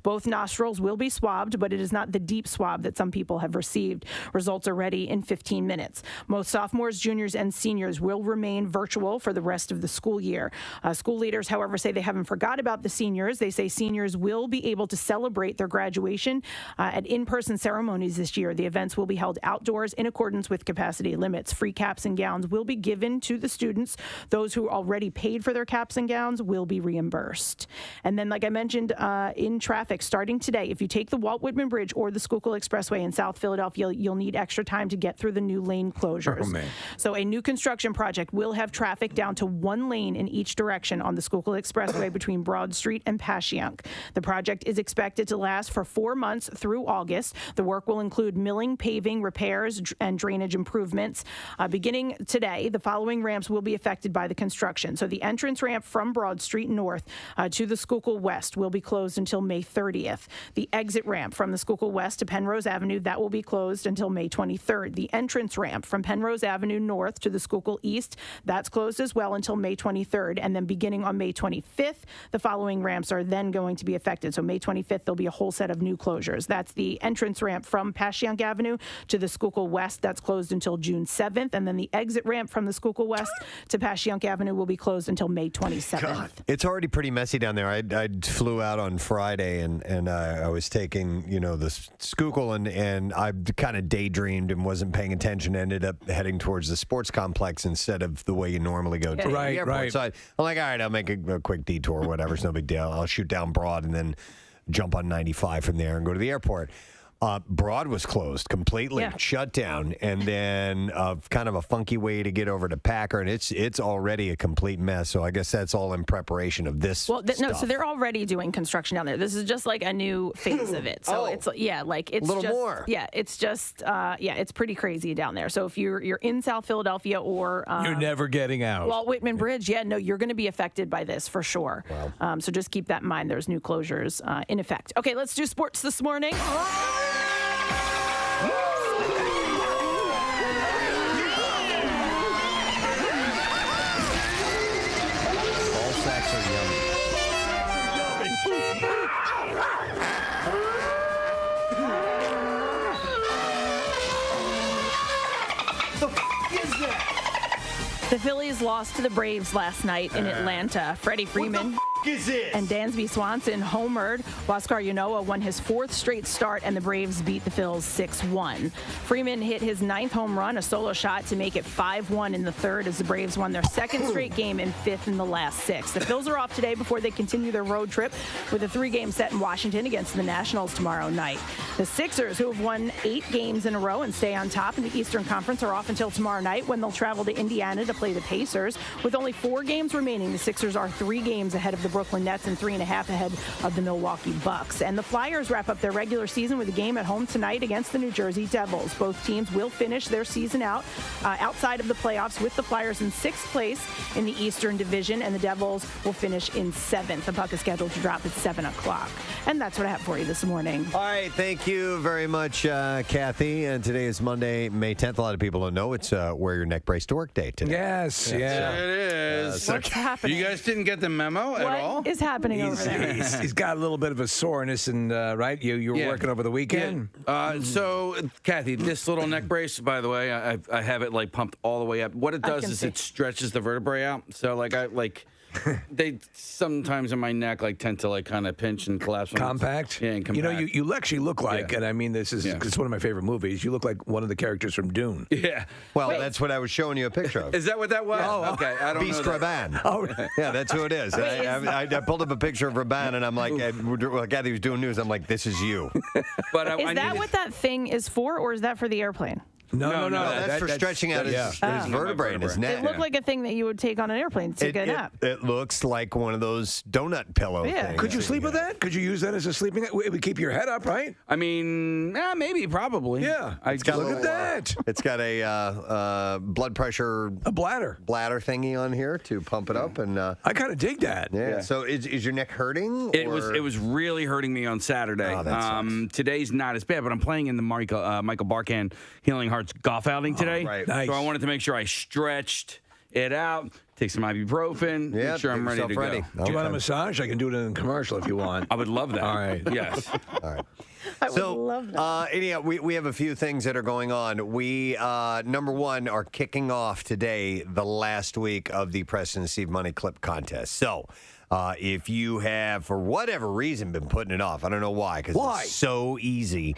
Both nostrils will be swabbed, but it is not the deep swab that some people have received. Results are ready in 15 minutes. Most sophomores, juniors, and seniors will remain virtual for the rest of the school year. School leaders, however, say they haven't forgot about the seniors. They say seniors will be able to celebrate their graduation at in-person ceremonies this year. The events will be held outdoors in accordance with capacity limits. Free caps and gowns will be given to the students. Those who already paid for their caps and gowns will be reimbursed. And then, like I mentioned, in traffic, starting today, if you take the Walt Whitman Bridge or the Schuylkill Expressway in South Philadelphia, you'll need extra time to get through the new lane closures. Oh, man. So a new construction project will have traffic down to one lane in each direction on the Schuylkill Expressway between Broad Street and Passyunk. The project is expected to last for 4 months through August. The work will include milling, paving, repairs, and drainage improvements. Beginning today, the following ramps will be affected by the construction. So the entrance ramp from Broad Street north to the Schuylkill West will be closed until May 30th. The exit ramp from the Schuylkill West to Penrose Avenue, that will be closed until May 23rd. The entrance ramp from Penrose Avenue north to the Schuylkill East, that's closed as well until May 23rd. And then beginning on May 25th, the following ramps are then going to be affected. So May 25th, there'll be a whole set of new closures. That's the entrance ramp from Passyunk Avenue to the Schuylkill West. That's closed until June 7th. And then the exit ramp from the Schuylkill West to Passyunk Avenue will be closed until May 27th. God. It's already pretty messy down there. I flew out on Friday and I was taking, the Schuylkill and I kind of daydreamed and wasn't paying attention. Ended up heading towards the sports complex instead of the way you normally go to the airport. Right. So I'm like, all right, I'll make a quick detour, whatever. It's no big deal. I'll shoot down Broad and then jump on 95 from there and go to the airport. Broad was closed completely, shut down, and then kind of a funky way to get over to Packer, and it's already a complete mess. So I guess that's all in preparation of this. Well, no, stuff. so they're already doing construction down there. This is just like a new phase of it. So it's a little just more. Yeah, it's just it's pretty crazy down there. So if you're in South Philadelphia or You're never getting out. Walt Whitman Bridge, you're going to be affected by this for sure. Wow. So just keep that in mind. There's new closures in effect. Okay, let's do sports this morning. The Phillies lost to the Braves last night in Atlanta. Freddie Freeman and Dansby Swanson homered. Huascar Ynoa won his fourth straight start, and the Braves beat the Phils 6-1. Freeman hit his ninth home run, a solo shot, to make it 5-1 in the third as the Braves won their second straight game and fifth in the last six. The Phils are off today before they continue their road trip with a 3-game set in Washington against the Nationals tomorrow night. The Sixers, who have won 8 games in a row and stay on top in the Eastern Conference, are off until tomorrow night when they'll travel to Indiana to play the Pacers. With only 4 games remaining, the Sixers are 3 games ahead of the Brooklyn Nets and 3.5 ahead of the Milwaukee Bucks. And the Flyers wrap up their regular season with a game at home tonight against the New Jersey Devils. Both teams will finish their season out outside of the playoffs, with the Flyers in 6th place in the Eastern Division, and the Devils will finish in 7th. The puck is scheduled to drop at 7 o'clock. And that's what I have for you this morning. All right, thank you very much, Kathy. And today is Monday, May 10th. A lot of people don't know it's Wear Your Neck Brace to Work Day today. Yes, It is. What's happening? You guys didn't get the memo at all? What is happening over there? He's got a little bit of a soreness, and right, you were working over the weekend. So, Kathy, this little neck brace, by the way, I have it like pumped all the way up. What it does is it stretches the vertebrae out. So, they sometimes in my neck tend to kind of pinch and collapse. Compact. Yeah, and compact. You actually look like, and I mean this is it's one of my favorite movies. You look like one of the characters from Dune. Yeah. Well, that's what I was showing you a picture of. Is that what that was? Oh, okay. I don't Beast know. Raban. Oh, yeah, that's who it is. I pulled up a picture of Raban, and I'm like, Kathy was doing news. I'm like, this is you. But Is that what that thing is for, or is that for the airplane? No. That's for stretching out his vertebrae in his neck. It looked like a thing that you would take on an airplane to get a nap. It looks like one of those donut pillow things. Could you sleep with that? Could you use that as a sleeping? It would keep your head up, right? I mean, maybe, probably. Yeah. Look at that. It's got a blood pressure bladder thingy on here to pump it up, and I kind of dig that. Yeah. So is your neck hurting? It was really hurting me on Saturday. Oh, that sucks. Today's not as bad, but I'm playing in the Michael Barkan Healing Hearts golf outing today. Right. Nice. So I wanted to make sure I stretched it out, take some ibuprofen, make sure I'm ready to go. Do you want a massage? I can do it in a commercial if you want. I would love that. All right. Yes. All right. I would love that. Anyhow, we have a few things that are going on. We, number one, are kicking off today the last week of the Preston and Steve Money Clip Contest. So if you have, for whatever reason, been putting it off, I don't know why, because it's so easy.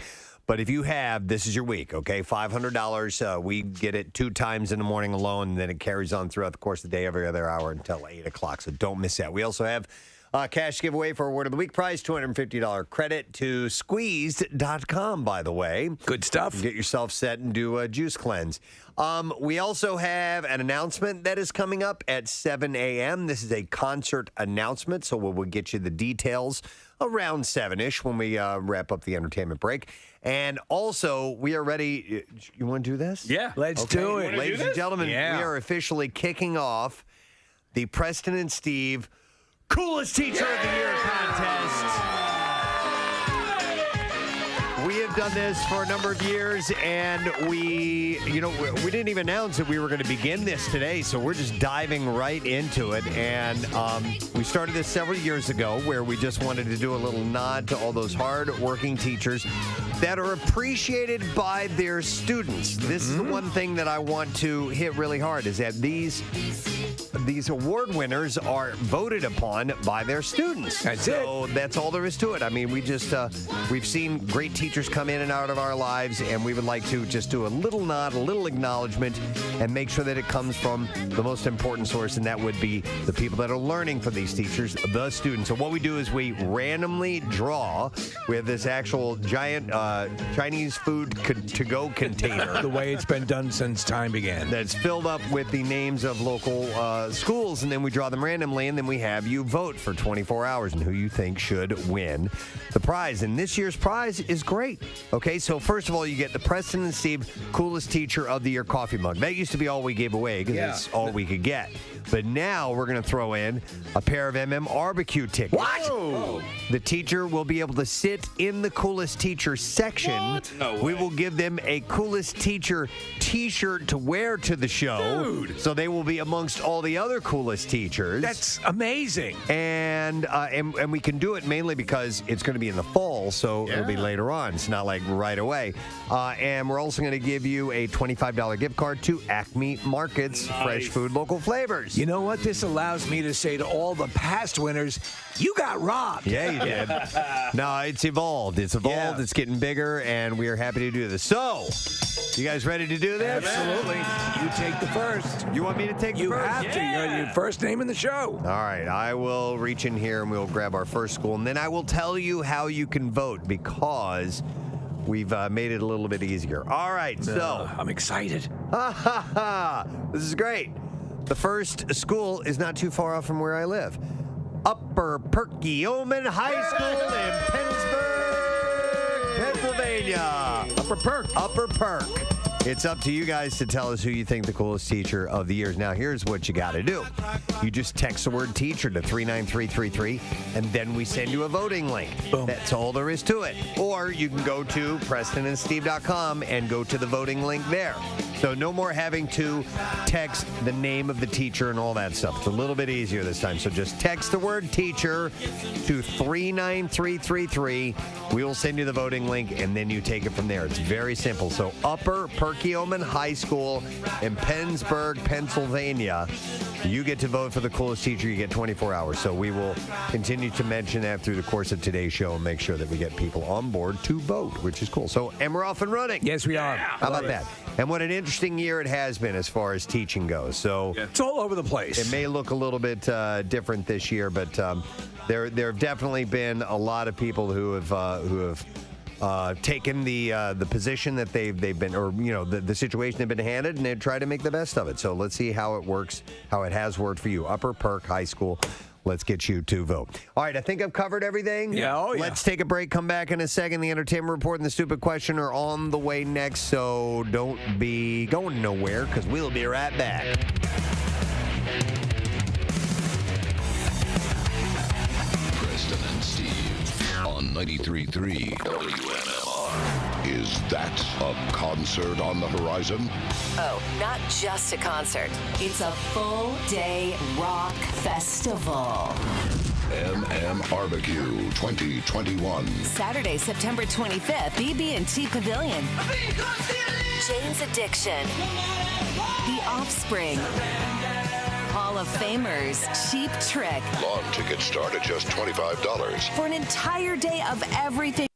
But if you have, this is your week, okay? $500. We get it 2 times in the morning alone, and then it carries on throughout the course of the day, every other hour until 8 o'clock. So don't miss that. We also have cash giveaway for Award of the Week prize, $250 credit to squeezed.com, by the way. Good stuff. Get yourself set and do a juice cleanse. We also have an announcement that is coming up at 7 a.m. This is a concert announcement, so we'll get you the details around 7-ish when we wrap up the entertainment break. And also, we are ready. You want to do this? Yeah. Let's do it. Ladies and gentlemen, we are officially kicking off the Preston and Steve Coolest Teacher of the Year contest. We have done this for a number of years, and we didn't even announce that we were going to begin this today, so we're just diving right into it. And we started this several years ago, where we just wanted to do a little nod to all those hard-working teachers that are appreciated by their students. This is the one thing that I want to hit really hard, is that these award winners are voted upon by their students. So that's all there is to it. I mean, we've seen great teachers come in and out of our lives, and we would like to just do a little nod, a little acknowledgement, and make sure that it comes from the most important source, and that would be the people that are learning from these teachers, the students. So what we do is we randomly draw. We have this actual giant Chinese food to-go container. The way it's been done since time began. That's filled up with the names of local schools, and then we draw them randomly, and then we have you vote for 24 hours and who you think should win the prize. And this year's prize is great. Okay, so first of all, you get the Preston and Steve Coolest Teacher of the Year coffee mug. That used to be all we gave away because it's all we could get. But now we're going to throw in a pair of barbecue tickets. What? Whoa. The teacher will be able to sit in the Coolest Teacher section. What? No way. We will give them a Coolest Teacher t-shirt to wear to the show. Dude. So they will be amongst all the other coolest teachers. That's amazing. And we can do it mainly because it's going to be in the fall, so it'll be later on. It's not like right away. And we're also going to give you a $25 gift card to Acme Markets, fresh food, local flavors. You know what? This allows me to say to all the past winners, you got robbed. Yeah, you did. No, it's evolved. It's evolved. Yeah. It's getting bigger, and we are happy to do this. So, you guys ready to do this? Absolutely. You take the first. You want me to take the You first? have to. You're your first name in the show. All right. I will reach in here, and we'll grab our first school, and then I will tell you how you can vote, because we've made it a little bit easier. All right, so. I'm excited. This is great. The first school is not too far off from where I live. Upper Perkiomen High School in Pittsburgh, Pennsylvania. Upper Perk. It's up to you guys to tell us who you think the coolest teacher of the year is. Now, here's what you got to do. You just text the word teacher to 39333, and then we send you a voting link. Boom. That's all there is to it. Or you can go to PrestonandSteve.com and go to the voting link there. So no more having to text the name of the teacher and all that stuff. It's a little bit easier this time. So just text the word teacher to 39333. We will send you the voting link, and then you take it from there. It's very simple. So Upper Perkiomen High School in Pennsburg, Pennsylvania. You get to vote for the coolest teacher. You get 24 hours. So we will continue to mention that through the course of today's show and make sure that we get people on board to vote, which is cool. So, and we're off and running. Yes, we are. How about that? And what an interesting year it has been as far as teaching goes. So it's all over the place. It may look a little bit different this year, but there have definitely been a lot of people who have taken the position that they've been, or the situation they've been handed, and they've tried to make the best of it. So let's see how it works, how it has worked for you. Upper Perk High School. Let's get you to vote. All right, I think I've covered everything. Yeah, oh yeah. Let's take a break, come back in a second. The entertainment report and the stupid question are on the way next, so don't be going nowhere, because we'll be right back. Preston and Steve on 93.3 WMMR. Is that a concert on the horizon? Oh, not just a concert. It's a full-day rock festival. MM Barbecue 2021. Saturday, September 25th, BB&T Pavilion. Jane's Addiction. The Offspring. Hall of Famers, Cheap Trick. Lawn tickets start at just $25. For an entire day of everything.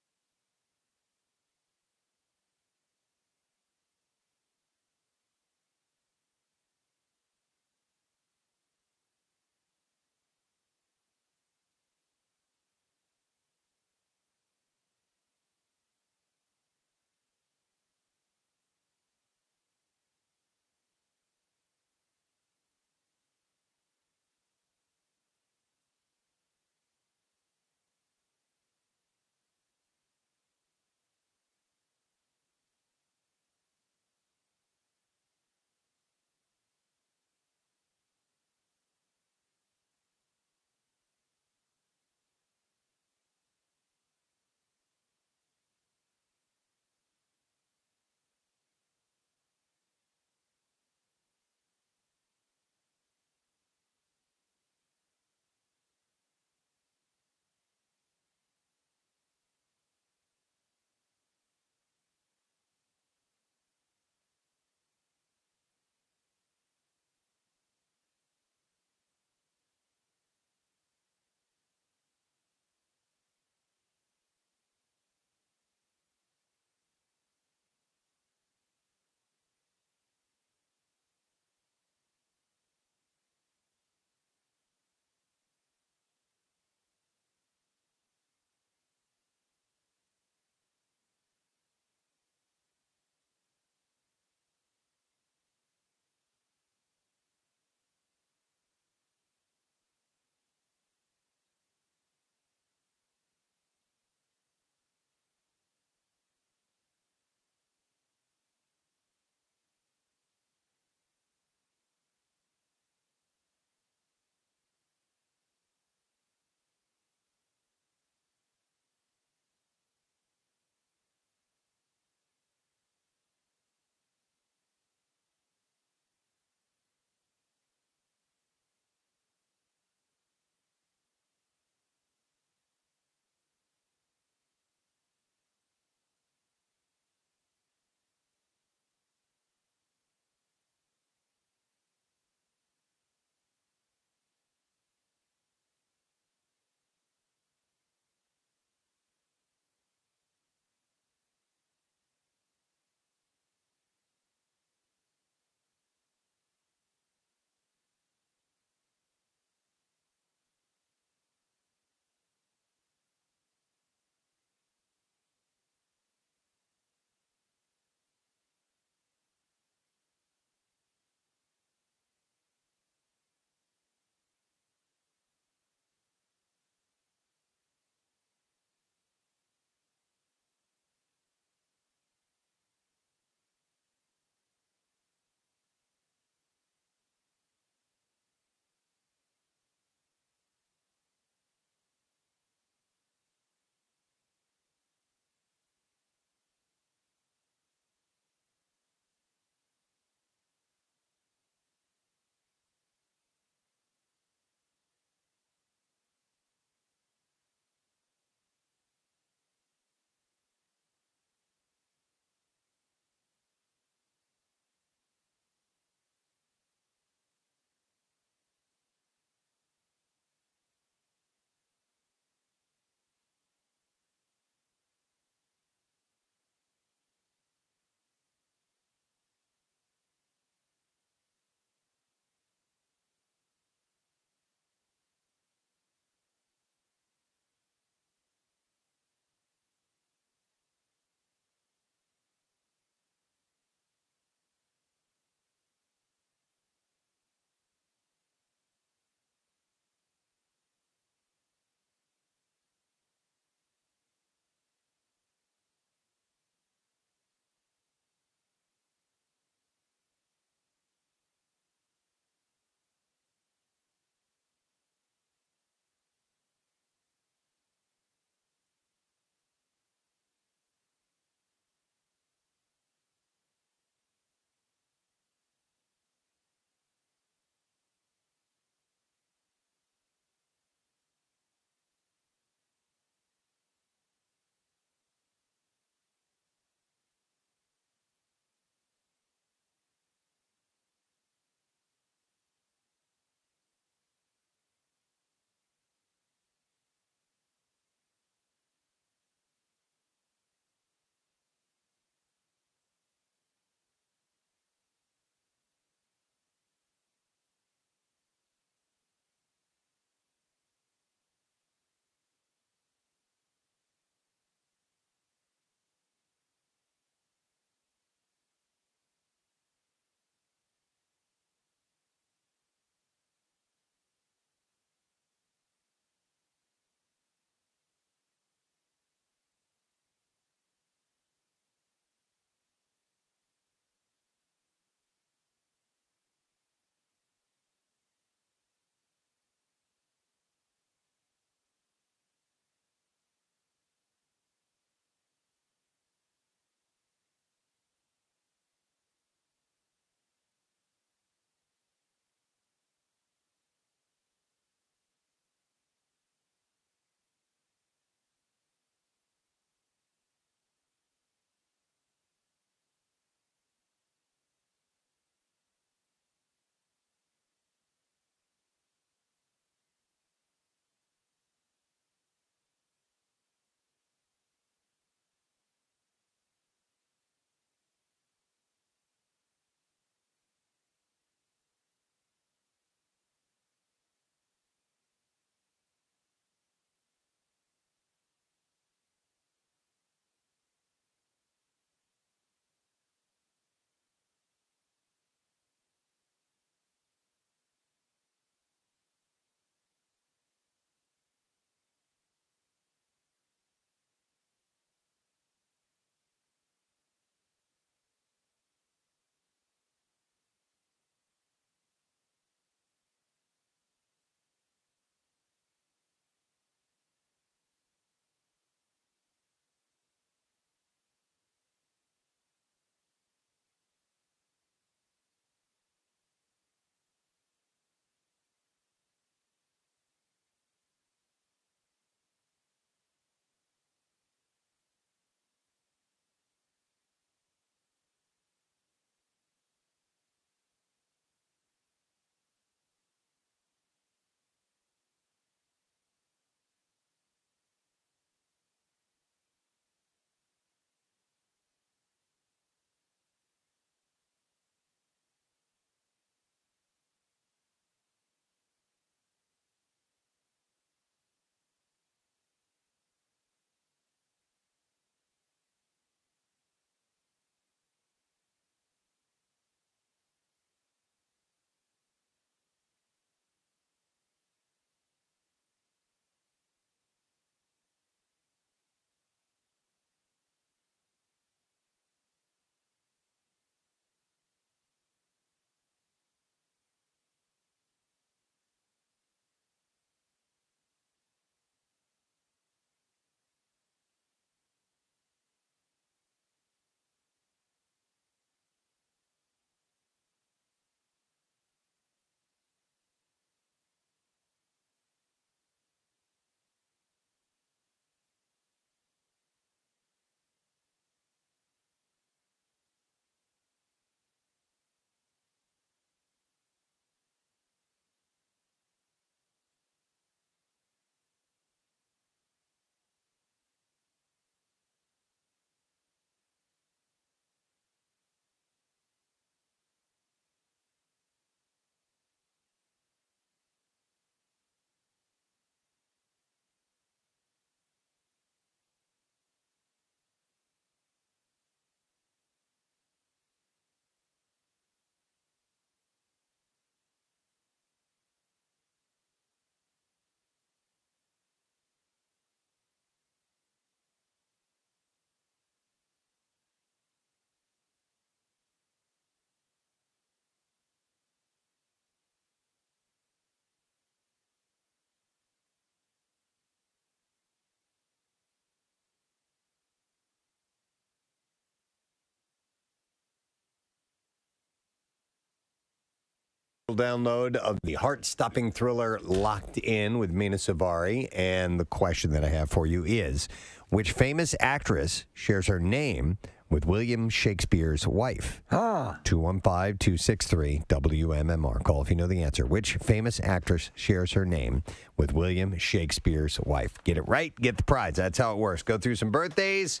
download of the heart-stopping thriller Locked In with Mina Savari. And the question that I have for you is, which famous actress shares her name with William Shakespeare's wife? 215-263-WMMR. Call if you know the answer. Which famous actress shares her name with William Shakespeare's wife? Get it right, get the prize. That's how it works. Go through some birthdays.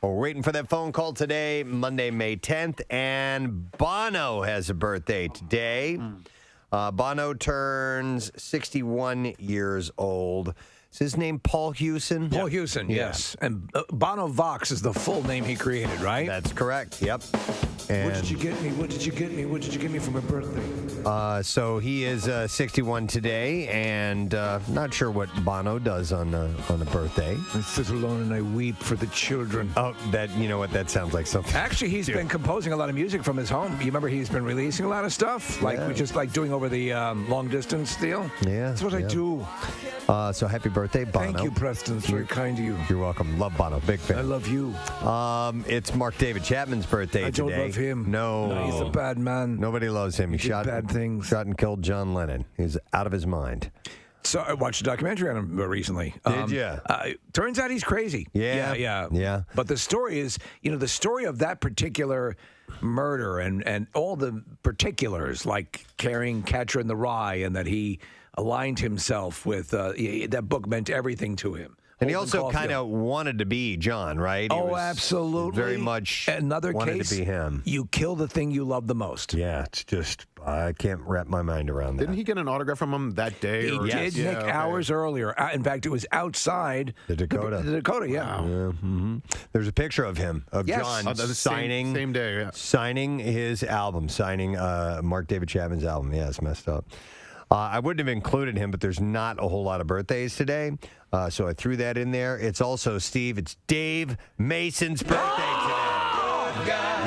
We're waiting for that phone call today, Monday, May 10th. And Bono has a birthday today. Bono turns 61 years old. Is his name Paul Hewson? Paul Hewson, yes. And Bono Vox is the full name he created, right? That's correct. Yep. And what did you get me? What did you get me? What did you get me for my birthday? So he is 61 today, and not sure what Bono does on a birthday. I sit alone and I weep for the children. Oh, you know what? That sounds like something. Actually, he's been composing a lot of music from his home. You remember he's been releasing a lot of stuff, like we just like doing over the long distance deal. Yeah, that's what I do. So happy birthday, Bono. Thank you, Preston. It's very kind of you. You're welcome. Love Bono. Big fan. I love you. It's Mark David Chapman's birthday today. I don't love him. No, he's a bad man. Nobody loves him. He did bad things. Shot and killed John Lennon. He's out of his mind. So I watched a documentary on him recently. Did you? Turns out he's crazy. Yeah. But the story is, the story of that particular murder and all the particulars, like carrying Catcher in the Rye, and that he aligned himself with that book meant everything to him. And he also kind of wanted to be John, right? He was absolutely. Very much another wanted case, to be him. You kill the thing you love the most. Yeah, it's just, I can't wrap my mind around that. Didn't he get an autograph from him that day? He did, Nick, hours earlier. In fact, it was outside the Dakota. The Dakota, yeah. There's a picture of him, John signing. Same day, yeah. Signing his album, signing Mark David Chapman's album. Yeah, it's messed up. I wouldn't have included him, but there's not a whole lot of birthdays today, so I threw that in there. It's also, Steve, it's Dave Mason's birthday today.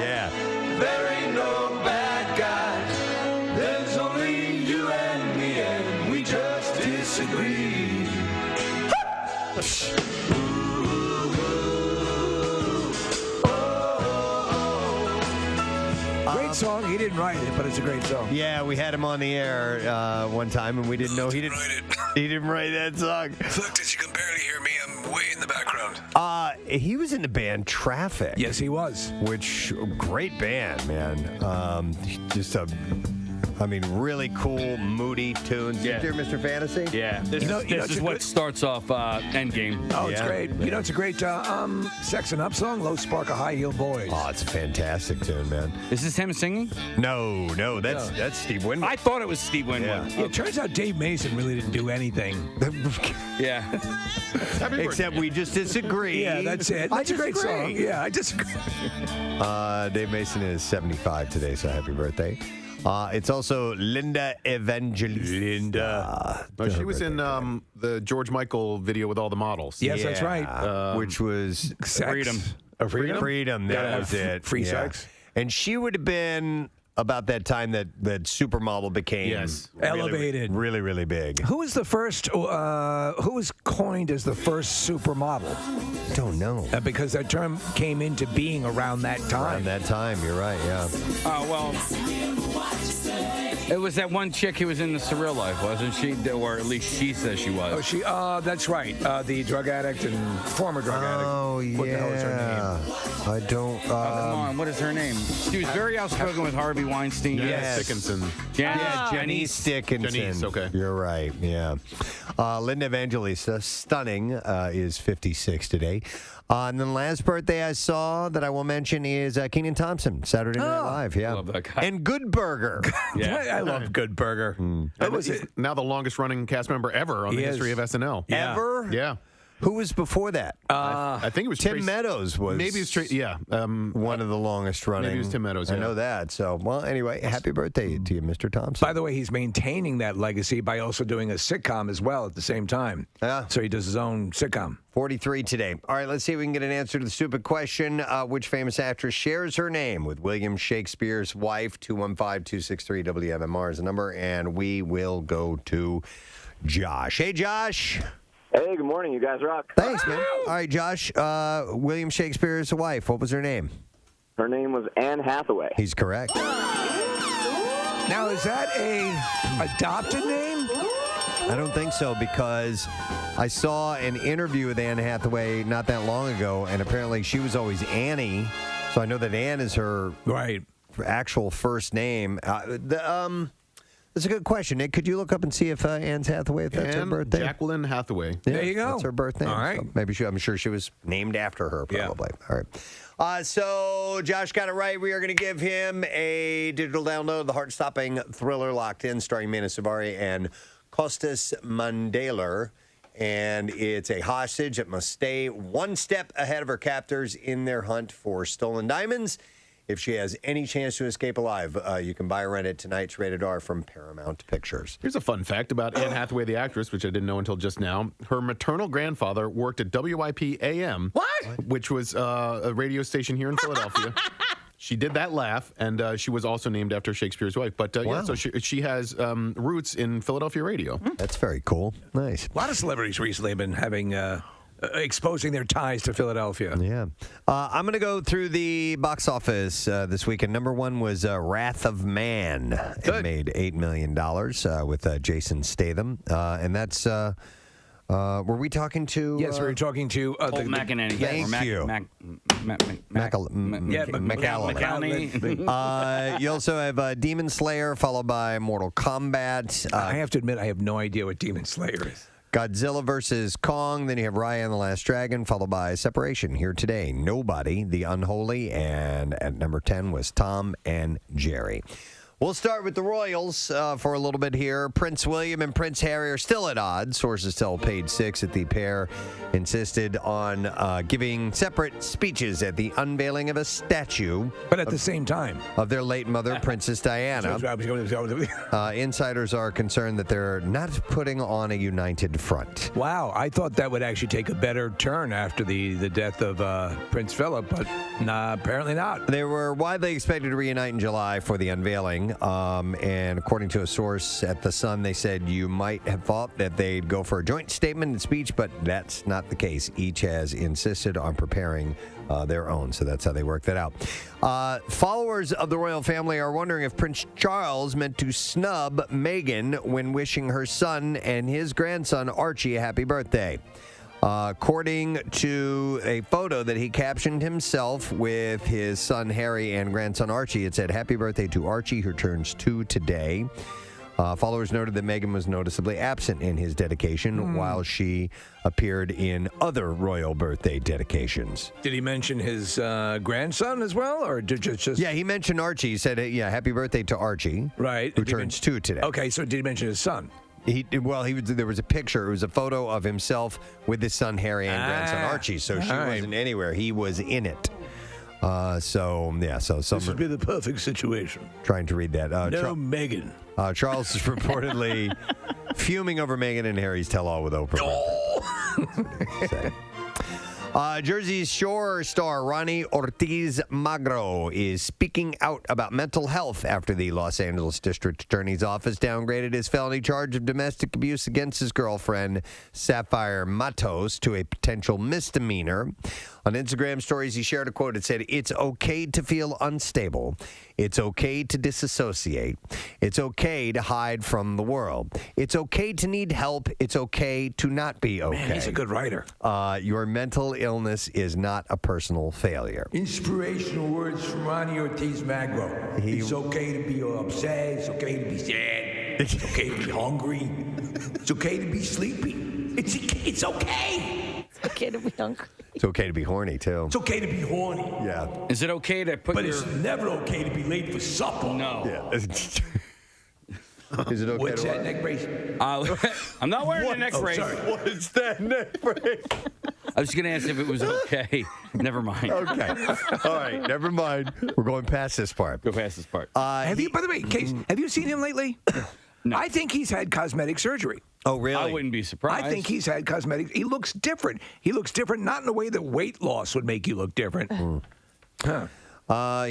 Yeah. There ain't no bad guys. There's only you and me, and we just disagree. Great song. He didn't write it, but it's a great song. Yeah, we had him on the air one time, and we didn't know he didn't write that song. Look, you can barely hear me. I'm way in the background. He was in the band Traffic. Yes, he was. Which, great band, man. Just really cool, moody tunes. Yeah. Dear Mr. Fantasy? Yeah. This is what starts off Endgame. Oh, it's great. It's a great sex and up song, Low Spark of High Heel Boys. Oh, it's a fantastic tune, man. Is this him singing? No, that's Steve Winwood. I thought it was Steve Winwood. Yeah, it turns out Dave Mason really didn't do anything. Yeah. Except we just disagree. Yeah, that's it. That's a great song. Yeah, I disagree. Dave Mason is 75 today, so happy birthday. It's also Linda Evangelista. She was in the George Michael video with all the models. Yes, that's right. Which was Freedom. Freedom, that was it. Free sex. And she would have been about that time that Supermodel became elevated, really, really big. Who was the first? Who was coined as the first supermodel? Don't know. Because that term came into being around that time. Around that time, you're right. Yeah. Well, it was that one chick who was in The Surreal Life, wasn't she? Or at least she says she was. Oh, that's right. The drug addict and former drug addict. Oh, yeah. What the hell is her name? I don't. Come on, what is her name? She was very outspoken with Harvey Weinstein. Yes. Dickinson. Janice Dickinson. Janice, okay. You're right, yeah. Linda Evangelista, stunning, is 56 today. And then the last birthday I saw that I will mention is Kenan Thompson, Saturday Night Live. Yeah. Love that guy. And Good Burger. I love Good Burger. He's now the longest running cast member ever on the history of SNL. Ever? Yeah. Who was before that? I think it was Tim Meadows was. Maybe it was one of the longest running. Maybe it was Tim Meadows. I know that. So, well, anyway, happy birthday to you, Mr. Thompson. By the way, he's maintaining that legacy by also doing a sitcom as well at the same time. Yeah. So he does his own sitcom. 43 today. All right, let's see if we can get an answer to the stupid question. Which famous actress shares her name with William Shakespeare's wife? 215-263-WMMR is the number, and we will go to Josh. Hey, Josh. Hey, good morning. You guys rock. Thanks, man. All right, Josh. William Shakespeare's wife. What was her name? Her name was Anne Hathaway. He's correct. Now, is that a adopted name? I don't think so, because I saw an interview with Anne Hathaway not that long ago, and apparently she was always Annie. So I know that Anne is her actual first name. That's a good question, Nick. Could you look up and see if Anne Hathaway, if that's her birthday? Jacqueline Hathaway. Yeah, there you go. That's her birthday. All right. So maybe I'm sure she was named after her, probably. Yeah. All right. So Josh got it right. We are going to give him a digital download of the heart-stopping thriller Locked In, starring Mina Savari and Costas Mandaler. And it's a hostage that must stay one step ahead of her captors in their hunt for stolen diamonds. If she has any chance to escape alive, you can buy or rent it tonight's rated R from Paramount Pictures. Here's a fun fact about Anne Hathaway, the actress, which I didn't know until just now. Her maternal grandfather worked at WIP AM. What? Which was a radio station here in Philadelphia. She did that laugh, and she was also named after Shakespeare's wife. But yeah, so she has roots in Philadelphia radio. That's very cool. Nice. A lot of celebrities recently have been having exposing their ties to Philadelphia. Yeah. I'm going to go through the box office this weekend. Number one was Wrath of Man. Good. It made $8 million with Jason Statham. And that's, were we talking to? Yes, we were talking to McEnany. Thank you. McCallany. You also have Demon Slayer, followed by Mortal Kombat. I have to admit, I have no idea what Demon Slayer is. Godzilla versus Kong. Then you have Raya and the Last Dragon, followed by Separation. Here today, Nobody, The Unholy, and at number 10 was Tom and Jerry. We'll start with the Royals for a little bit here. Prince William and Prince Harry are still at odds. Sources tell Page Six that the pair insisted on giving separate speeches at the unveiling of a statue. But at the same time. Of their late mother, Princess Diana. Insiders are concerned that they're not putting on a united front. Wow, I thought that would actually take a better turn after the death of Prince Philip, but apparently not. They were widely expected to reunite in July for the unveiling. And according to a source at The Sun, they said you might have thought that they'd go for a joint statement and speech, but that's not the case. Each has insisted on preparing their own, so that's how they work that out. Followers of the royal family are wondering if Prince Charles meant to snub Meghan when wishing her son and his grandson Archie a happy birthday. According to a photo that he captioned himself with his son Harry and grandson Archie, it said, "Happy birthday to Archie, who turns 2 today." Followers noted that Meghan was noticeably absent in his dedication while she appeared in other royal birthday dedications. Did he mention his grandson as well, or just? Yeah, he mentioned Archie. He said, "Yeah, happy birthday to Archie, right, who turns 2 today." Okay, so did he mention his son? There was a picture. It was a photo of himself with his son Harry and grandson Archie. So she wasn't anywhere. He was in it. This would be the perfect situation. Trying to read that. No, Meghan. Charles is reportedly fuming over Meghan and Harry's tell-all with Oprah. Jersey Shore star Ronnie Ortiz Magro is speaking out about mental health after the Los Angeles District Attorney's Office downgraded his felony charge of domestic abuse against his girlfriend, Sapphire Matos, to a potential misdemeanor. On Instagram stories, he shared a quote that said, "It's okay to feel unstable. It's okay to disassociate. It's okay to hide from the world. It's okay to need help. It's okay to not be okay." Man, he's a good writer. Your mental illness is not a personal failure. Inspirational words from Ronnie Ortiz Magro. It's okay to be upset. It's okay to be sad. It's okay to be hungry. It's okay to be sleepy. It's okay. It's okay to be hungry. It's okay to be horny, too. It's okay to be horny. Yeah. Is it okay to put But it's never okay to be late for supper. No. Yeah. Is it okay What's to that neck brace? I'm not wearing a neck brace. Sorry. What's that neck brace? I was going to ask if it was okay. Never mind. Okay. All right. Never mind. We're going past this part. Go past this part. By the way, Case, have you seen him lately? No. I think he's had cosmetic surgery. Oh, really? I wouldn't be surprised. I think he's had cosmetic. He looks different. He looks different, not in a way that weight loss would make you look different.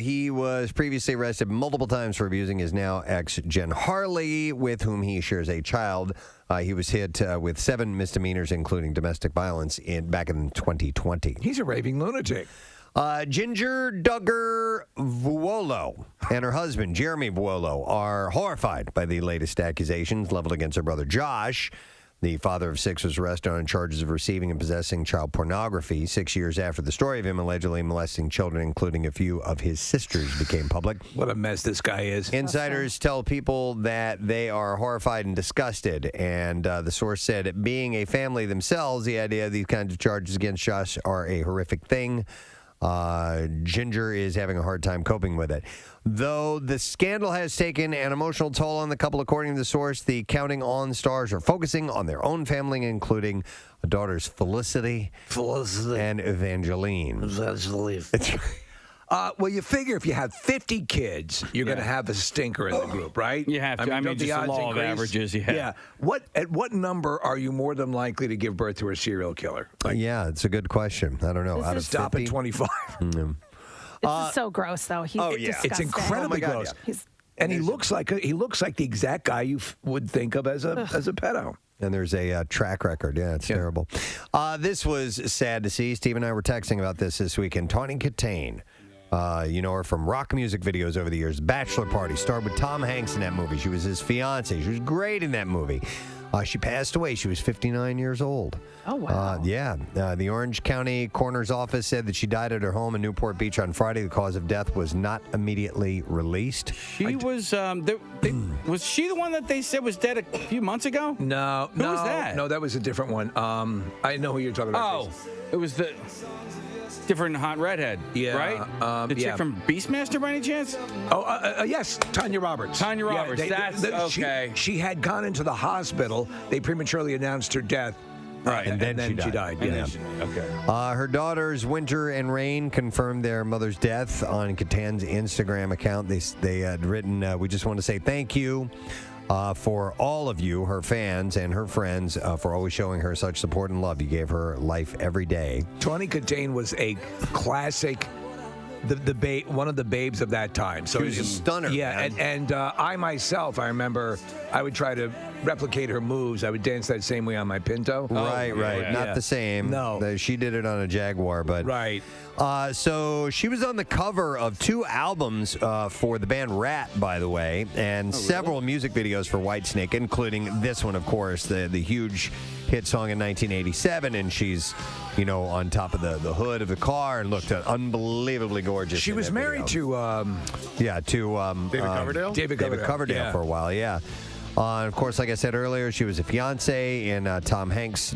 He was previously arrested multiple times for abusing his now ex, Jen Harley, with whom he shares a child. He was hit with 7 misdemeanors, including domestic violence, back in 2020. He's a raving lunatic. Ginger Duggar Vuolo and her husband, Jeremy Vuolo, are horrified by the latest accusations leveled against her brother, Josh. The father of 6 was arrested on charges of receiving and possessing child pornography 6 years after the story of him allegedly molesting children, including a few of his sisters, became public. What a mess this guy is. Insiders tell people that they are horrified and disgusted, and the source said, being a family themselves, the idea of these kinds of charges against Josh are a horrific thing. Ginger is having a hard time coping with it. Though the scandal has taken an emotional toll on the couple, according to the source, the Counting On stars are focusing on their own family, including daughters Felicity and Evangeline. Well, you figure if you have 50 kids, you're going to have a stinker in the group, right? You have to. I mean, just the law of averages, yeah. At what number are you more than likely to give birth to a serial killer? Yeah, it's a good question. I don't know. Stop at 25. This is so gross, though. He's disgusting. It's incredibly gross. And he looks like the exact guy you would think of as a pedo. And there's a track record. Yeah, it's terrible. This was sad to see. Steve and I were texting about this weekend. Tawny Katane. You know her from rock music videos over the years. Bachelor Party, starred with Tom Hanks in that movie. She was his fiance. She was great in that movie. She passed away. She was 59 years old. Oh, wow. The Orange County Coroner's Office said that she died at her home in Newport Beach on Friday. The cause of death was not immediately released. She was, was she the one that they said was dead a few months ago? No. Who was that? No, that was a different one. I know who you're talking about. Oh, it was the different hot redhead, right? The chick from Beastmaster by any chance? Yes, Tanya Roberts. Tanya Roberts, that's okay. She had gone into the hospital. They prematurely announced her death. Right, and then she died. Yeah. Her daughters, Winter and Rain, confirmed their mother's death on Katane's Instagram account. They had written, we just want to say thank you for all of you, her fans and her friends, for always showing her such support and love. You gave her life every day. Tawny Katane was a classic, one of the babes of that time. So she was a stunner. Yeah, and I myself, I remember I would try to replicate her moves. I would dance that same way on my Pinto. Right. Yeah. Not the same. No. She did it on a Jaguar, but... Right. So she was on the cover of 2 albums for the band Rat, by the way, and several music videos for Whitesnake, including this one, of course, the huge hit song in 1987, and she's, on top of the hood of the car and looked unbelievably gorgeous. She was married to... David Coverdale? David Coverdale for a while, yeah. Of course, like I said earlier, she was a fiancé in Tom Hanks'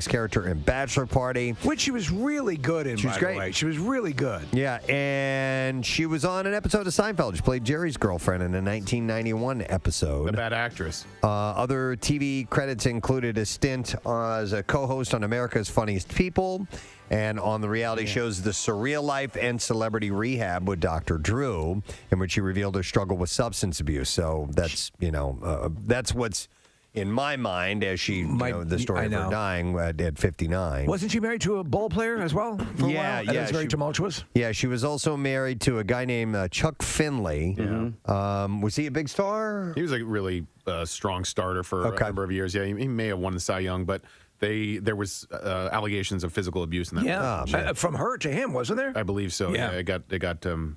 character in Bachelor Party. Which she was really good in, She was great. the way. She was really good. Yeah, and she was on an episode of Seinfeld. She played Jerry's girlfriend in a 1991 episode. A bad actress. Other TV credits included a stint as a co-host on America's Funniest People and on the reality shows The Surreal Life and Celebrity Rehab with Dr. Drew, in which she revealed her struggle with substance abuse. So that's, that's what's in my mind as she, the story of her dying at 59. Wasn't she married to a ball player as well for a while? And it was very tumultuous? Yeah, she was also married to a guy named Chuck Finley. Mm-hmm. Was he a big star? He was a really strong starter for a number of years. Yeah, he may have won the Cy Young, but there was allegations of physical abuse in that. Yeah, from her to him, wasn't there? I believe so. Yeah, it got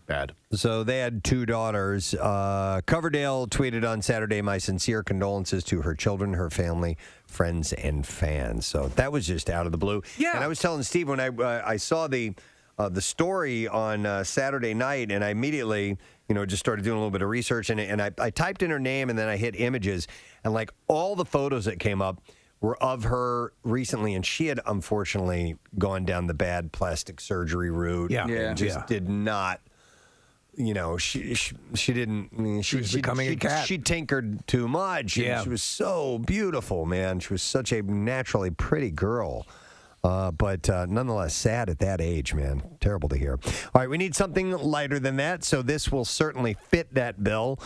bad. So they had 2 daughters. Coverdale tweeted on Saturday, "My sincere condolences to her children, her family, friends, and fans." So that was just out of the blue. Yeah. And I was telling Steve when I saw the story on Saturday night, and I immediately just started doing a little bit of research, and I typed in her name, and then I hit images, and like all the photos that came up were of her recently, and she had unfortunately gone down the bad plastic surgery route. And just did not, she didn't. She was becoming a cat. She tinkered too much. Yeah. She was so beautiful, man. She was such a naturally pretty girl. But nonetheless, sad at that age, man. Terrible to hear. All right, we need something lighter than that, so this will certainly fit that bill.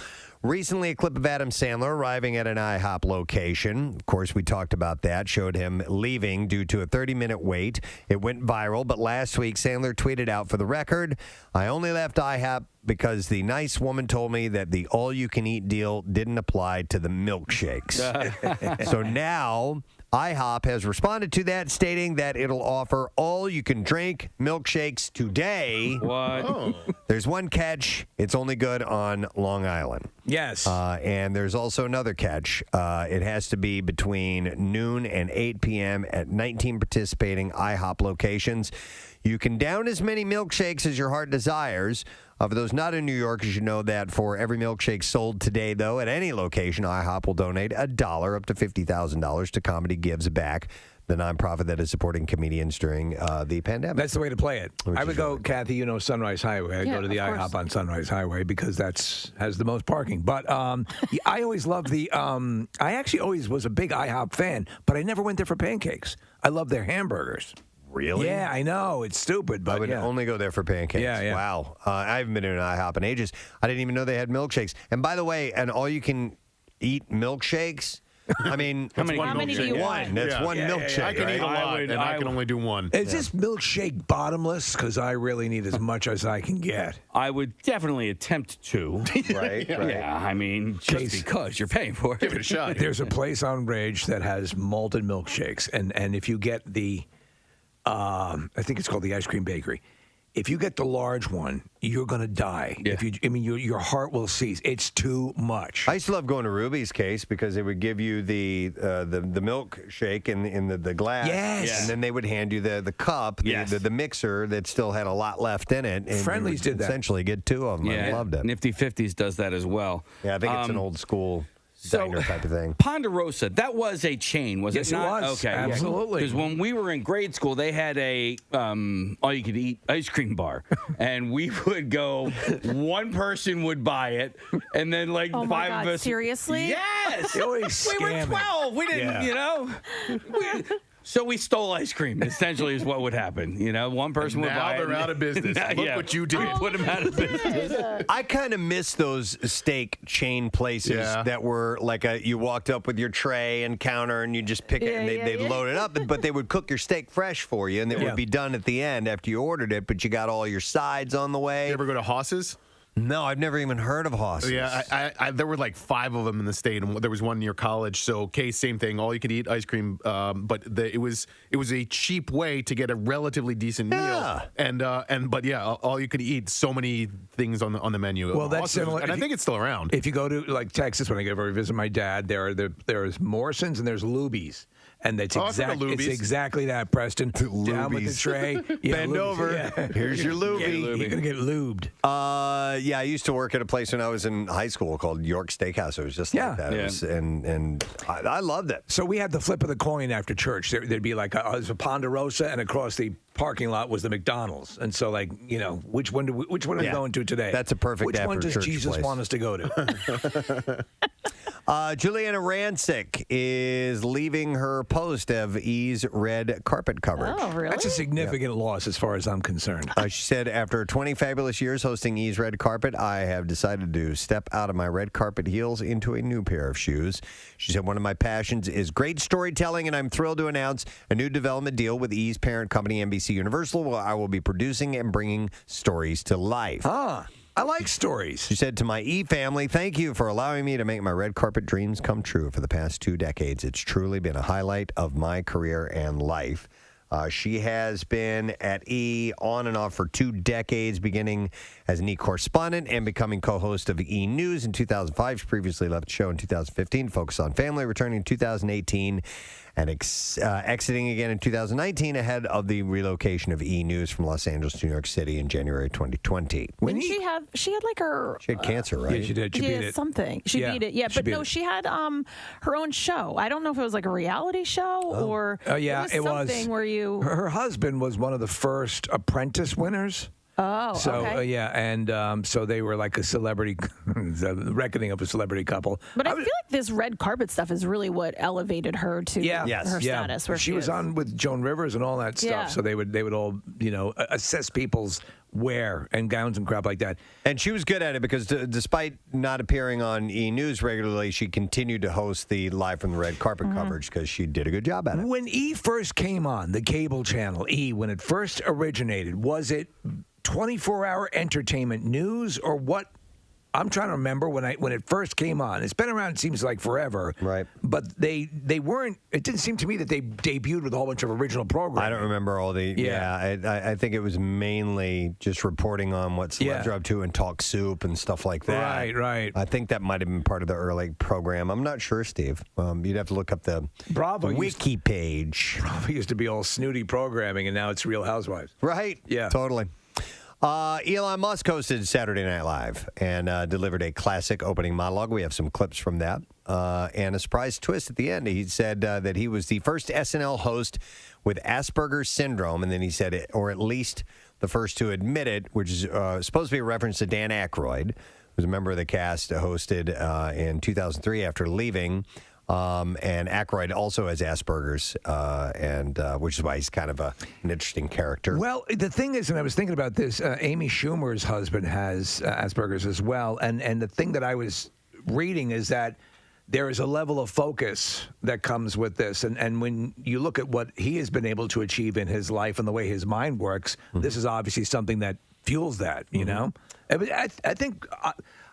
Recently, a clip of Adam Sandler arriving at an IHOP location. Of course, we talked about that, showed him leaving due to a 30-minute wait. It went viral, but last week, Sandler tweeted out, "For the record, I only left IHOP because the nice woman told me that the all-you-can-eat deal didn't apply to the milkshakes." So now, IHOP has responded to that, stating that it'll offer all-you-can-drink milkshakes today. What? Oh. There's one catch. It's only good on Long Island. Yes. And there's also another catch. It has to be between noon and 8 p.m. at 19 participating IHOP locations. You can down as many milkshakes as your heart desires. For those not in New York, you should know that for every milkshake sold today, though, at any location, IHOP will donate $1 up to $50,000 to Comedy Gives Back, the nonprofit that is supporting comedians during the pandemic. That's the way to play it. I would go, Kathy, you know, Sunrise Highway. I'd go to the of course. IHOP on Sunrise Highway because has the most parking. But I always loved I actually always was a big IHOP fan, but I never went there for pancakes. I love their hamburgers. Really? Yeah, I know. It's stupid, but I would only go there for pancakes. Yeah. Wow. I haven't been in an IHOP in ages. I didn't even know they had milkshakes. And by the way, all-you-can-eat milkshakes, I mean, How many do you want? That's one milkshake. I can eat a right? lot, and I can only do one. Is this milkshake bottomless? Because I really need as much as I can get. I would definitely attempt to. Right. Yeah, I mean, just because you're paying for it. Give it a shot. There's a place on Rage that has malted milkshakes, and if you get the, I think it's called the Ice Cream Bakery. If you get the large one, you're gonna die. Yeah. Your heart will cease. It's too much. I used to love going to Ruby's Case because they would give you the milkshake in the glass. Yes. And then they would hand you the cup, the mixer that still had a lot left in it. And Friendly's you would did that. essentially get two of them. I loved it. Nifty 50s does that as well. Yeah, I think it's an old school diner type of thing. Ponderosa, that was a chain, was Yes, it not? it was. Okay, Absolutely. Because when we were in grade school, they had a all-you-could-eat ice cream bar, and we would go. One person would buy it, and then like Oh my five God, of us. seriously? Yes. They always We were scam it. 12. We didn't, Yeah. So we stole ice cream. Essentially, is what would happen. One person would Now buy it. they're out of business. Look what you did. We put them out of business. I kind of miss those steak chain places that were like you walked up with your tray and counter and you just pick it and they'd load it up, but they would cook your steak fresh for you and it would be done at the end after you ordered it, but you got all your sides on the way. You ever go to Haas's? No, I've never even heard of Haas's. Yeah, I there were like 5 of them in the state, and there was one near college. So, case same thing, all you could eat ice cream, but it was a cheap way to get a relatively decent meal. But all you could eat, so many things on the menu. Well, that's similar, and I think it's still around. If you go to like Texas, when I go over to visit my dad, there's Morrison's and there's Luby's. And it's exactly that, Preston. Down with the tray. Bend over. Yeah. Here's your lubie. You're going to get lubed. I used to work at a place when I was in high school called York Steakhouse. It was just like that. It was, and I loved it. So we had the flip of the coin after church. There'd be like a Ponderosa, and across the parking lot was the McDonald's. And so, which one are we going to today? That's a perfect Which one does after-church Jesus place. want us to go to? Juliana Rancic is leaving her post of E's red carpet coverage. Oh, really? That's a significant loss as far as I'm concerned. She said, after 20 fabulous years hosting E's red carpet, I have decided to step out of my red carpet heels into a new pair of shoes. She said, one of my passions is great storytelling, and I'm thrilled to announce a new development deal with E's parent company, NBC Universal, where I will be producing and bringing stories to life. I like stories. She said, to my E family, thank you for allowing me to make my red carpet dreams come true for the past 2 decades. It's truly been a highlight of my career and life. She has been at E on and off for 2 decades, beginning as an E correspondent and becoming co-host of E! News in 2005. She previously left the show in 2015 to focus on family, returning in 2018 and exiting again in 2019 ahead of the relocation of E! News from Los Angeles to New York City in January 2020. She had like her... She had cancer, right? Yeah, she did. She beat it. Something. She beat it. Yeah, but no, she had her own show. I don't know if it was like a reality show or it was something where you... Her husband was one of the first Apprentice winners. Oh, so okay. and so they were like a celebrity, the reckoning of a celebrity couple. But I feel like this red carpet stuff is really what elevated her to her status. Where she was on with Joan Rivers and all that stuff. Yeah. So they would all assess people's wear and gowns and crap like that. And she was good at it because despite not appearing on E! News regularly, she continued to host the Live from the Red Carpet coverage because she did a good job at it. When E! first came on, the cable channel, E!, when it first originated, was it 24-hour entertainment news or what I'm trying to remember when it first came on. It's been around, it seems like forever. Right. But they weren't, it didn't seem to me that they debuted with a whole bunch of original programming. I don't remember all the, I think it was mainly just reporting on what celebs are up to and Talk Soup and stuff like that. Right. I think that might have been part of the early program. I'm not sure, Steve. You'd have to look up the wiki page. Bravo used to be all snooty programming, and now it's Real Housewives. Right. Yeah. Totally. Elon Musk hosted Saturday Night Live and delivered a classic opening monologue. We have some clips from that. And a surprise twist at the end. He said that he was the first SNL host with Asperger's syndrome. And then he said, or at least the first to admit it, which is supposed to be a reference to Dan Aykroyd, who's a member of the cast, hosted in 2003 after leaving. And Aykroyd also has Asperger's, and which is why he's kind of an interesting character. Well, the thing is, and I was thinking about this, Amy Schumer's husband has Asperger's as well. And the thing that I was reading is that there is a level of focus that comes with this. And when you look at what he has been able to achieve in his life and the way his mind works, this is obviously something that fuels that, you know?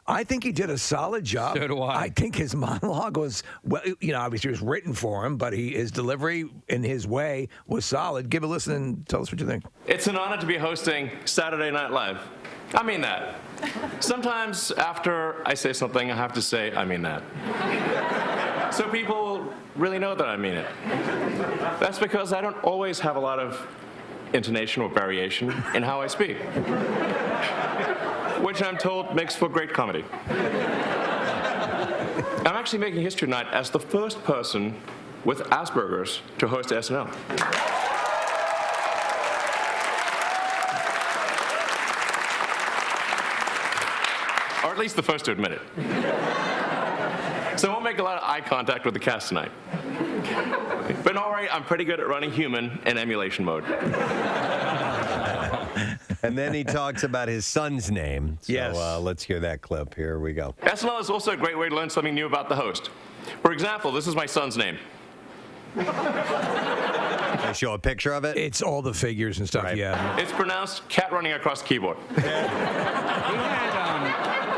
I think he did a solid job. So do I. I think his monologue was, well, obviously it was written for him, but his delivery in his way was solid. Give a listen and tell us what you think. It's an honor to be hosting Saturday Night Live. I mean that. Sometimes after I say something, I have to say, I mean that. So people really know that I mean it. That's because I don't always have a lot of intonation or variation in how I speak, which I'm told makes for great comedy. I'm actually making history tonight as the first person with Asperger's to host SNL. Or at least the first to admit it. So I won't make a lot of eye contact with the cast tonight. But don't worry, I'm pretty good at running human in emulation mode. And then he talks about his son's name. So, yes. Let's hear that clip. Here we go. SNL is also a great way to learn something new about the host. For example, this is my son's name. They show a picture of it? It's all the figures and stuff, yeah. It's pronounced cat running across the keyboard.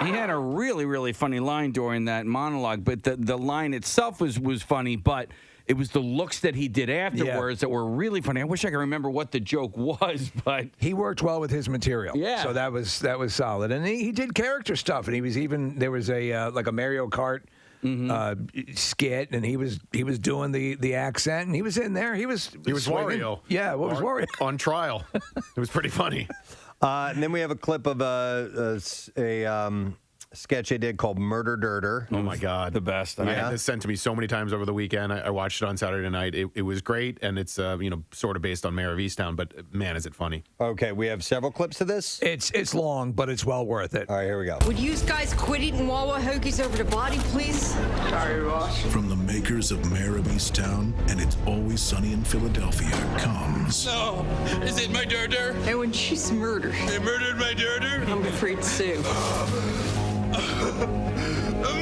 He had a really, really funny line during that monologue, but the line itself was funny, but it was the looks that he did afterwards that were really funny. I wish I could remember what the joke was, but he worked well with his material. Yeah. So that was solid. And he did character stuff, and he was even, there was a like a Mario Kart skit, and he was doing the accent, and he was in there. He was Wario. Yeah, what was Wario? On trial. It was pretty funny. And then we have a clip of a sketch they did called Murder Dirter. Oh, my God. The best. I had this sent to me so many times over the weekend. I watched it on Saturday night. It was great, and it's sort of based on Mayor of Easttown, but man, is it funny. Okay, we have several clips of this. It's long, but it's well worth it. All right, here we go. Would you guys quit eating Wawa hoagies over the body, please? Sorry, Ross. From the makers of Mayor of Easttown and It's Always Sunny in Philadelphia comes... No, is it my dirter? And when she's murdered. They murdered my dirter? I'm afraid so.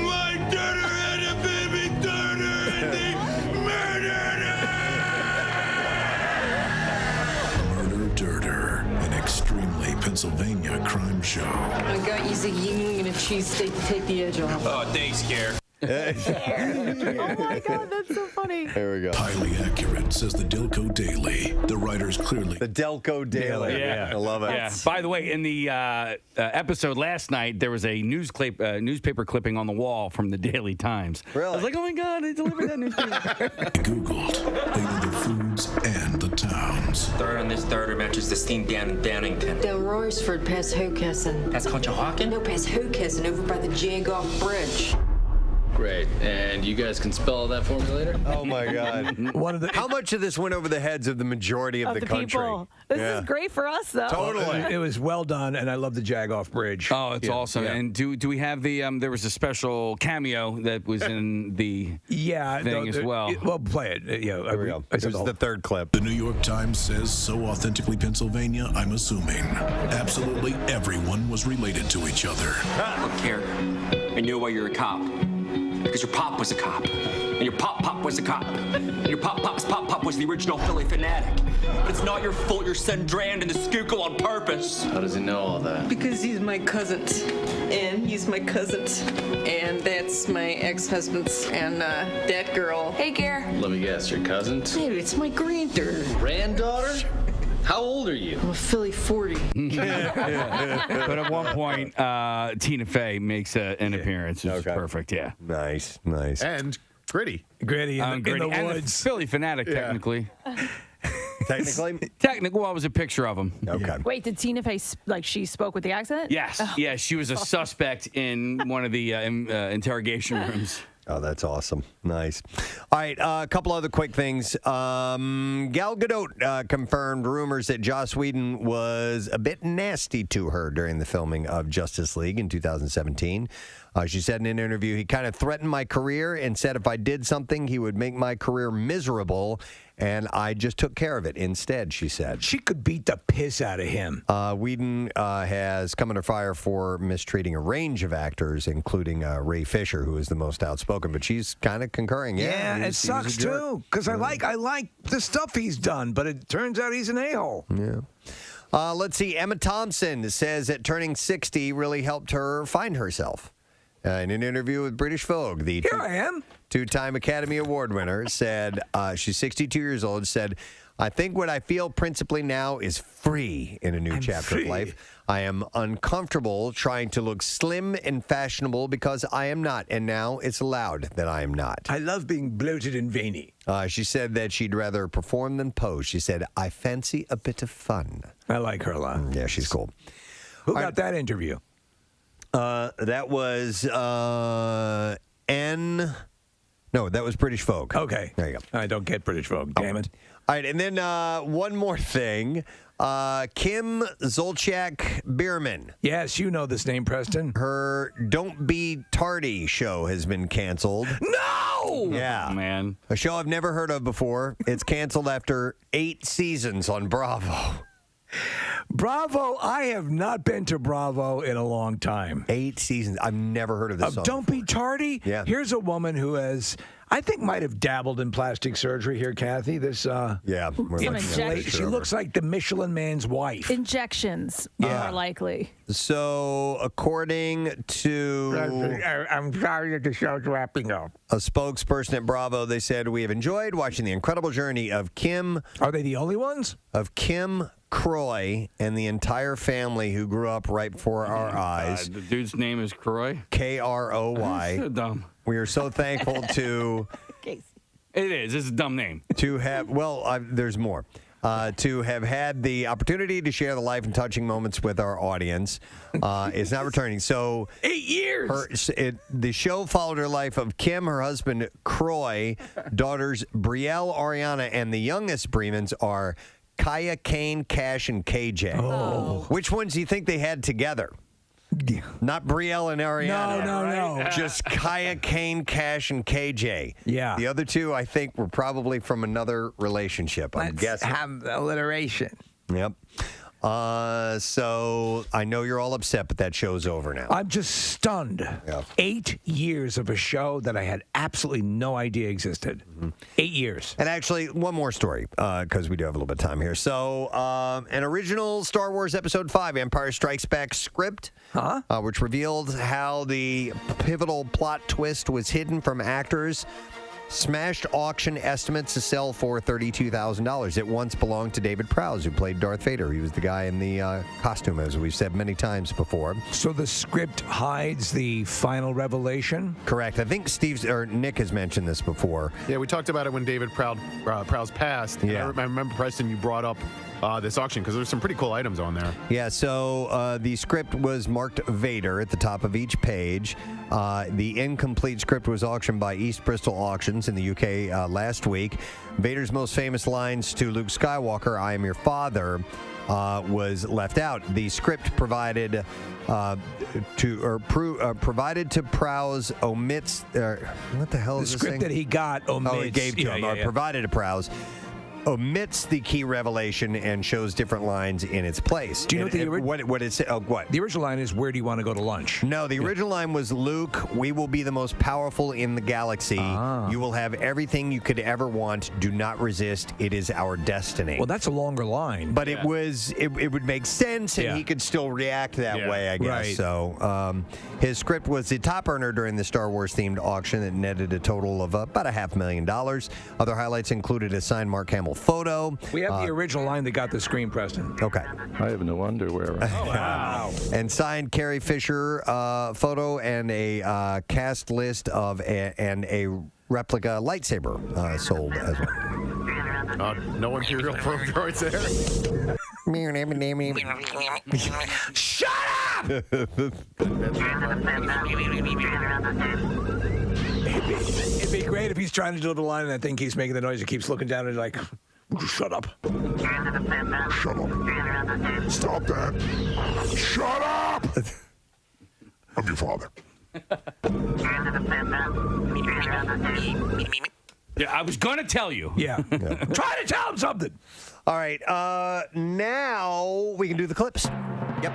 My daughter had a baby daughter and they murdered her! Murder Dirter, an extremely Pennsylvania crime show. I got you a Yingling and a cheesesteak to take the edge off. Oh, thanks, Care. Oh my God, that's so funny. Here we go. Highly accurate, says the Delco Daily. The writers clearly... The Delco Daily. Yeah. I love it. Yeah. By the way, in the episode last night, there was a newspaper clipping on the wall from the Daily Times. Really? I was like, oh my God, they delivered that newspaper. Googled. They know the foods and the towns. Third on this dirter matches the steam down in Downington. Down Royersford past Hokessen. Past Conshohocken? No, past Hokessen, over by the Jagoff Bridge. Great. And you guys can spell that for me later? Oh, my God. How much of this went over the heads of the majority of the country? People. This is great for us, though. Totally. It was well done, and I love the Jagoff Bridge. Oh, it's awesome. Yeah. And do we have the, there was a special cameo that was in the thing as well. Well, play it. Here we go. This is the third clip. The New York Times says, so authentically Pennsylvania, I'm assuming absolutely everyone was related to each other. Look here. I knew why you're a cop. because your pop was a cop. And your pop was a cop. And your pop's pop was the original Philly fanatic. But it's not your fault you're sending Drand in the Schuylkill on purpose. How does he know all that? Because he's my cousin, and he's my cousin, and that's my ex-husband's, and that girl. Hey, Gare. Let me guess, your cousin? Hey, it's my granddaughter. Granddaughter? How old are you? I'm a Philly 40. But at one point, Tina Fey makes an appearance. It's perfect, yeah. Nice. And Gritty. Gritty in the and woods. The Philly fanatic, technically. Technically? Well, it was a picture of him. Okay. Wait, did Tina Fey, she spoke with the accent? Yes. Oh. Yeah, she was a suspect in one of the interrogation rooms. Oh, that's awesome. Nice. All right, a couple other quick things. Gal Gadot confirmed rumors that Joss Whedon was a bit nasty to her during the filming of Justice League in 2017. She said in an interview, he kind of threatened my career and said if I did something, he would make my career miserable, and I just took care of it instead, she said. She could beat the piss out of him. Whedon has come under fire for mistreating a range of actors, including Ray Fisher, who is the most outspoken, but she's kind of concurring. Yeah, it sucks too, because I like the stuff he's done, but it turns out he's an a-hole. Yeah. Let's see. Emma Thompson says that turning 60 really helped her find herself. In an interview with British Vogue, the two-time Academy Award winner said, she's 62 years old, said, I think what I feel principally now is free in a new chapter of life. I am uncomfortable trying to look slim and fashionable because I am not, and now it's allowed that I am not. I love being bloated and veiny. She said that she'd rather perform than pose. She said, I fancy a bit of fun. I like her a lot. Yeah, she's cool. Who got that interview? That was that was British Vogue. Okay. There you go. I don't get British Vogue, damn it. All right, and then one more thing. Kim Zolciak Bierman. Yes, you know this name, Preston. Her Don't Be Tardy show has been canceled. No! Yeah. Oh, man. A show I've never heard of before. It's canceled after 8 seasons on Bravo. Bravo, I have not been to Bravo in a long time. 8 seasons. I've never heard of this song Don't Be Tardy? Yeah. Here's a woman who has, I think, might have dabbled in plastic surgery here, Kathy. This, Some injections. she looks like the Michelin Man's wife. Injections are likely. So, according to... I'm sorry that the show's wrapping up. A spokesperson at Bravo, they said, we have enjoyed watching the incredible journey of Kim... Are they the only ones? Of Kim Croy and the entire family who grew up right before our eyes. The dude's name is Croy? K-R-O-Y. So dumb. We are so thankful to... It is. It's a dumb name. To have... Well, there's more. To have had the opportunity to share the life and touching moments with our audience is not returning. So 8 years. The show followed her life of Kim, her husband Croy, daughters Brielle, Ariana, and the youngest Bremans are Kaya, Kane, Cash, and KJ. Oh. Which ones do you think they had together? Not Brielle and Ariana. No. Just Kaya, Kane, Cash, and KJ. Yeah. The other two, I think, were probably from another relationship. I'm guessing. Have alliteration. Yep. So I know you're all upset, but that show's over now. I'm just stunned. Yeah. 8 years of a show that I had absolutely no idea existed. 8 years. And actually, one more story, because we do have a little bit of time here. So, an original Star Wars Episode 5, Empire Strikes Back script, which revealed how the pivotal plot twist was hidden from actors, smashed auction estimates to sell for $32,000. It once belonged to David Prowse, who played Darth Vader. He was the guy in the costume, as we've said many times before. So the script hides the final revelation? Correct. I think Nick has mentioned this before. Yeah, we talked about it when David Prowse passed. Yeah. I remember, Preston, you brought up this auction because there's some pretty cool items on there. Yeah, so the script was marked Vader at the top of each page. The incomplete script was auctioned by East Bristol Auctions in the UK last week. Vader's most famous lines to Luke Skywalker, "I am your father," was left out. The script provided to Prowse omits. What the hell is the this script thing? that he got omits. Oh, he gave to him. Provided to Prowse. omits the key revelation and shows different lines in its place. Do you know what it said? What? The original line is, where do you want to go to lunch? No, the original line was, Luke, we will be the most powerful in the galaxy. You will have everything you could ever want. Do not resist. It is our destiny. Well, that's a longer line. But it would make sense, and he could still react that way, I guess. Right. So his script was the top earner during the Star Wars-themed auction that netted a total of about $500,000. Other highlights included a signed Mark Hamill photo. We have the original line that got the screen, Preston. Okay. I have no underwear. Oh, wow. And signed Carrie Fisher photo and a cast list of and a replica lightsaber sold as well. No Imperial probe droids there. Shut up! It'd be great if he's trying to do the line and I think he's making the noise and keeps looking down and like, shut up. Shut up. Stop that. Shut up! I'm your father. Yeah, I was going to tell you. Yeah. Try to tell him something. All right. Now we can do the clips. Yep.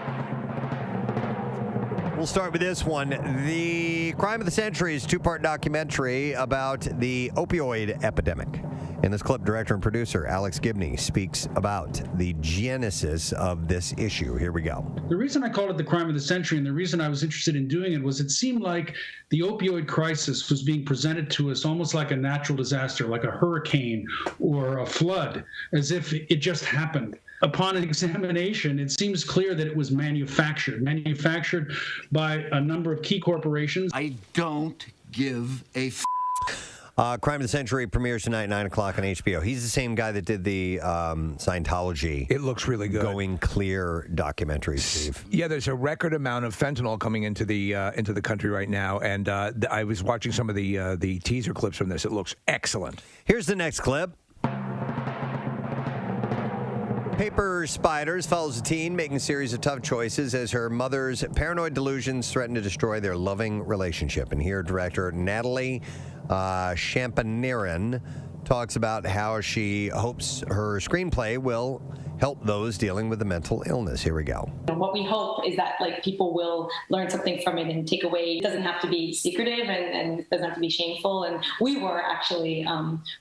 We'll start with this one. The Crime of the Century is a two-part documentary about the opioid epidemic. In this clip, director and producer Alex Gibney speaks about the genesis of this issue. Here we go. The reason I called it the crime of the century and the reason I was interested in doing it was it seemed like the opioid crisis was being presented to us almost like a natural disaster, like a hurricane or a flood, as if it just happened. Upon an examination, it seems clear that it was manufactured by a number of key corporations. I don't give a Crime of the Century premieres tonight, 9 o'clock on HBO. He's the same guy that did the Scientology. It looks really good. Going Clear documentary, Steve. Yeah, there's a record amount of fentanyl coming into the country right now, and I was watching some of the teaser clips from this. It looks excellent. Here's the next clip. Paper Spiders follows a teen making a series of tough choices as her mother's paranoid delusions threaten to destroy their loving relationship. And here, director Natalie Champaniran talks about how she hopes her screenplay will help those dealing with a mental illness. Here we go. What we hope is that people will learn something from it and take away. It doesn't have to be secretive and it doesn't have to be shameful. And we were actually,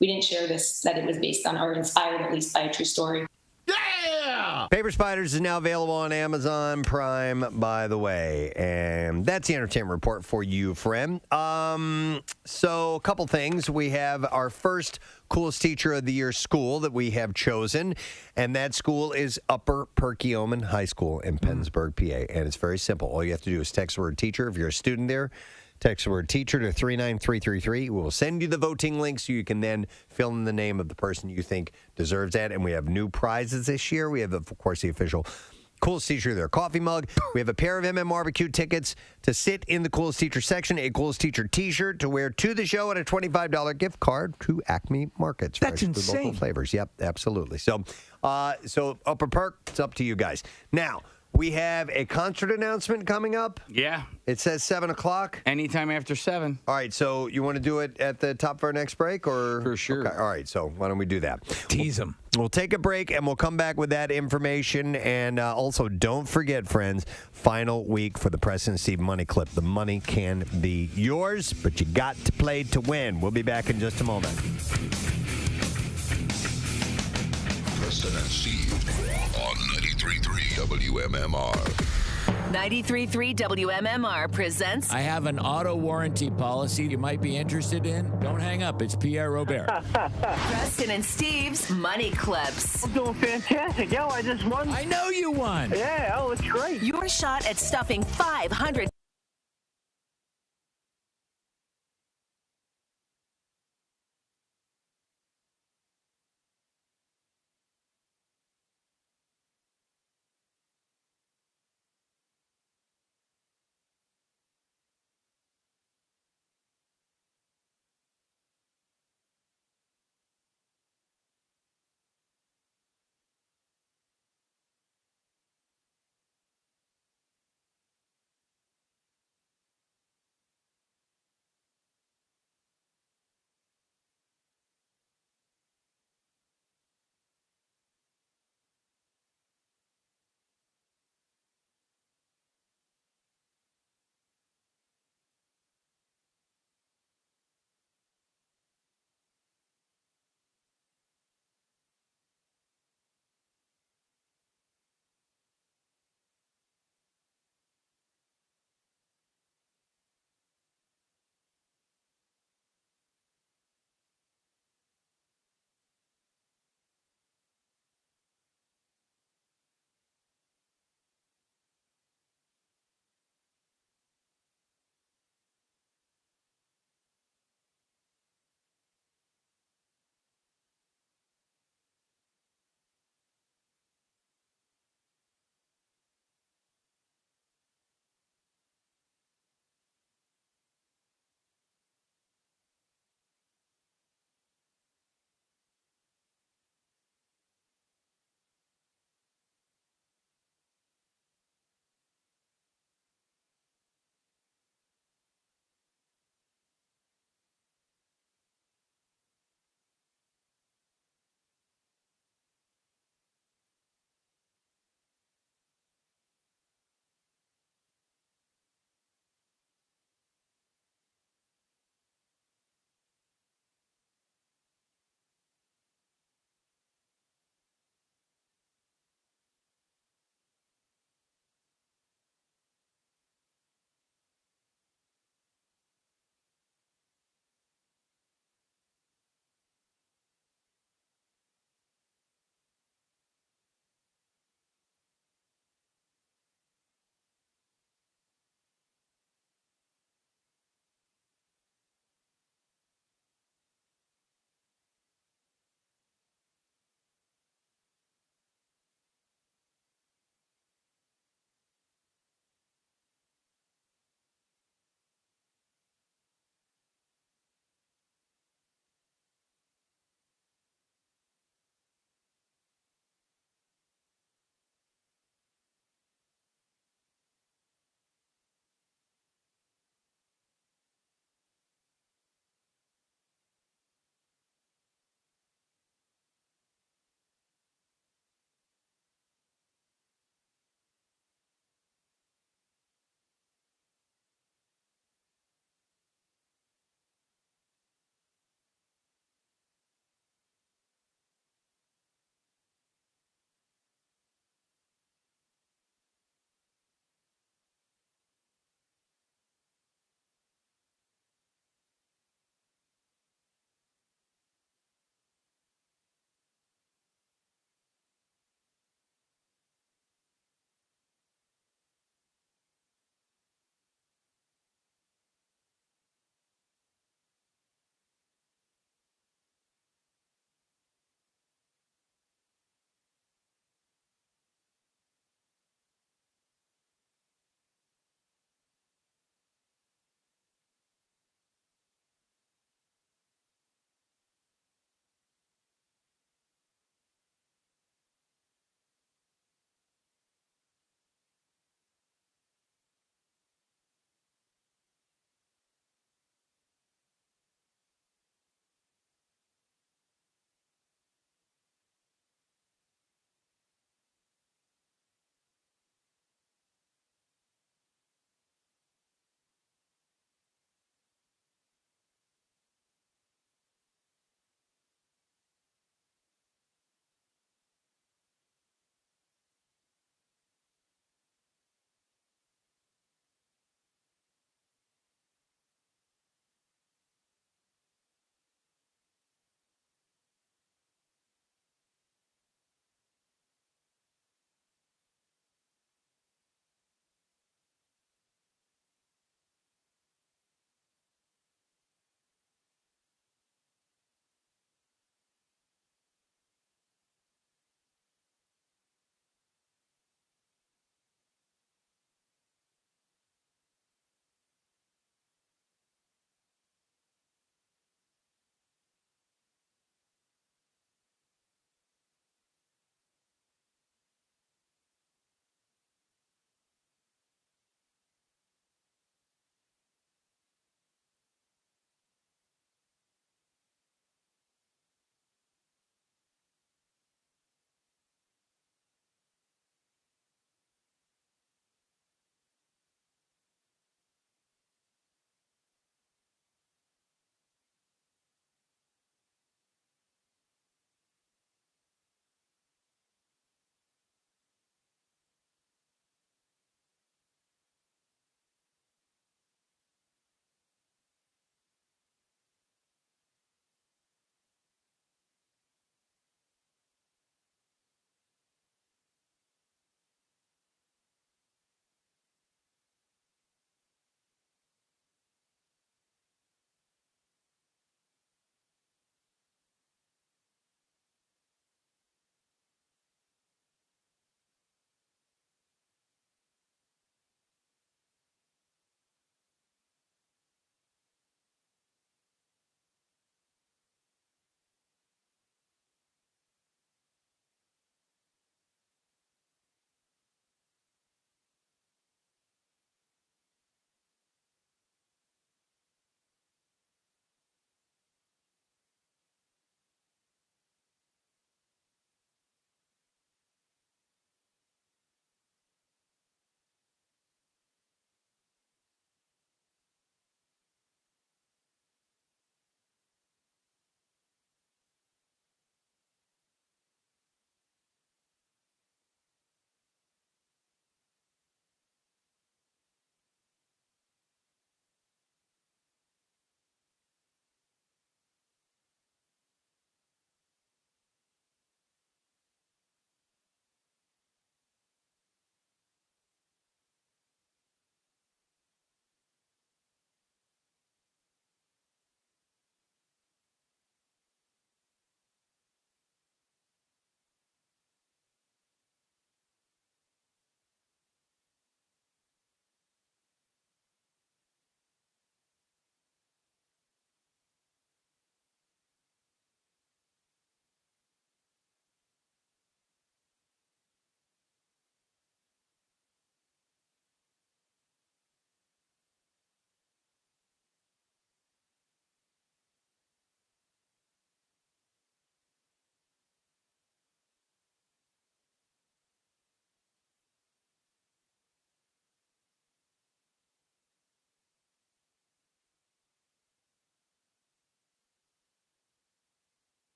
we didn't share this, that it was based on or inspired at least by a true story. Yeah! Paper Spiders is now available on Amazon Prime, by the way. And that's the entertainment report for you, friend. So a couple things. We have our first Coolest Teacher of the Year school that we have chosen, and that school is Upper Perkiomen High School in Pennsburg, PA. And it's very simple. All you have to do is text the word teacher if you're a student there. Text the word teacher to 39333. We will send you the voting link so you can then fill in the name of the person you think deserves that. And we have new prizes this year. We have, of course, the official Coolest Teacher of their coffee mug. We have a pair of MMRBQ tickets to sit in the Coolest Teacher section, a Coolest Teacher t-shirt to wear to the show, and a $25 gift card to Acme Markets. That's for insane. local flavors. Yep, absolutely. So Upper Perk, it's up to you guys. Now, we have a concert announcement coming up. Yeah. It says 7 o'clock. Anytime after 7. All right, so you want to do it at the top of our next break? Or For sure. Okay, all right, so why don't we do that? Tease them. We'll take a break, and we'll come back with that information. And also, don't forget, friends, final week for the Preston and Steve Money Clip. The money can be yours, but you got to play to win. We'll be back in just a moment. Preston and Steve on 93.3 WMMR. 93.3 WMMR presents. I have an auto warranty policy you might be interested in. Don't hang up. It's Pierre Robert. Preston and Steve's Money Clips. I'm doing fantastic. Yo, I just won. I know you won. Yeah, oh, it's great. Your shot at stuffing 500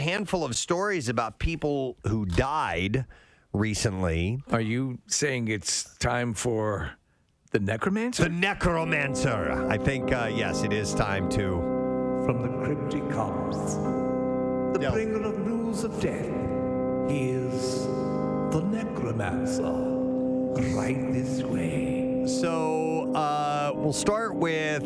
handful of stories about people who died recently. Are you saying it's time for the necromancer? The necromancer. I think, yes, it is time to. From the crypt he comes, the bringer of news of death. He is the necromancer. Right this way. So, we'll start with,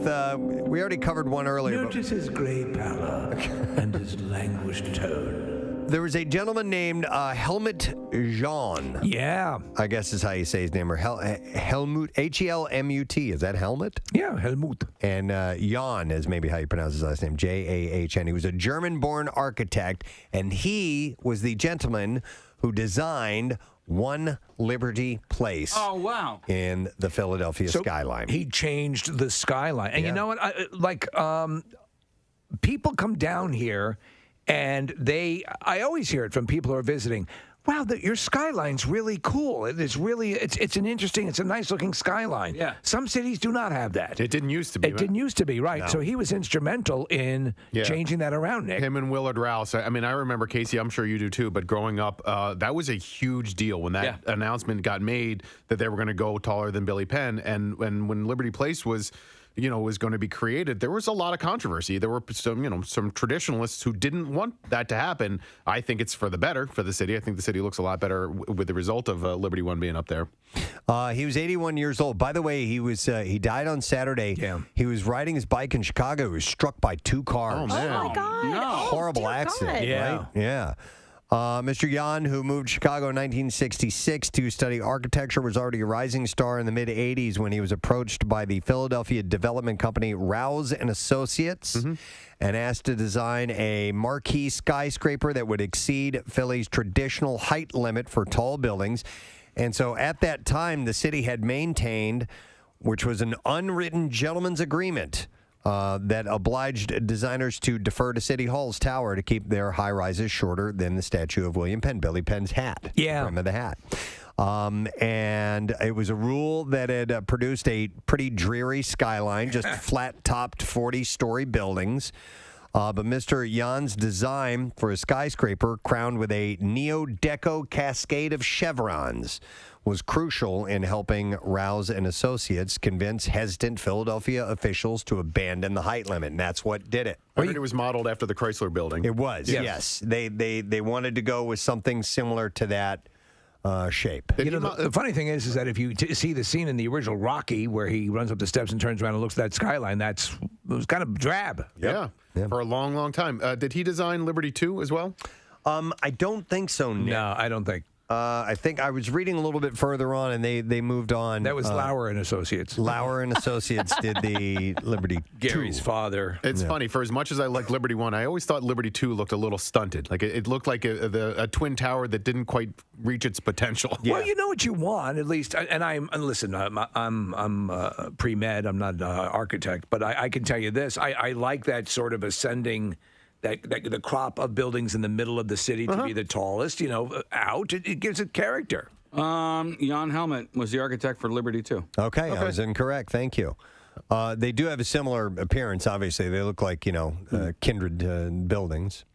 we already covered one earlier. Notice his gray pallor and his languished tone. There was a gentleman named Helmut Jean. Yeah. I guess is how you say his name. Or Helmut, Helmut. Is that Helmut? Yeah, Helmut. And Jan is maybe how you pronounce his last name. Jahn. He was a German-born architect, and he was the gentleman who designed One Liberty Place. Oh, wow. In the Philadelphia skyline. He changed the skyline. And you know what? People come down here, and I always hear it from people who are visiting. Wow, your skyline's really cool. It's a nice looking skyline. Yeah. Some cities do not have that. It didn't used to be. It didn't used to be, right. No. So he was instrumental in changing that around, Nick. Him and Willard Rouse. I mean, I remember, Casey, I'm sure you do too, but growing up, that was a huge deal when that announcement got made that they were going to go taller than Billy Penn. And when Liberty Place was going to be created, there was a lot of controversy. There were some traditionalists who didn't want that to happen. I think it's for the better for the city. I think the city looks a lot better with the result of Liberty One being up there. He was 81 years old. By the way, he died on Saturday. Yeah. He was riding his bike in Chicago. He was struck by two cars. Oh, man. Oh, my God. No. Horrible accident. God. Yeah. Right? Yeah. Mr. Jan, who moved to Chicago in 1966 to study architecture, was already a rising star in the mid-'80s when he was approached by the Philadelphia development company Rouse and Associates and asked to design a marquee skyscraper that would exceed Philly's traditional height limit for tall buildings. And so at that time, the city had maintained, which was an unwritten gentleman's agreement, that obliged designers to defer to City Hall's tower to keep their high-rises shorter than the statue of William Penn, Billy Penn's hat. Yeah. Brim of the hat. And it was a rule that had produced a pretty dreary skyline, just flat-topped 40-story buildings. But Mr. Jan's design for a skyscraper crowned with a neo-deco cascade of chevrons was crucial in helping Rouse and Associates convince hesitant Philadelphia officials to abandon the height limit, and that's what did it. I heard it was modeled after the Chrysler Building. It was, yes. They wanted to go with something similar to that shape. The funny thing is that if you see the scene in the original Rocky where he runs up the steps and turns around and looks at that skyline, it was kind of drab. Yeah, for a long, long time. Did he design Liberty 2 as well? I don't think so, Nick. No, I don't think. I think I was reading a little bit further on, and they moved on. That was Lauer and Associates. Lauer and Associates did the Liberty Gary's 2. father. It's funny. For as much as I like Liberty 1, I always thought Liberty 2 looked a little stunted. Like it looked like a twin tower that didn't quite reach its potential. Yeah. Well, you know what you want, at least. And listen, I'm pre-med. I'm not an architect, but I can tell you this. I like that sort of ascending. The crop of buildings in the middle of the city to be the tallest, out. It gives it character. Jan Helmut was the architect for Liberty too. Okay, I was incorrect. Thank you. They do have a similar appearance, obviously. They look like, kindred buildings.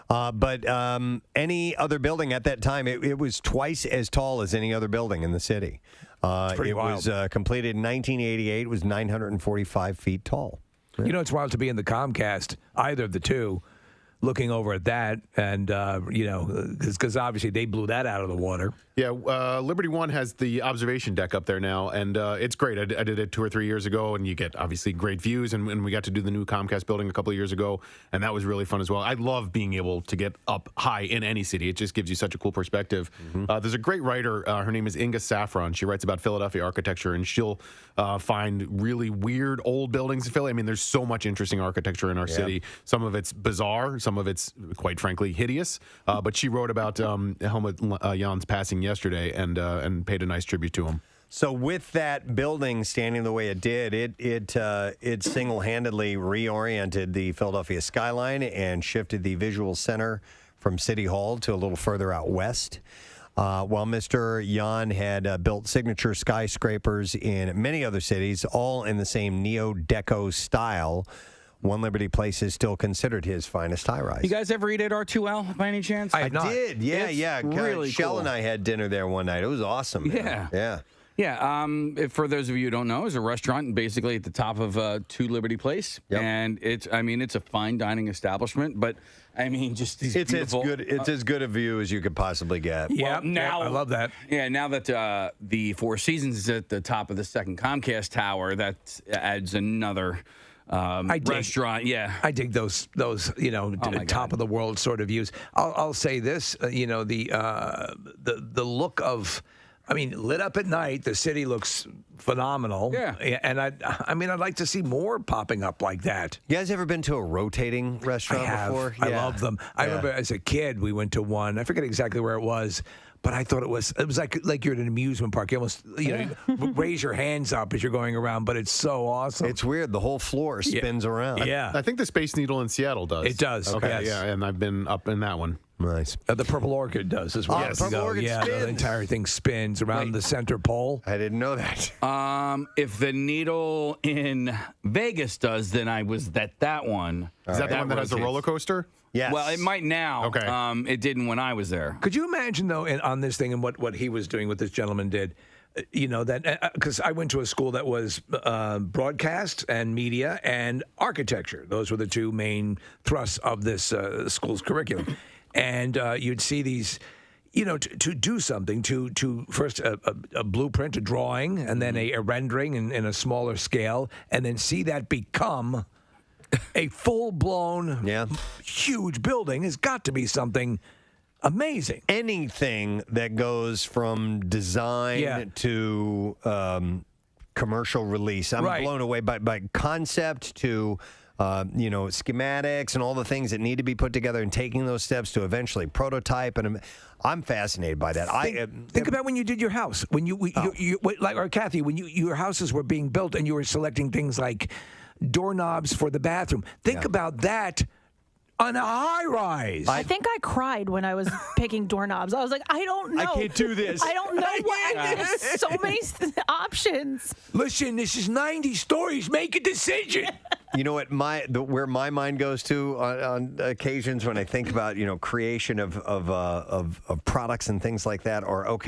But any other building at that time, it was twice as tall as any other building in the city. It wild. was completed in 1988. It was 945 feet tall. It's wild to be in the Comcast, either of the two, looking over at that, and because obviously they blew that out of the water. Yeah, Liberty One has the observation deck up there now, and it's great. I did it 2 or 3 years ago, and you get obviously great views. And we got to do the new Comcast building a couple of years ago, and that was really fun as well. I love being able to get up high in any city. It just gives you such a cool perspective. There's a great writer. Her name is Inga Saffron. She writes about Philadelphia architecture, and she'll find really weird old buildings in Philly. I mean, there's so much interesting architecture in our city. Some of it's bizarre. Some of it's, quite frankly, hideous. But she wrote about Helmut Jan's passing yesterday and paid a nice tribute to him. So with that building standing the way it did, it single-handedly reoriented the Philadelphia skyline and shifted the visual center from City Hall to a little further out west. While Mr. Jan had built signature skyscrapers in many other cities, all in the same neo-deco style. One Liberty Place is still considered his finest high-rise. You guys ever eat at R2L by any chance? I did. Yeah, It's yeah. really Shell cool. and I had dinner there one night. It was awesome. Man. Yeah. Yeah. For those of you who don't know, it's a restaurant basically at the top of 2 Liberty Place, and it's a fine dining establishment. But I mean, just these It's beautiful. It's as good a view as you could possibly get. Well, now I love that. Yeah, now that the Four Seasons is at the top of the second Comcast tower, that adds another restaurant. Yeah, I dig those top of the world sort of views. I'll say this, the look of. I mean, lit up at night, the city looks phenomenal. Yeah. And I'd like to see more popping up like that. You guys ever been to a rotating restaurant before? I love them. I remember as a kid, we went to one. I forget exactly where it was, but I thought it was like you're at an amusement park. You almost raise your hands up as you're going around, but it's so awesome. It's weird. The whole floor spins around. Yeah. I think the Space Needle in Seattle does. It does. Okay, yes. yeah, and I've been up in that one. Nice. The Purple Orchid does as well. Yes. Purple Orchid spins. The entire thing spins around the center pole. I didn't know that. If the Needle in Vegas does, then I was at that one. Is that the one that has a roller coaster? Yes. Well, it might now. Okay. It didn't when I was there. Could you imagine, though, on this thing and what he was doing, what this gentleman did? That because I went to a school that was broadcast and media and architecture. Those were the 2 main thrusts of this school's curriculum. And you'd see these, to do something, to first a blueprint, a drawing, and then a rendering in a smaller scale, and then see that become a full-blown, huge building has got to be something amazing. Anything that goes from design to commercial release. I'm blown away by concept to schematics and all the things that need to be put together and taking those steps to eventually prototype. And I'm fascinated by that. Think about when you did your house, when or Kathy, when your houses were being built and you were selecting things like doorknobs for the bathroom. Think about that on a high rise. I think I cried when I was picking doorknobs. I was like, I don't know. I can't do this. I don't know what. There's so many options. Listen, this is 90 stories. Make a decision. You know what? Where my mind goes to on occasions when I think about creation of products and things like that. Or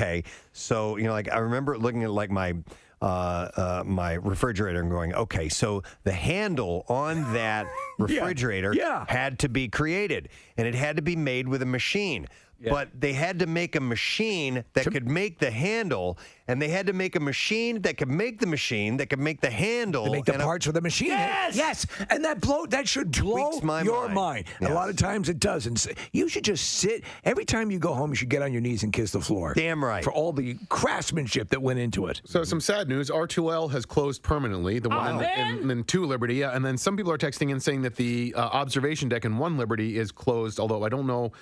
so like I remember looking at like my refrigerator and going, okay, so the handle on that refrigerator had to be created, and it had to be made with a machine. But they had to make a machine that could make the handle, and they had to make a machine that could make the machine that could make the handle. To make the parts for the machine. Yes. And that should blow your mind. Yes. A lot of times it doesn't. You should just sit. Every time you go home, you should get on your knees and kiss the floor. Damn right. For all the craftsmanship that went into it. So some sad news. R2L has closed permanently. The one in 2 Liberty. Yeah. And then some people are texting in saying that the observation deck in 1 Liberty is closed, although I don't know.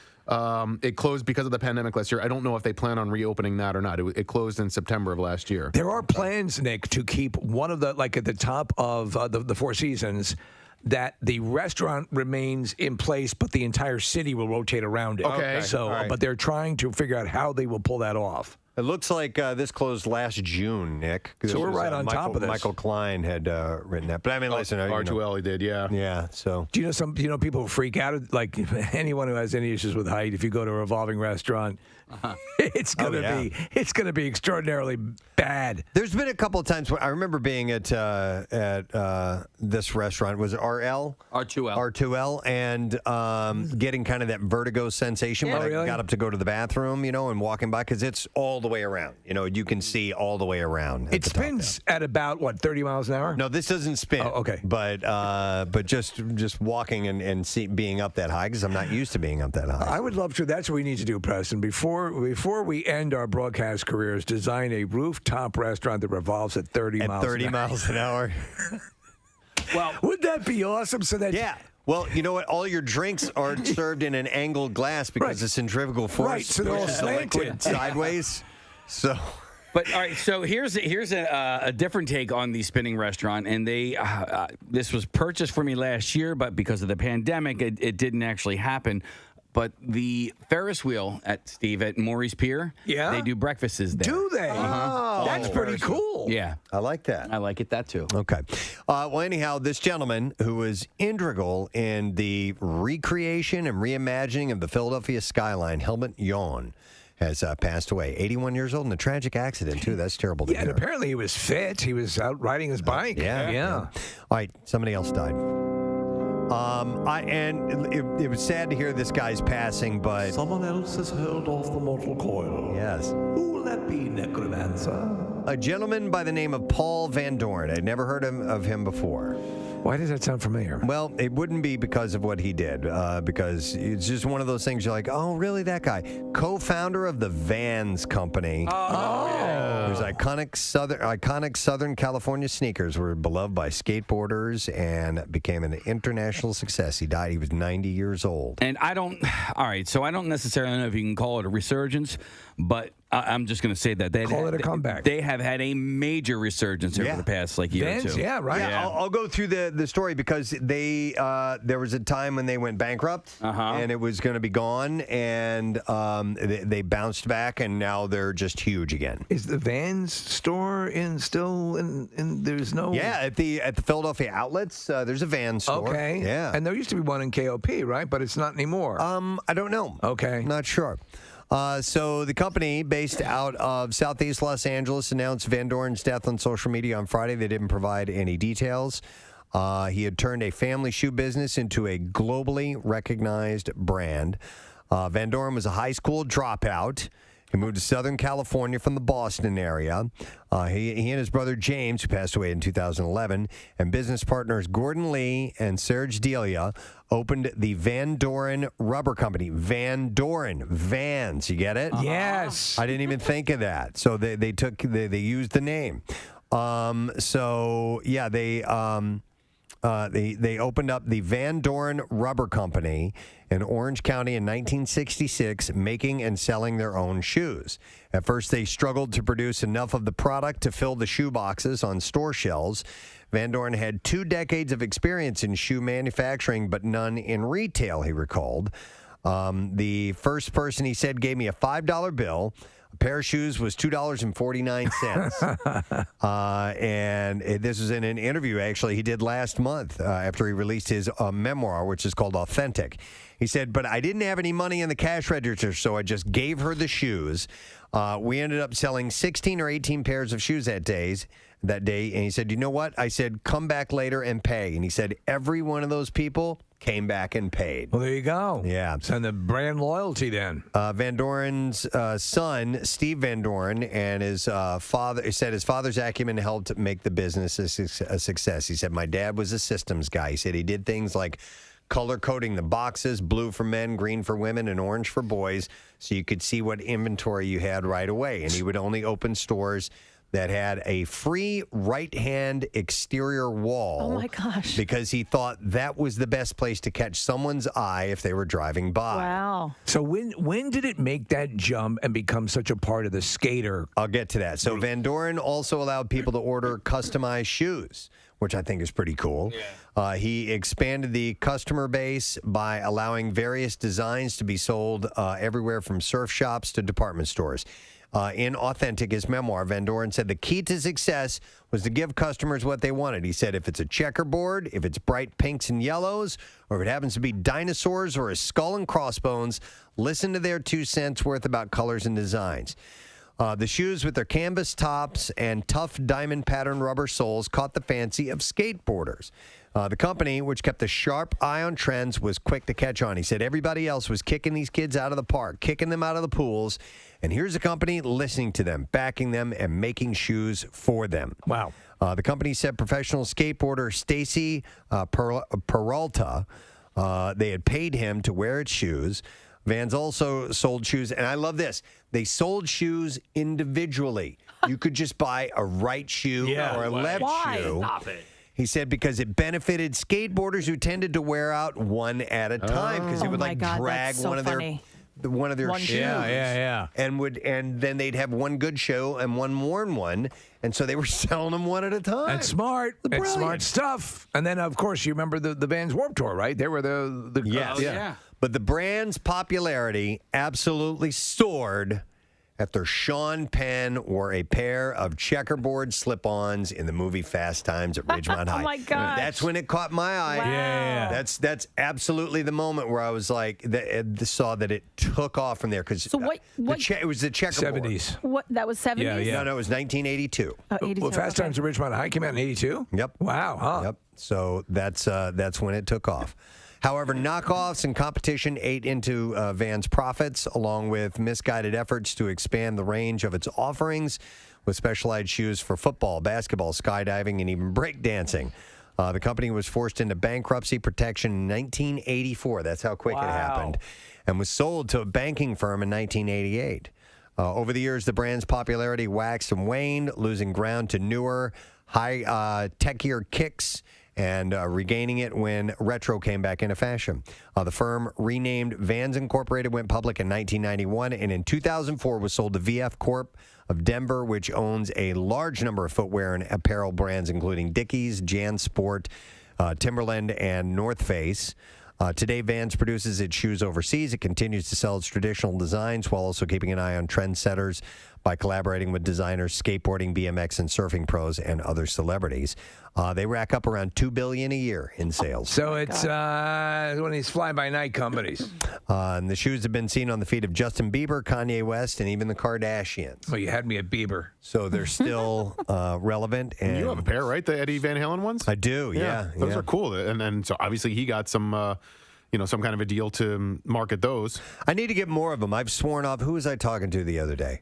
It closed because of the pandemic last year. I don't know if they plan on reopening that or not. It closed in September of last year. There are plans, Nick, to keep one of the, like at the top of the Four Seasons, that the restaurant remains in place, but the entire city will rotate around it. Okay. So, but they're trying to figure out how they will pull that off. It looks like this closed last June, Nick. So we're right on top of this. Michael Klein had written that. But I mean, listen. R2L did, yeah. Yeah, so. Do you know people who freak out? Like anyone who has any issues with height, if you go to a revolving restaurant, it's gonna be extraordinarily bad. There's been a couple of times where I remember being at this restaurant. Was it RL? R2L, and getting kind of that vertigo sensation when I got up to go to the bathroom, and walking by, because it's all the way around. You can see all the way around. It spins at about, 30 miles an hour? No, this doesn't spin. Oh, okay. But just walking and being up that high, because I'm not used to being up that high. I would love to. That's what we need to do, Preston. Before we end our broadcast careers, design a rooftop restaurant that revolves at 30 miles an hour. Well, wouldn't that be awesome? So that Well, you know what? All your drinks are served in an angled glass because the centrifugal force so they're all pushes the liquid sideways. So. But all right, so here's a different take on the spinning restaurant, and they this was purchased for me last year, but because of the pandemic, it didn't actually happen. but the Ferris wheel at Maury's Pier, they do breakfasts there. Do they? That's pretty cool. Yeah. I like that. I like it that too. Okay. Well, anyhow, this gentleman who was integral in the recreation and reimagining of the Philadelphia skyline, Helmut Jahn, has passed away. 81 years old in a tragic accident, too. That's terrible to Yeah, and hear. apparently he was fit. He was out riding his bike. Yeah. All right, somebody else died. It was sad to hear this guy's passing, but Someone else has hurled off the mortal coil. Yes. Who will that be, necromancer? A gentleman by the name of Paul Van Doren. I'd never heard of him before. Why does that sound familiar? Well, it wouldn't be because of what he did, because it's just one of those things you're like, oh, really, that guy? Co-founder of the Vans Company. Whose iconic Southern California sneakers were beloved by skateboarders and became an international success. He died. He was 90 years old. And I don't necessarily know if you can call it a resurgence, but I'm just going to say that Call it a comeback. They have had a major resurgence over the past year or two. Yeah, right. Yeah, I'll go through the story because they there was a time when they went bankrupt and it was going to be gone, and they bounced back, and now they're just huge again. Is the Vans store still in there's no? Yeah, at the Philadelphia outlets, there's a Vans store. Okay. Yeah, and there used to be one in KOP, right? But it's not anymore. I don't know. Okay, not sure. So the company, based out of Southeast Los Angeles, announced Van Doren's death on social media on Friday. They didn't provide any details. He had turned a family shoe business into a globally recognized brand. Van Doren was a high school dropout. He moved to Southern California from the Boston area. He and his brother James, who passed away in 2011, and business partners Gordon Lee and Serge Delia opened the Van Doren Rubber Company. Van Doren, Vans, you get it? Yes. I didn't even think of that. So they used the name. They opened up the Van Doren Rubber Company in Orange County in 1966, making and selling their own shoes. At first, they struggled to produce enough of the product to fill the shoe boxes on store shelves. Van Doren had 2 decades of experience in shoe manufacturing, but none in retail, he recalled. The first person, he said, gave me a $5 bill. A pair of shoes was $2.49. And this was in an interview, actually, he did last month after he released his memoir, which is called Authentic. He said, but I didn't have any money in the cash register, so I just gave her the shoes. We ended up selling 16 or 18 pairs of shoes that day. And he said, you know what? I said, come back later and pay. And he said, every one of those people came back and paid. Well, there you go. Yeah. And the brand loyalty then. Van Doren's son, Steve Van Doren, and his father, he said his father's acumen helped make the business a success. He said, my dad was a systems guy. He said he did things like color coding the boxes, blue for men, green for women, and orange for boys, so you could see what inventory you had right away. And he would only open stores that had a free right-hand exterior wall. Oh, my gosh. Because he thought that was the best place to catch someone's eye if they were driving by. Wow. So when did it make that jump and become such a part of the skater? I'll get to that. So Van Doren also allowed people to order customized shoes, which I think is pretty cool. Yeah. He expanded the customer base by allowing various designs to be sold everywhere from surf shops to department stores. In Authentic, his memoir, Van Doren said the key to success was to give customers what they wanted. He said if it's a checkerboard, if it's bright pinks and yellows, or if it happens to be dinosaurs or a skull and crossbones, listen to their 2 cents worth about colors and designs. The shoes with their canvas tops and tough diamond pattern rubber soles caught the fancy of skateboarders. The company, which kept a sharp eye on trends, was quick to catch on. He said everybody else was kicking these kids out of the park, kicking them out of the pools, and here's a company listening to them, backing them, and making shoes for them. Wow. The company said professional skateboarder Stacy Peralta, they had paid him to wear its shoes. Vans also sold shoes, and I love this. They sold shoes individually. You could just buy a right shoe or a left shoe. Stop it. He said because it benefited skateboarders who tended to wear out one at a time because it would drag one of their shoes. Yeah. And then they'd have one good shoe and one worn one, and so they were selling them one at a time. That's smart. It's smart stuff. And then, of course, you remember the Vans Warped Tour, right? They were the yes. yeah. But the brand's popularity absolutely soared after Sean Penn wore a pair of checkerboard slip-ons in the movie Fast Times at Ridgemont High. Oh my gosh. That's when it caught my eye. Wow. Yeah. That's absolutely the moment where I was like, saw that it took off from there because So what it was the checkerboard. 70s. What, that was 70s? Yeah. No, it was 1982. Oh, 82, Well, Fast okay. Times at Ridgemont High came out in 82? Yep. Wow, huh? Yep. So that's when it took off. However, knockoffs and competition ate into Vans' profits, along with misguided efforts to expand the range of its offerings with specialized shoes for football, basketball, skydiving, and even breakdancing. The company was forced into bankruptcy protection in 1984. That's how quick it happened. And was sold to a banking firm in 1988. Over the years, the brand's popularity waxed and waned, losing ground to newer, techier kicks and regaining it when retro came back into fashion. The firm, renamed Vans Incorporated, went public in 1991, and in 2004 was sold to VF Corp of Denver, which owns a large number of footwear and apparel brands, including Dickies, JanSport, Timberland, and North Face. Today, Vans produces its shoes overseas. It continues to sell its traditional designs while also keeping an eye on trendsetters by collaborating with designers, skateboarding, BMX, and surfing pros, and other celebrities. They rack up around $2 billion a year in sales. So it's one of these fly-by-night companies. And the shoes have been seen on the feet of Justin Bieber, Kanye West, and even the Kardashians. Well, you had me at Bieber. So they're still relevant. And you have a pair, right? The Eddie Van Halen ones? I do, yeah. Those are cool. And so obviously he got some some kind of a deal to market those. I need to get more of them. I've sworn off. Who was I talking to the other day?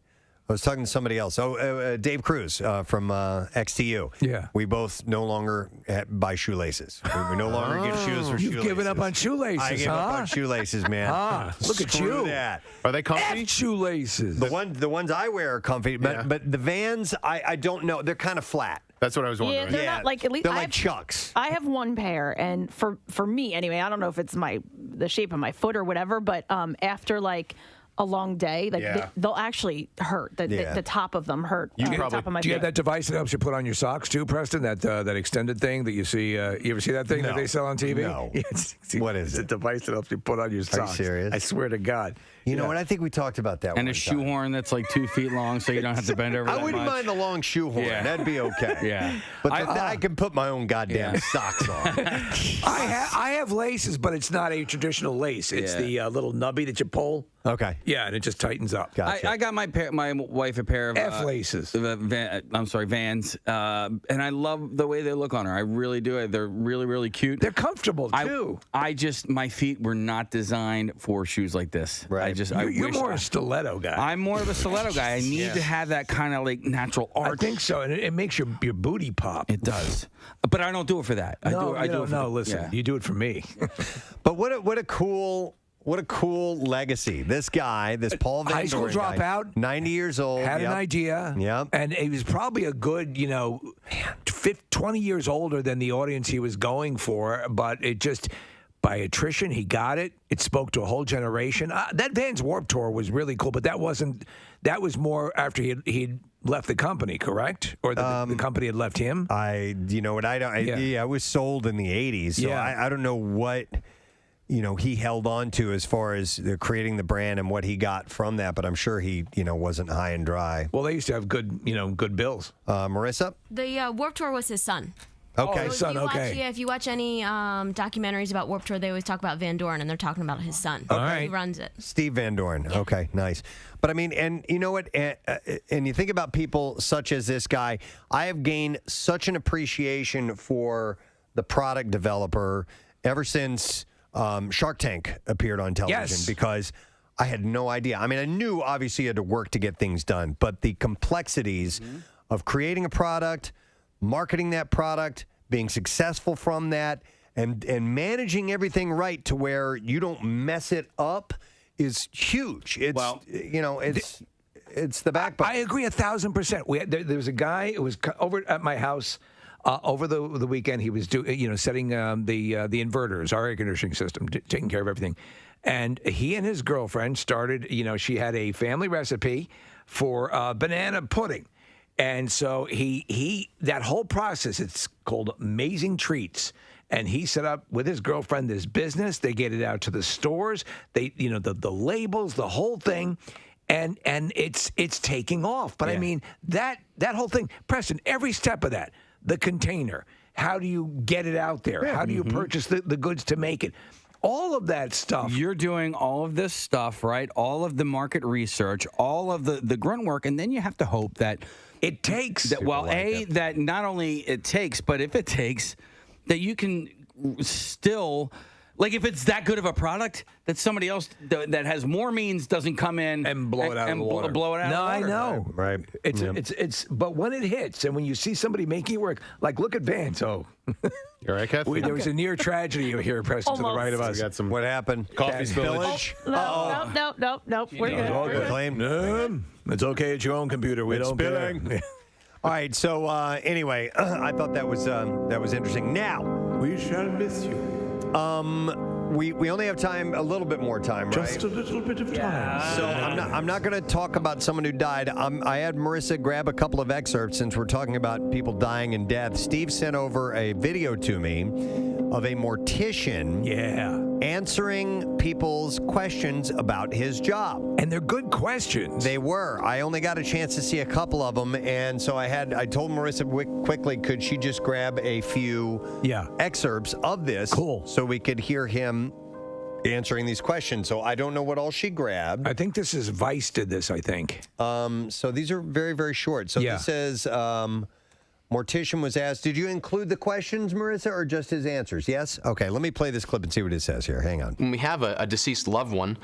I was talking to somebody else. Dave Cruz from XTU. Yeah. We both no longer buy shoelaces. We no longer give shoes for shoelaces. You've given up on shoelaces, I gave up on shoelaces, man. Look at Screw you. that. Are they comfy? Shoelaces. The ones I wear are comfy, but the Vans, I don't know. They're kind of flat. That's what I was wondering. Yeah, they're not like, at least they're like Chucks. I have one pair, and for me anyway, I don't know if it's the shape of my foot or whatever, but after like a long day, they'll actually hurt. The top of them hurt. Do you top of my have feet. that device that helps you put on your socks too, Preston? That extended thing that you see? You ever see that thing that they sell on TV? No. What is it? It's a device that helps you put on your socks. Are you serious? I swear to God. You know what? I think we talked about that. And one a shoehorn that's like 2 feet long, so you don't have to bend over. I wouldn't mind the long shoehorn. Yeah. That'd be okay. Yeah. But I can put my own goddamn socks on. I have laces, but it's not a traditional lace. It's the little nubby that you pull. Okay. Yeah, and it just tightens up. Gotcha. I got my wife a pair of F laces. Vans, and I love the way they look on her. I really do. They're really, really cute. They're comfortable too. My feet were not designed for shoes like this. Right. You're more a stiletto guy. I'm more of a stiletto guy. I need to have that kind of like natural arch. I think so, and it makes your booty pop. It does, but I don't do it for that. I do it for listen, you do it for me. But what a cool legacy. This guy, this Paul Van high school Doren guy, dropout, 90 years old, had an idea. Yep. And he was probably a good, 20 years older than the audience he was going for, but it just, by attrition, he got it. It spoke to a whole generation. That Vans Warped Tour was really cool, but that was more after he'd left the company, correct? Or the company had left him? I was sold in the 80s, so I don't know what he held on to as far as creating the brand and what he got from that, but I'm sure he, wasn't high and dry. Well, they used to have good bills. Marissa? The Warped Tour was his son. Okay. His son, If you watch any documentaries about Warped Tour, they always talk about Van Doren, and they're talking about his son. All right. Who runs it. Steve Van Doren. Yeah. Okay, nice. But I mean, and you know what? And you think about people such as this guy, I have gained such an appreciation for the product developer ever since Shark Tank appeared on television, because I had no idea. I mean, I knew obviously you had to work to get things done, but the complexities of creating a product, marketing that product, being successful from that, and managing everything right to where you don't mess it up is huge. It's it's the backbone. I agree 1,000%. There was a guy. It was over at my house. Over the weekend, he was setting the inverters, our air conditioning system, taking care of everything, and he and his girlfriend started. She had a family recipe for banana pudding, and so he that whole process. It's called Amazing Treats, And he set up with his girlfriend this business. They get it out to the stores. They, the labels, the whole thing, and it's taking off. But I mean that whole thing, Preston. Every step of that, the container. How do you get it out there? How do you purchase the goods to make it? All of that stuff. You're doing all of this stuff, right? All of the market research, all of the grunt work, and then you have to hope that it takes. That not only it takes, but if it takes, that you can still, like, if it's that good of a product that somebody else that has more means doesn't come in and blow it out of the water. Blow it out of the water. I know. Right. It's but when it hits and when you see somebody making it work, like look at Vance. Oh. You're right, Kathy? There was a near tragedy here, Preston, to the right of us. We got some what happened? Coffee spillage. Nope. We're good. It's okay. It's your own computer. We don't care. All right. So anyway, I thought that was interesting. Now we shall miss you. We only have time, a little bit more time, right? Just a little bit of time. So I'm not going to talk about someone who died. I had Marissa grab a couple of excerpts since we're talking about people dying and death. Steve sent over a video to me of a mortician answering people's questions about his job. And they're good questions. They were. I only got a chance to see a couple of them, and so I told Marissa quickly, could she just grab a few excerpts of this so we could hear him answering these questions. So I don't know what all she grabbed. I think this is Vice did this, I think. So these are very, very short. So this says, mortician was asked, did you include the questions, Marissa, or just his answers? Yes? Okay, let me play this clip and see what it says here. Hang on. When we have a deceased loved one,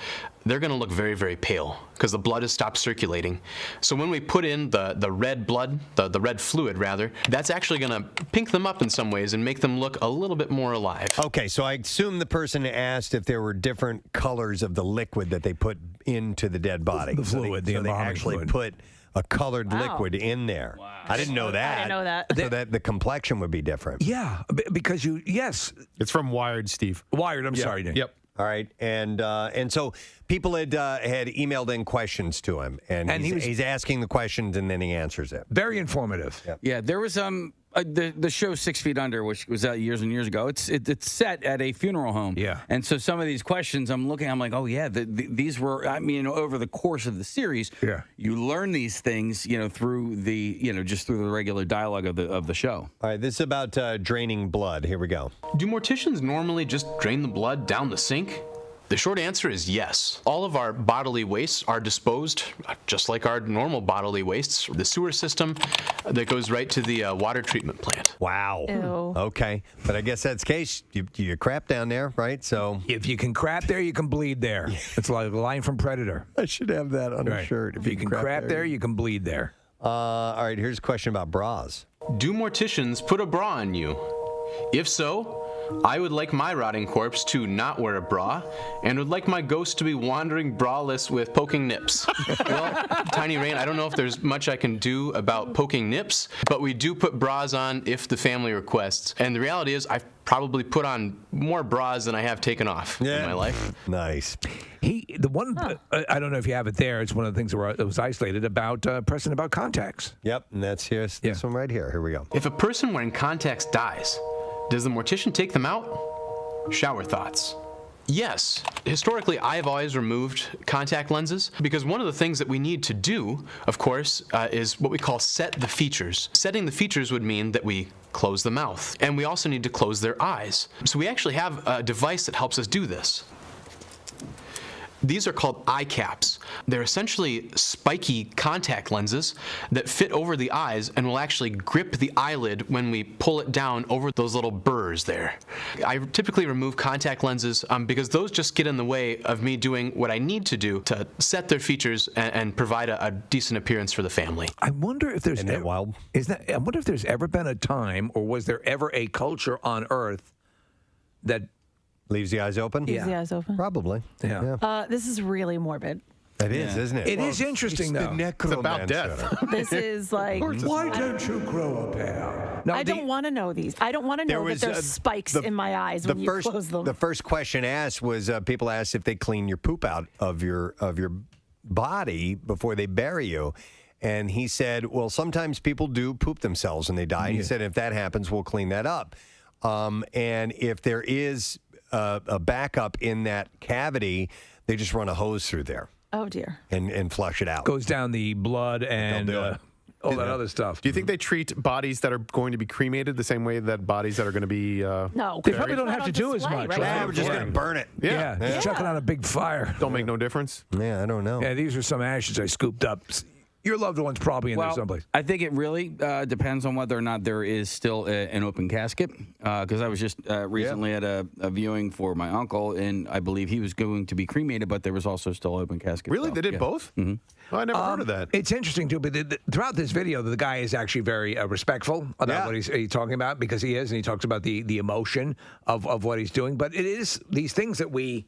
they're going to look very, very pale because the blood has stopped circulating. So when we put in the red blood, the red fluid, rather, that's actually going to pink them up in some ways and make them look a little bit more alive. Okay, so I assume the person asked if there were different colors of the liquid that they put into the dead body. The fluid, so they actually fluid. Put a colored liquid in there. Wow. I didn't know that. I didn't know that. So that the complexion would be different. Yeah, because It's from Wired, Steve. Wired, I'm sorry, Nick. Yep. All right, and so people had emailed in questions to him, and he's asking the questions and then he answers it. Very informative. Yep. Yeah, there was the show 6 Feet Under, which was out years and years ago. It's set at a funeral home. Yeah, and so some of these questions I'm like, oh yeah, these were. I mean, over the course of the series, you learn these things, through just through the regular dialogue of the show. All right, this is about draining blood. Here we go. Do morticians normally just drain the blood down the sink? The short answer is yes. All of our bodily wastes are disposed just like our normal bodily wastes. The sewer system that goes right to the water treatment plant. Wow. Ew. Okay, but I guess that's the case. You crap down there, right? So if you can crap there, you can bleed there. It's like a line from Predator. I should have that on a shirt. If you can crap there, you can bleed there. All right, here's a question about bras. Do morticians put a bra on you? If so, I would like my rotting corpse to not wear a bra, and would like my ghost to be wandering braless with poking nips. Well, Tiny Rain, I don't know if there's much I can do about poking nips, but we do put bras on if the family requests. And the reality is, I've probably put on more bras than I have taken off in my life. Nice. I don't know if you have it there. It's one of the things that was isolated about Preston about contacts. Yep, and that's this one right here. Here we go. If a person wearing contacts dies, does the mortician take them out? Shower thoughts. Yes. Historically, I have always removed contact lenses because one of the things that we need to do, of course, is what we call set the features. Setting the features would mean that we close the mouth, and we also need to close their eyes. So we actually have a device that helps us do this. These are called eye caps. They're essentially spiky contact lenses that fit over the eyes and will actually grip the eyelid when we pull it down over those little burrs there. I typically remove contact lenses because those just get in the way of me doing what I need to do to set their features and provide a decent appearance for the family. I wonder if there's I wonder if there's ever been a time, or was there ever a culture on Earth that leaves the eyes open? Leaves the eyes open. Probably. Yeah. This is really morbid. It is, isn't it? It is interesting, though. It's about death. This is like. Why don't you grow a pair? I don't want to know these. I don't want to know that there's spikes in my eyes when you close them. The first question asked was people asked if they clean your poop out of your body before they bury you. And he said, well, sometimes people do poop themselves when they die. He said, if that happens, we'll clean that up. And if there is a backup in that cavity, they just run a hose through there. Oh, dear. And flush it out. Goes down the blood and all that other stuff. Do you think they treat bodies that are going to be cremated the same way that bodies that are going to be No. They probably don't have to do as much. right? Yeah, we're just going to burn it. Yeah, just chuck it on a big fire. Don't make no difference? Yeah, I don't know. Yeah, these are some ashes I scooped up. Your loved one's probably in there someplace. I think it really depends on whether or not there is still an open casket. Because I was just recently at a viewing for my uncle, and I believe he was going to be cremated, but there was also still open casket. Really? They did both? Mm-hmm. Oh, I never heard of that. It's interesting, too, but throughout this video, the guy is actually very respectful about what he's talking about, because he is, and he talks about the emotion of what he's doing. But it is these things that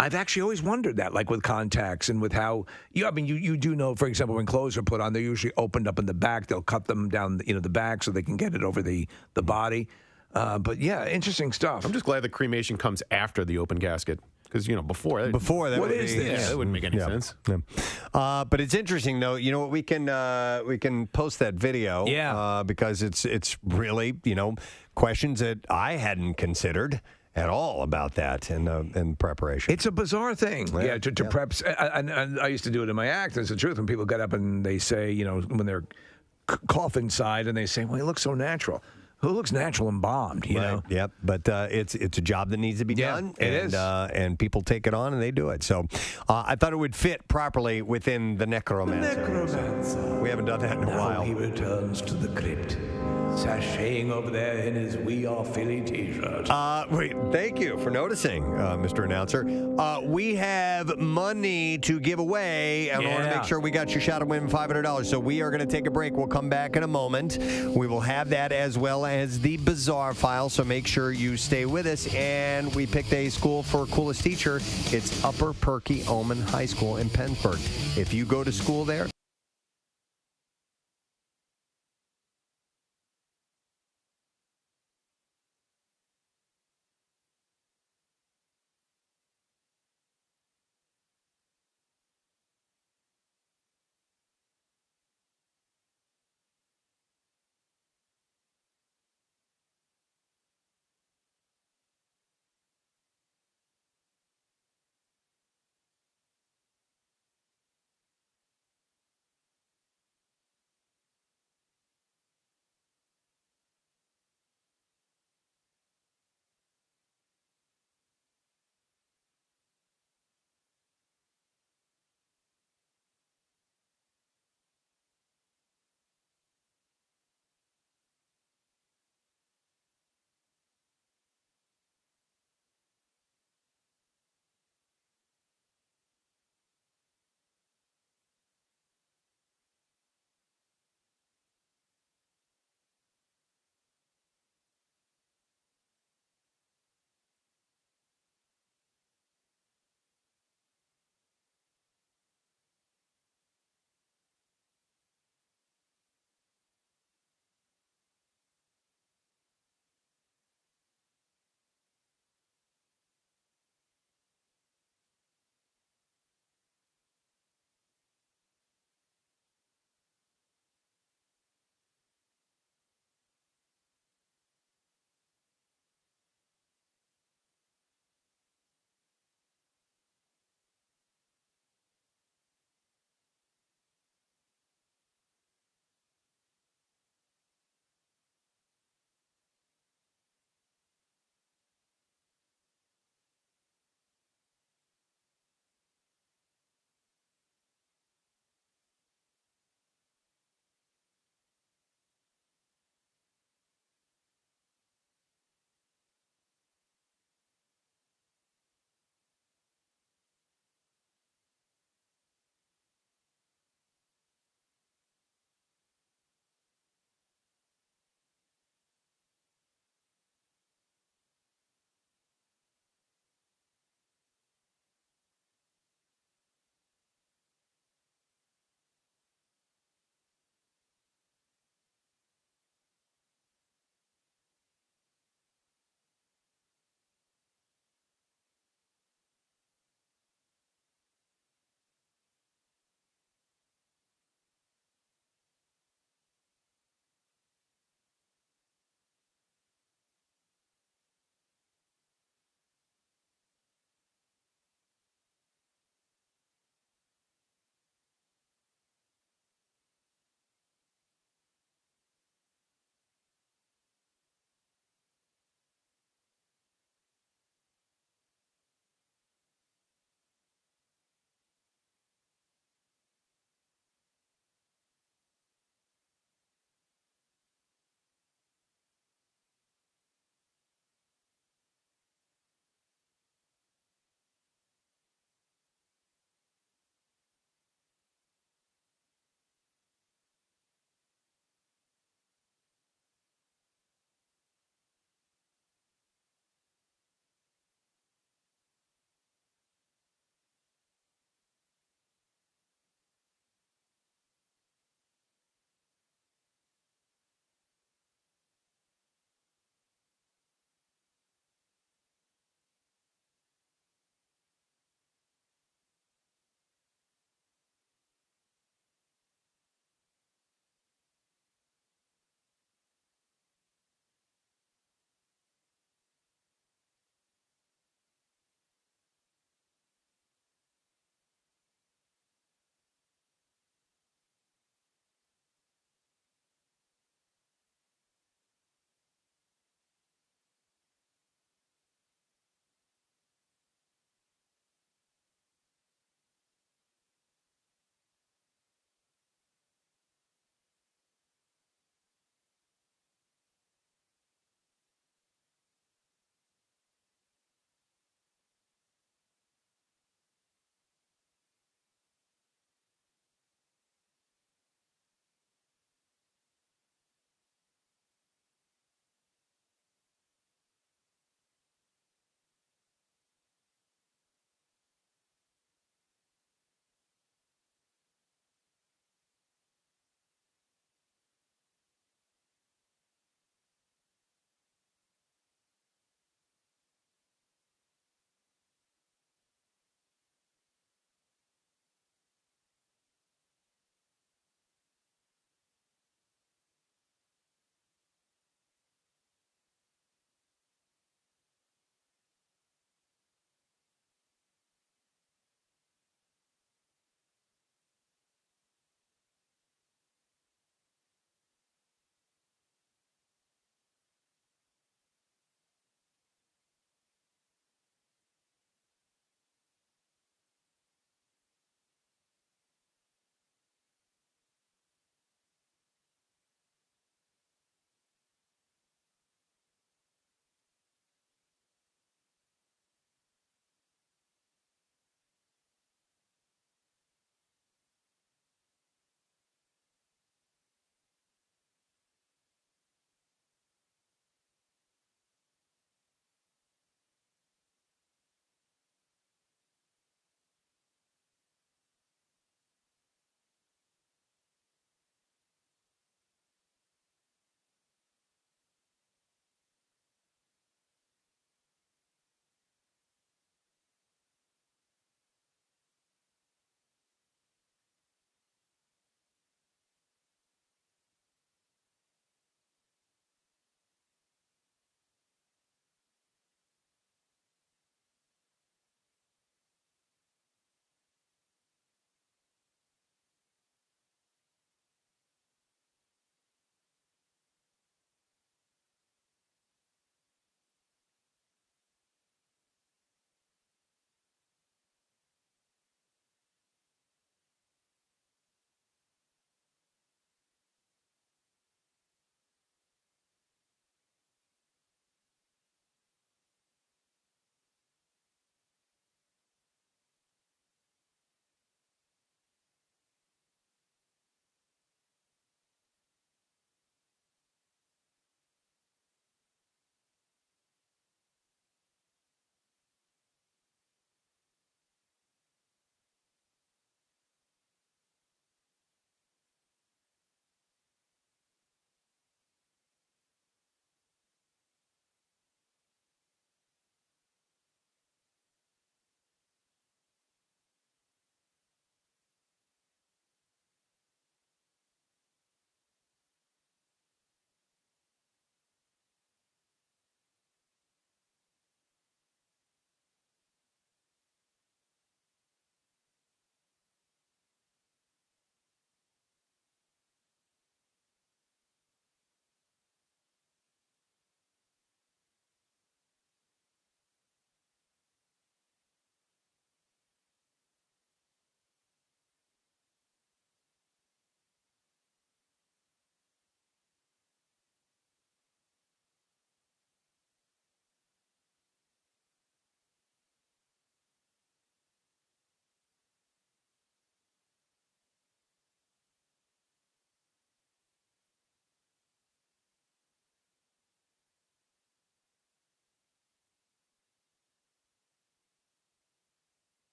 I've actually always wondered that, like with contacts and with how you do know, for example, when clothes are put on, they're usually opened up in the back. They'll cut them down, the back so they can get it over the body. But yeah, interesting stuff. I'm just glad the cremation comes after the open casket. Because, before that what would is be, this? Yeah, that wouldn't make any sense. Yeah. But it's interesting, though. You know what? We can post that video. Because it's really, questions that I hadn't considered at all about that in preparation. It's a bizarre thing. To prep. And I used to do it in my act. It's the truth. When people get up and they say, when they're coughing side, and they say, well, he looks so natural. Who looks natural and bombed, you know? Yep. But it's a job that needs to be done. It is. And people take it on and they do it. So I thought it would fit properly within the necromancer. We haven't done that in a while. He returns to the crypt, sashaying over there in his We Are Philly t-shirt. Wait, thank you for noticing, Mr. Announcer. We have money to give away, and I want to make sure we got your shot at winning $500. So we are going to take a break. We'll come back in a moment. We will have that as well as the bizarre file, so make sure you stay with us. And we picked a school for coolest teacher. It's Upper Perky Omen High School in Pennsburg. If you go to school there,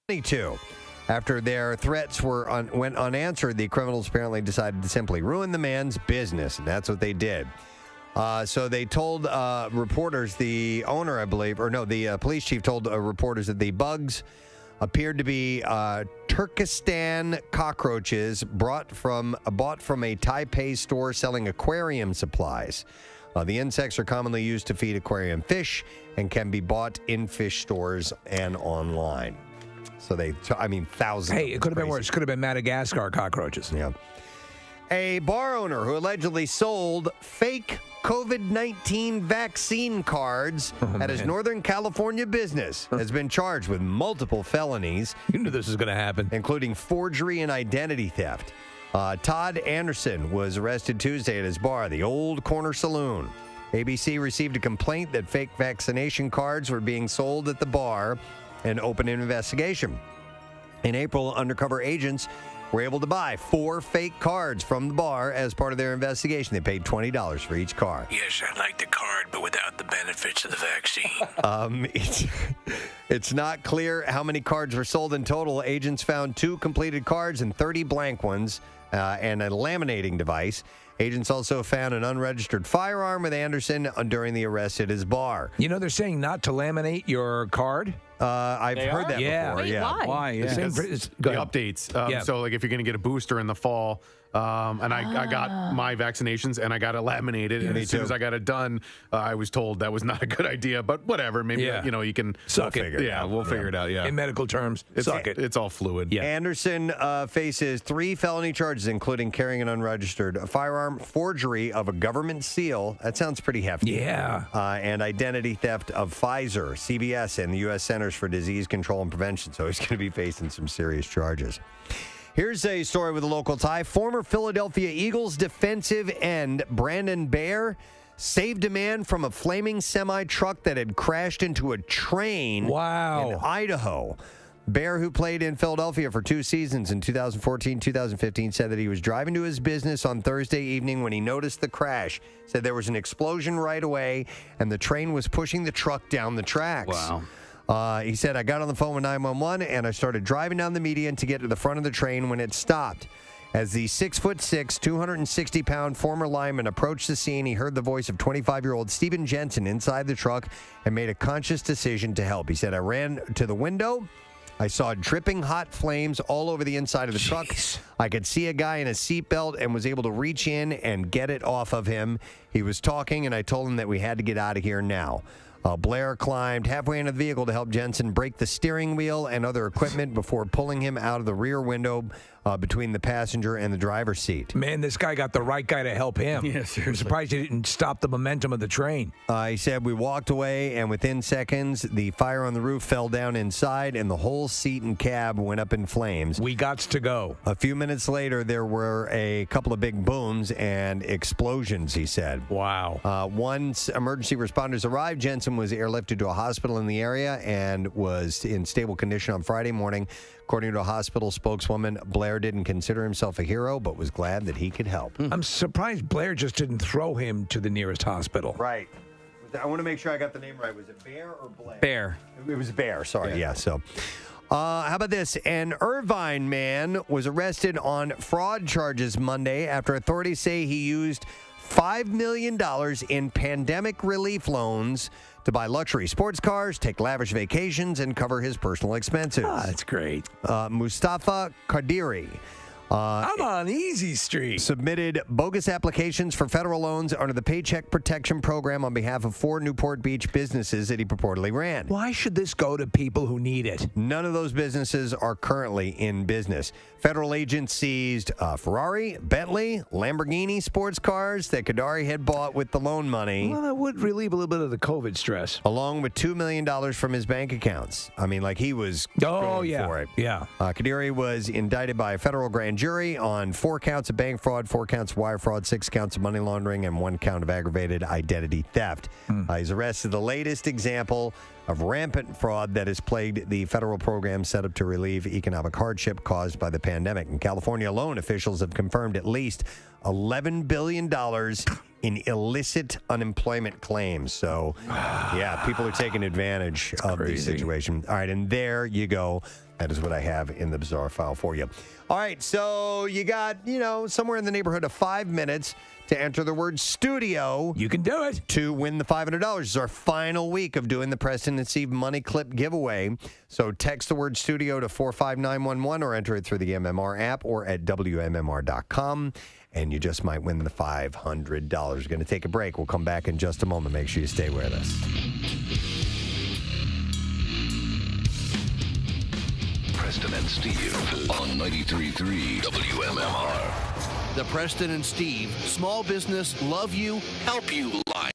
22. After their threats went unanswered, the criminals apparently decided to simply ruin the man's business, and that's what they did. So they told reporters, the owner, I believe, or no, the police chief told reporters that the bugs appeared to be Turkestan cockroaches bought from a Taipei store selling aquarium supplies. The insects are commonly used to feed aquarium fish and can be bought in fish stores and online. So thousands. Hey, it could have been worse. It could have been Madagascar cockroaches. Yeah. A bar owner who allegedly sold fake COVID-19 vaccine cards at his Northern California business has been charged with multiple felonies. You knew this was going to happen. Including forgery and identity theft. Todd Anderson was arrested Tuesday at his bar, the Old Corner Saloon. ABC received a complaint that fake vaccination cards were being sold at the bar and opened an investigation. In April, undercover agents were able to buy 4 fake cards from the bar as part of their investigation. They paid $20 for each card. Yes, I like the card, but without the benefits of the vaccine. It's not clear how many cards were sold in total. Agents found 2 completed cards and 30 blank ones and a laminating device. Agents also found an unregistered firearm with Anderson during the arrest at his bar. You know, they're saying not to laminate your card. I've heard that before. Wait, yeah. why? Yeah. The updates. So, like, if you're going to get a booster in the fall, and I got my vaccinations and I got it laminated, and as soon as I got it done, I was told that was not a good idea. But whatever, maybe you can suck it. We'll figure it out. Yeah, in medical terms, suck it. It's all fluid. Yeah. Anderson faces 3 felony charges, including carrying an unregistered firearm, forgery of a government seal. That sounds pretty hefty. Yeah. And identity theft of Pfizer, CBS, and the U.S. Centers for Disease Control and Prevention. So he's going to be facing some serious charges. Here's a story with a local tie. Former Philadelphia Eagles defensive end Brandon Baer saved a man from a flaming semi-truck that had crashed into a train in Idaho. Baer, who played in Philadelphia for 2 seasons in 2014-2015, said that he was driving to his business on Thursday evening when he noticed the crash. Said there was an explosion right away, and the train was pushing the truck down the tracks. Wow. He said, I got on the phone with 911 and I started driving down the median to get to the front of the train when it stopped. As the 6'6", 260-pound former lineman approached the scene, he heard the voice of 25-year-old Steven Jensen inside the truck and made a conscious decision to help. He said, I ran to the window. I saw dripping hot flames all over the inside of the truck. I could see a guy in a seatbelt and was able to reach in and get it off of him. He was talking, and I told him that we had to get out of here now. Blair climbed halfway into the vehicle to help Jensen break the steering wheel and other equipment before pulling him out of the rear window between the passenger and the driver's seat. Man, this guy got the right guy to help him. Yeah, seriously. I'm surprised he didn't stop the momentum of the train. He said, we walked away, and within seconds, the fire on the roof fell down inside, and the whole seat and cab went up in flames. We got to go. A few minutes later, there were a couple of big booms and explosions, he said. Wow. Once emergency responders arrived, Jensen was airlifted to a hospital in the area and was in stable condition on Friday morning. According to a hospital spokeswoman, Blair didn't consider himself a hero, but was glad that he could help. I'm surprised Blair just didn't throw him to the nearest hospital. Right. I want to make sure I got the name right. Was it Bear or Blair? Bear. It was Bear. Sorry. Yeah. So, how about this? An Irvine man was arrested on fraud charges Monday after authorities say he used $5 million in pandemic relief loans to buy luxury sports cars, take lavish vacations, and cover his personal expenses. That's great. Mustafa Qadiri. I'm on Easy Street. Submitted bogus applications for federal loans under the Paycheck Protection Program on behalf of 4 Newport Beach businesses that he purportedly ran. Why should this go to people who need it? None of those businesses are currently in business. Federal agents seized Ferrari, Bentley, Lamborghini sports cars that Qadiri had bought with the loan money. Well, that would relieve a little bit of the COVID stress. Along with $2 million from his bank accounts. I mean, like he was going for it. Yeah. Qadiri was indicted by a federal grand jury on 4 counts of bank fraud, 4 counts of wire fraud, 6 counts of money laundering, and 1 count of aggravated identity theft. He's arrested the latest example of rampant fraud that has plagued the federal program set up to relieve economic hardship caused by the pandemic. In California alone, officials have confirmed at least $11 billion in illicit unemployment claims. So, yeah, people are taking advantage of the situation. All right, and there you go. That is what I have in the bizarre file for you. All right, so you got, somewhere in the neighborhood of 5 minutes to enter the word studio. You can do it. To win the $500. It's our final week of doing the Preston and Steve Money Clip giveaway. So text the word studio to 45911 or enter it through the MMR app or at WMMR.com. And you just might win the $500. We're going to take a break. We'll come back in just a moment. Make sure you stay with us. Preston and Steve on 93.3 WMMR. The Preston and Steve Small Business Love You, Help You line.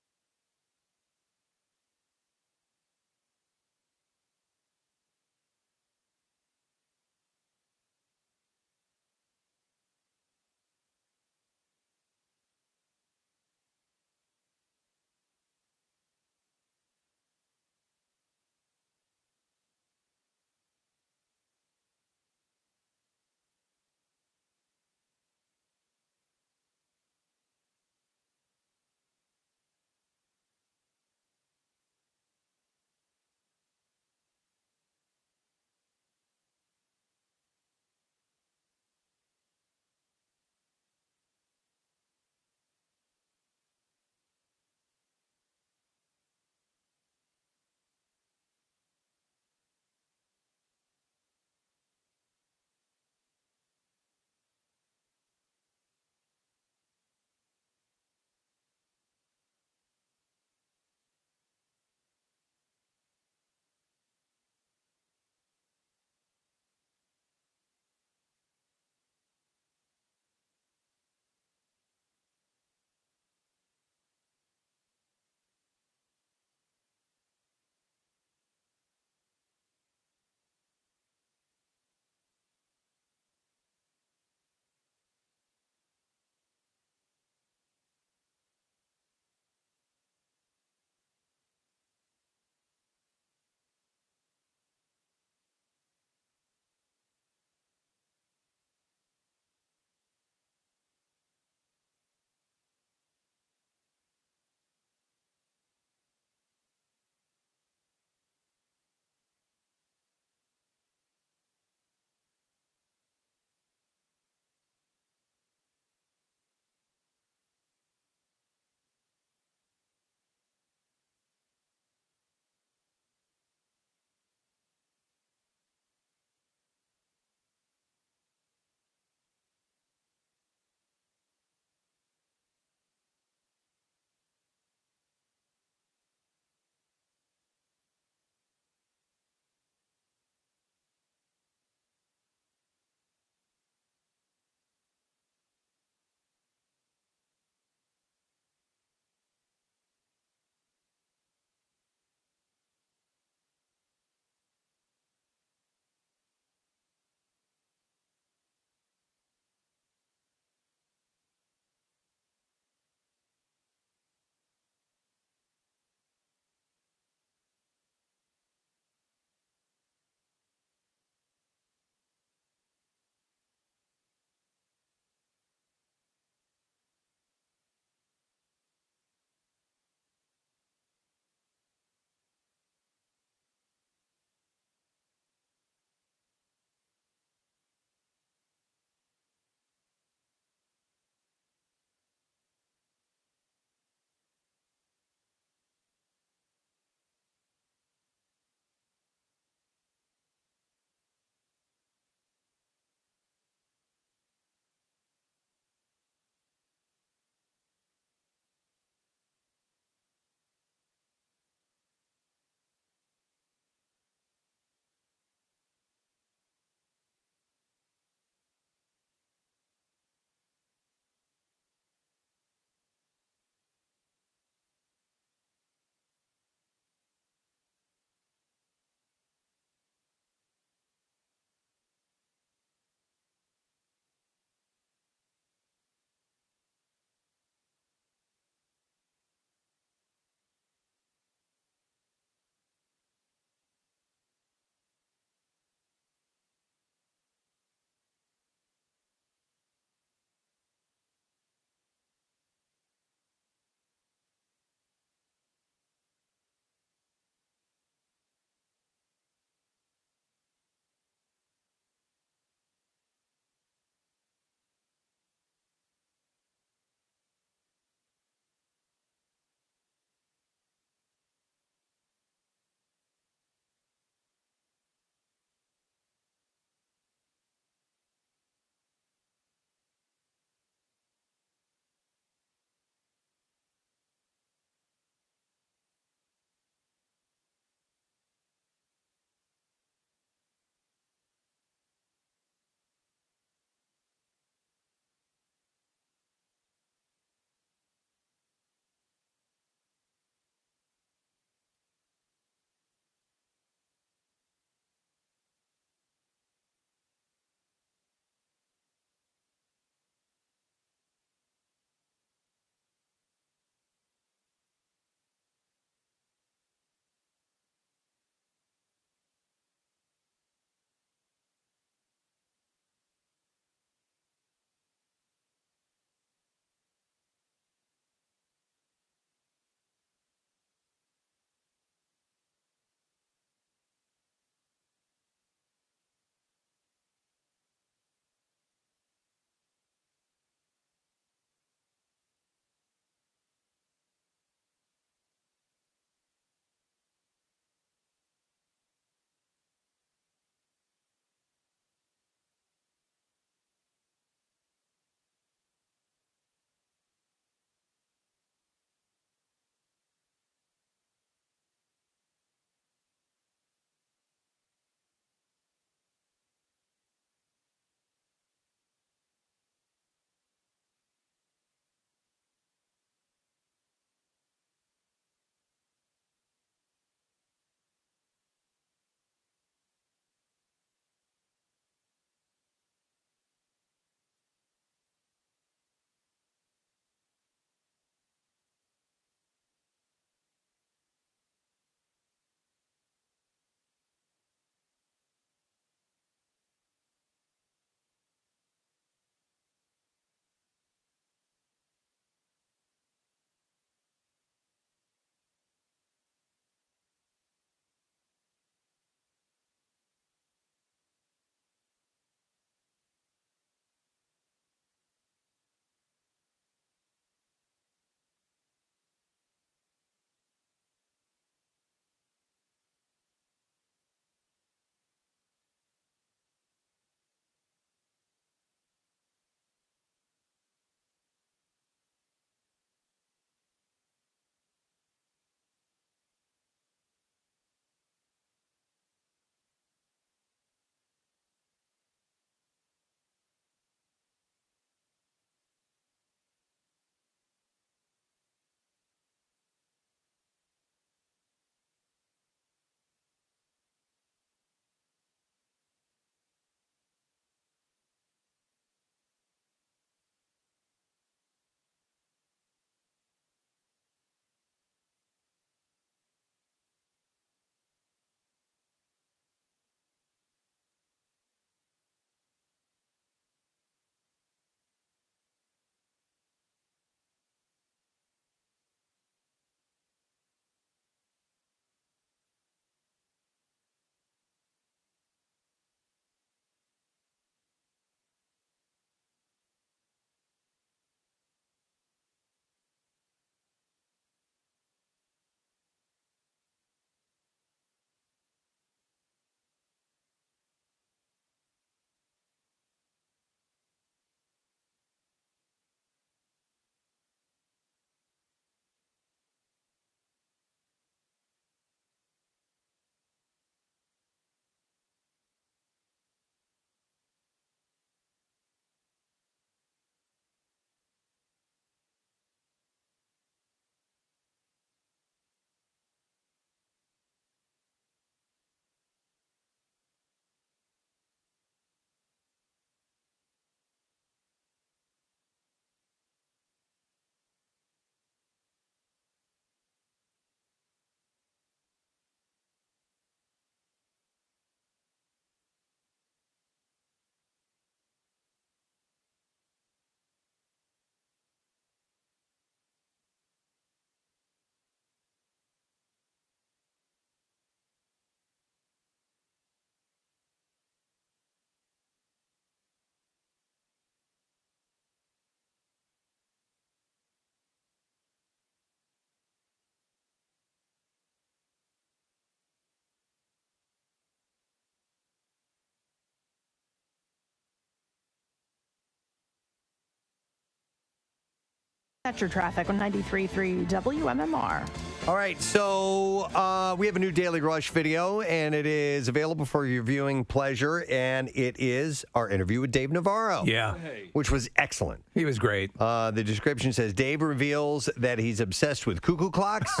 That's your traffic on 93.3 WMMR. All right, so we have a new Daily Rush video, and it is available for your viewing pleasure, and it is our interview with Dave Navarro. Yeah. Which was excellent. He was great. The description says, Dave reveals that he's obsessed with cuckoo clocks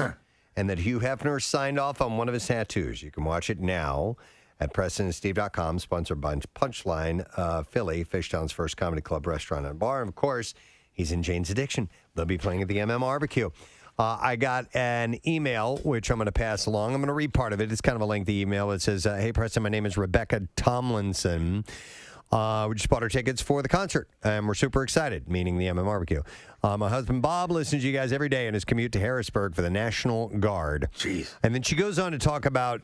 and that Hugh Hefner signed off on one of his tattoos. You can watch it now at PrestonandSteve.com, sponsored by Punchline Philly, Fishtown's first comedy club, restaurant, and bar. And, of course, he's in Jane's Addiction. They'll be playing at the Barbecue. I got an email, which I'm going to pass along. I'm going to read part of it. It's kind of a lengthy email. It says, hey, Preston, my name is Rebecca Tomlinson. We just bought our tickets for the concert, and we're super excited, meaning the Barbecue. My husband, Bob, listens to you guys every day in his commute to Harrisburg for the National Guard. Jeez. And then she goes on to talk about,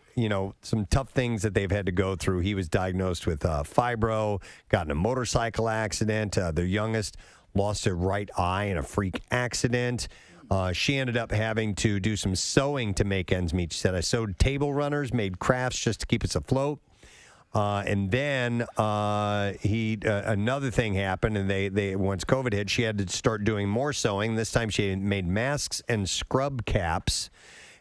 some tough things that they've had to go through. He was diagnosed with fibro, got in a motorcycle accident. Their youngest lost her right eye in a freak accident. She ended up having to do some sewing to make ends meet. She said, I sewed table runners, made crafts just to keep us afloat. And then another thing happened, and they once COVID hit, she had to start doing more sewing. This time she made masks and scrub caps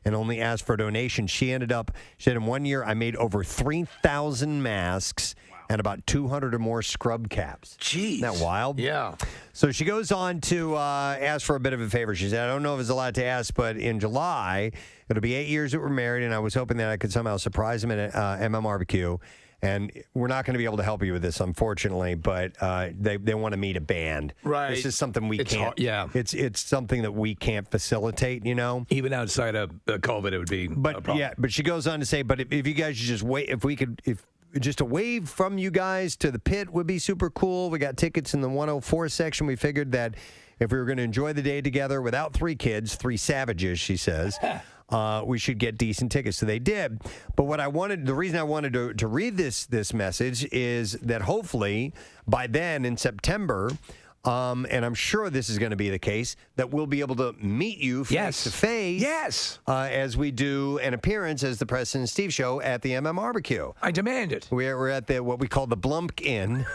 and only asked for a donation. She said in 1 year, I made over 3,000 masks and about 200 or more scrub caps. Jeez. Isn't that wild? Yeah. So she goes on to ask for a bit of a favor. She said, I don't know if it's a lot to ask, but in July, it'll be 8 years that we're married, and I was hoping that I could somehow surprise him at Barbecue. And we're not going to be able to help you with this, unfortunately, but they want to meet a band. Right. This is something we can't. Hard, yeah. It's something that we can't facilitate, Even outside of COVID, it would be a problem. Yeah, but she goes on to say, but if you guys just wait, if just a wave from you guys to the pit would be super cool. We got tickets in the 104 section. We figured that if we were going to enjoy the day together without three kids, three savages, she says, we should get decent tickets. So they did. But the reason I wanted to read this message is that hopefully by then in September, and I'm sure this is going to be the case, that we'll be able to meet you face to face. Yes. As we do an appearance as the Preston and Steve Show at the Barbecue. I demand it. We're at what we call the Blump Inn.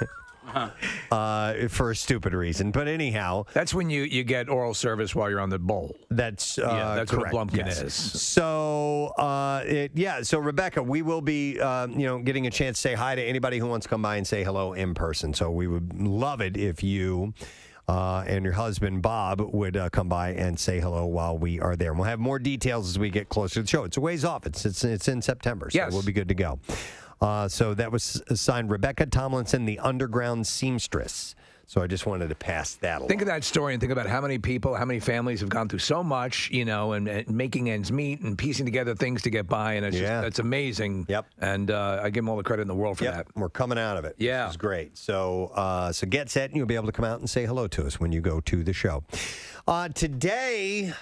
For a stupid reason, but anyhow, that's when you get oral service while you're on the bowl. That's that's correct. what a Blumpkin is. So so Rebecca, we will be getting a chance to say hi to anybody who wants to come by and say hello in person. So we would love it if you and your husband Bob would come by and say hello while we are there. And we'll have more details as we get closer to the show. It's a ways off. It's in September, so we'll be good to go. So that was signed Rebecca Tomlinson, the Underground Seamstress. So I just wanted to pass that along. Think of that story and think about how many people, how many families have gone through so much, and making ends meet and piecing together things to get by. And it's that's amazing. Yep. And I give them all the credit in the world for that. We're coming out of it. Yeah. It's great. So get set and you'll be able to come out and say hello to us when you go to the show. Today,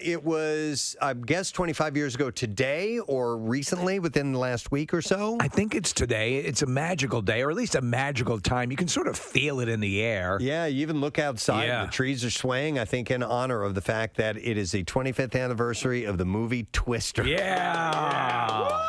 it was, I guess, 25 years ago today or recently within the last week or so. I think it's today. It's a magical day, or at least a magical time. You can sort of feel it in the air. Yeah, you even look outside. Yeah. The trees are swaying, I think, in honor of the fact that it is the 25th anniversary of the movie Twister. Yeah.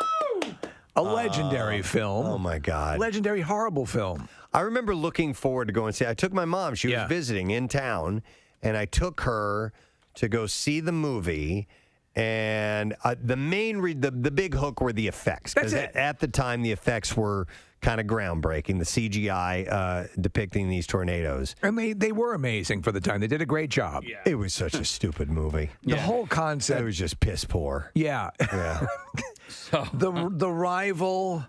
A legendary film. Oh, my God. Legendary, horrible film. I remember looking forward to going and see. I took my mom. She was visiting in town, and I took her to go see the movie. And the big hook were the effects. That's it. At the time, the effects were kind of groundbreaking. The CGI depicting these tornadoes. And they were amazing for the time. They did a great job. Yeah. It was such a stupid movie. The whole concept. It was just piss poor. Yeah. The rival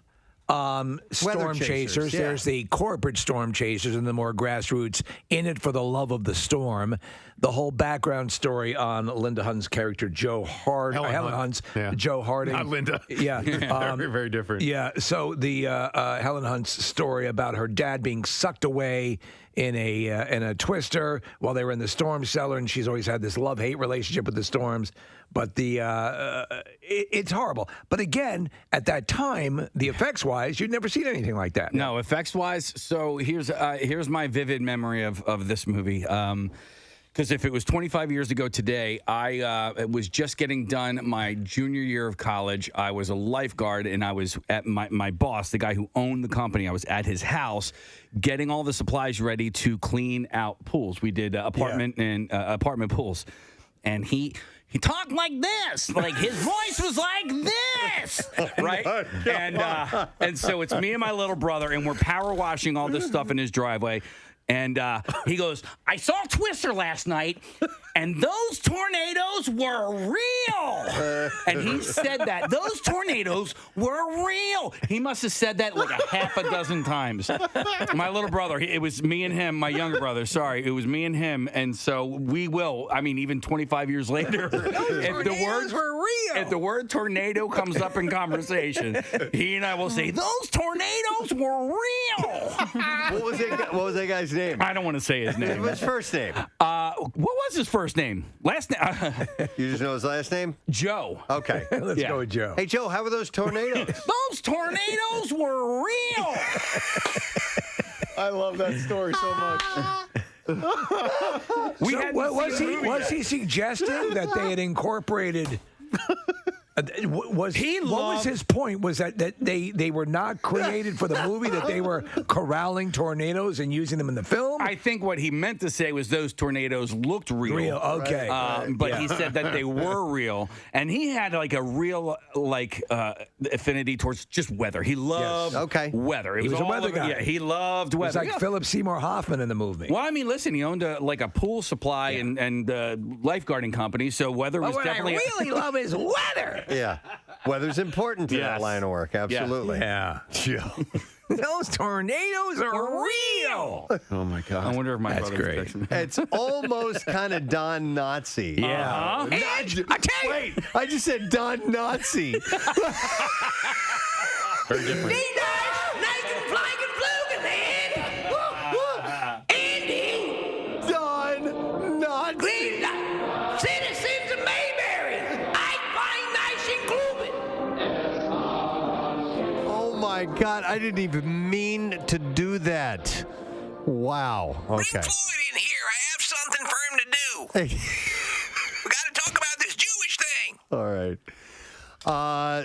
storm chasers. There's the corporate storm chasers and the more grassroots in it for the love of the storm. The whole background story on Linda Hunt's character, Helen Hunt's Joe Harding. Not Linda. Yeah. Very, very different. Yeah. So the Helen Hunt's story about her dad being sucked away in a twister while they were in the storm cellar, and she's always had this love-hate relationship with the storms. But it's horrible. But again, at that time, the effects-wise, you'd never seen anything like that. No, effects-wise. So here's my vivid memory of this movie. Because if it was 25 years ago today, I was just getting done my junior year of college. I was a lifeguard, and I was at my boss, the guy who owned the company. I was at his house getting all the supplies ready to clean out pools. We did apartment pools. And he talked like this, like his voice was like this, right? And so it's me and my little brother, and we're power washing all this stuff in his driveway. And he goes, I saw Twister last night, and those tornadoes were real. And he said that. Those tornadoes were real. He must have said that like a half a dozen times. My little brother, it was me and him, my younger brother, sorry. It was me and him. And so we will, I mean, even 25 years later, if the word tornado comes up in conversation, he and I will say, those tornadoes were real. What was that guy's name? I don't want to say his name. What's his first name? What was his first name? Last name? You just know his last name? Joe. Okay. Let's go with Joe. Hey, Joe, how were those tornadoes? Those tornadoes were real. I love that story so much. Was he suggesting that they had incorporated? What was his point? Was that they were not created for the movie, that they were corralling tornadoes and using them in the film? I think what he meant to say was those tornadoes looked real. Okay. But he said that they were real, and he had like a real affinity towards just weather. He loved weather. He was a weather guy. Yeah, he loved weather. It was like Philip Seymour Hoffman in the movie. Well, I mean, listen, he owned a pool supply and lifeguarding company, so weather was definitely. What I really love is weather. Yeah. Weather's important to that line of work. Absolutely. Yeah. Those tornadoes are real. Oh, my God. I wonder if my brother's great. picture. It's almost kind of Don Nazi. Yeah. Wait, I just said Don Nazi. Very different. Don Nazi. Citizens of Mayberry, I find nice and gloomy. Oh, my God. I didn't even mean to do that. Wow. Okay. Bring Floyd in here. I have something for him to do. We got to talk about this Jewish thing. All right.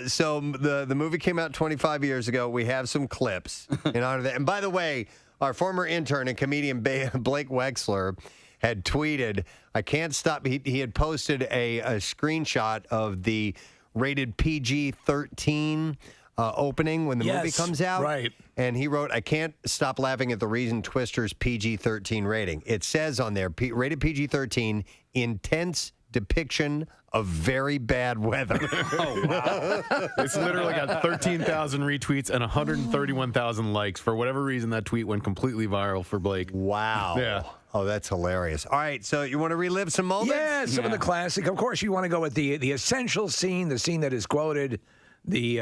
So the movie came out 25 years ago. We have some clips in honor of that. And by the way, our former intern and comedian Blake Wexler had tweeted, I can't stop. He had posted a screenshot of the rated PG-13 opening when the movie comes out. Right. And he wrote, I can't stop laughing at the reason Twister's PG-13 rating. It says on there, rated PG-13, intense depiction of very bad weather. Oh, wow. It's literally got 13,000 retweets and 131,000 likes. For whatever reason, that tweet went completely viral for Blake. Wow. Yeah. Oh, that's hilarious. All right, so you want to relive some moments? Yeah, some of the classic. Of course, you want to go with the essential scene, the scene that is quoted, the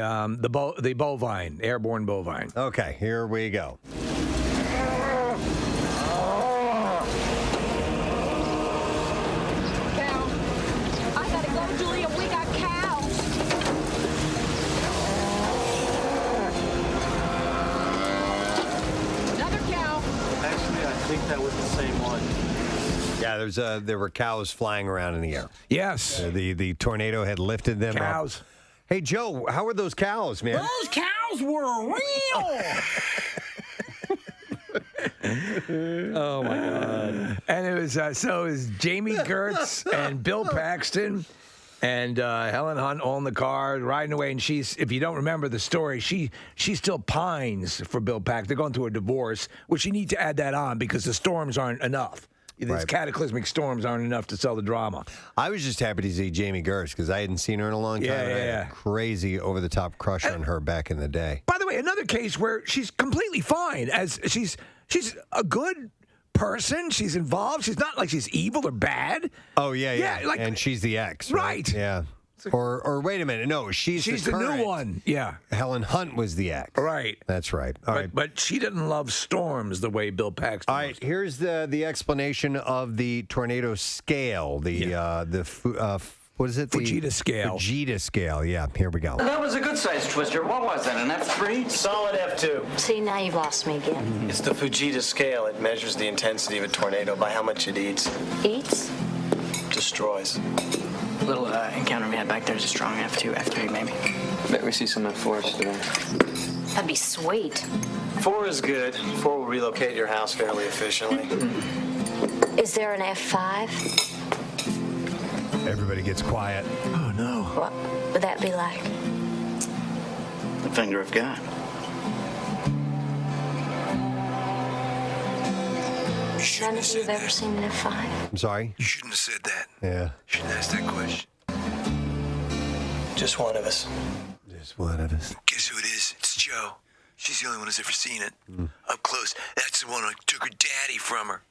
bovine, airborne bovine. Okay, here we go. I gotta go, Julia. We got cows. Another cow. Actually, I think that was the same one. Yeah, there were cows flying around in the air. Yes. The tornado had lifted them Cows. up. Hey, Joe, how are those cows, man? Those cows were real. Oh my God! And it was so it was Jamie Gertz and Bill Paxton and Helen Hunt all in the car riding away. And if you don't remember the story, she still pines for Bill Paxton. They're going through a divorce, which you need to add that on because the storms aren't enough. These cataclysmic storms aren't enough to sell the drama. I was just happy to see Jamie Gertz because I hadn't seen her in a long time. And I had a crazy over-the-top crush on her back in the day. By the way, another case where she's completely fine, as she's a good person. She's involved. She's not like she's evil or bad. Oh, yeah. Like, and she's the ex, right? Yeah. Or wait a minute. No, she's the new one. Yeah. Helen Hunt was the ex. Right. That's right. All right. But she didn't love storms the way Bill Paxton. All right. Here's the explanation of the tornado scale. The What is it? Fujita scale. Fujita scale. Yeah, here we go. That was a good size twister. What was that, an F3? Solid F2. See, now you've lost me again. It's the Fujita scale. It measures the intensity of a tornado by how much it eats. Eats? Destroys. Little encounter we had back there is a strong F2, F3 maybe. Bet we see some F4s today. That'd be sweet. 4 is good. 4 will relocate your house fairly efficiently. Is there an F5? Everybody gets quiet. Oh, no. What would that be like? The finger of God. None of you have ever seen an F5? I'm sorry? You shouldn't have said that. Yeah. Shouldn't ask that question. Just one of us. Just one of us. Guess who it is? It's Joe. She's the only one who's ever seen it. Up close. That's the one who took her daddy from her.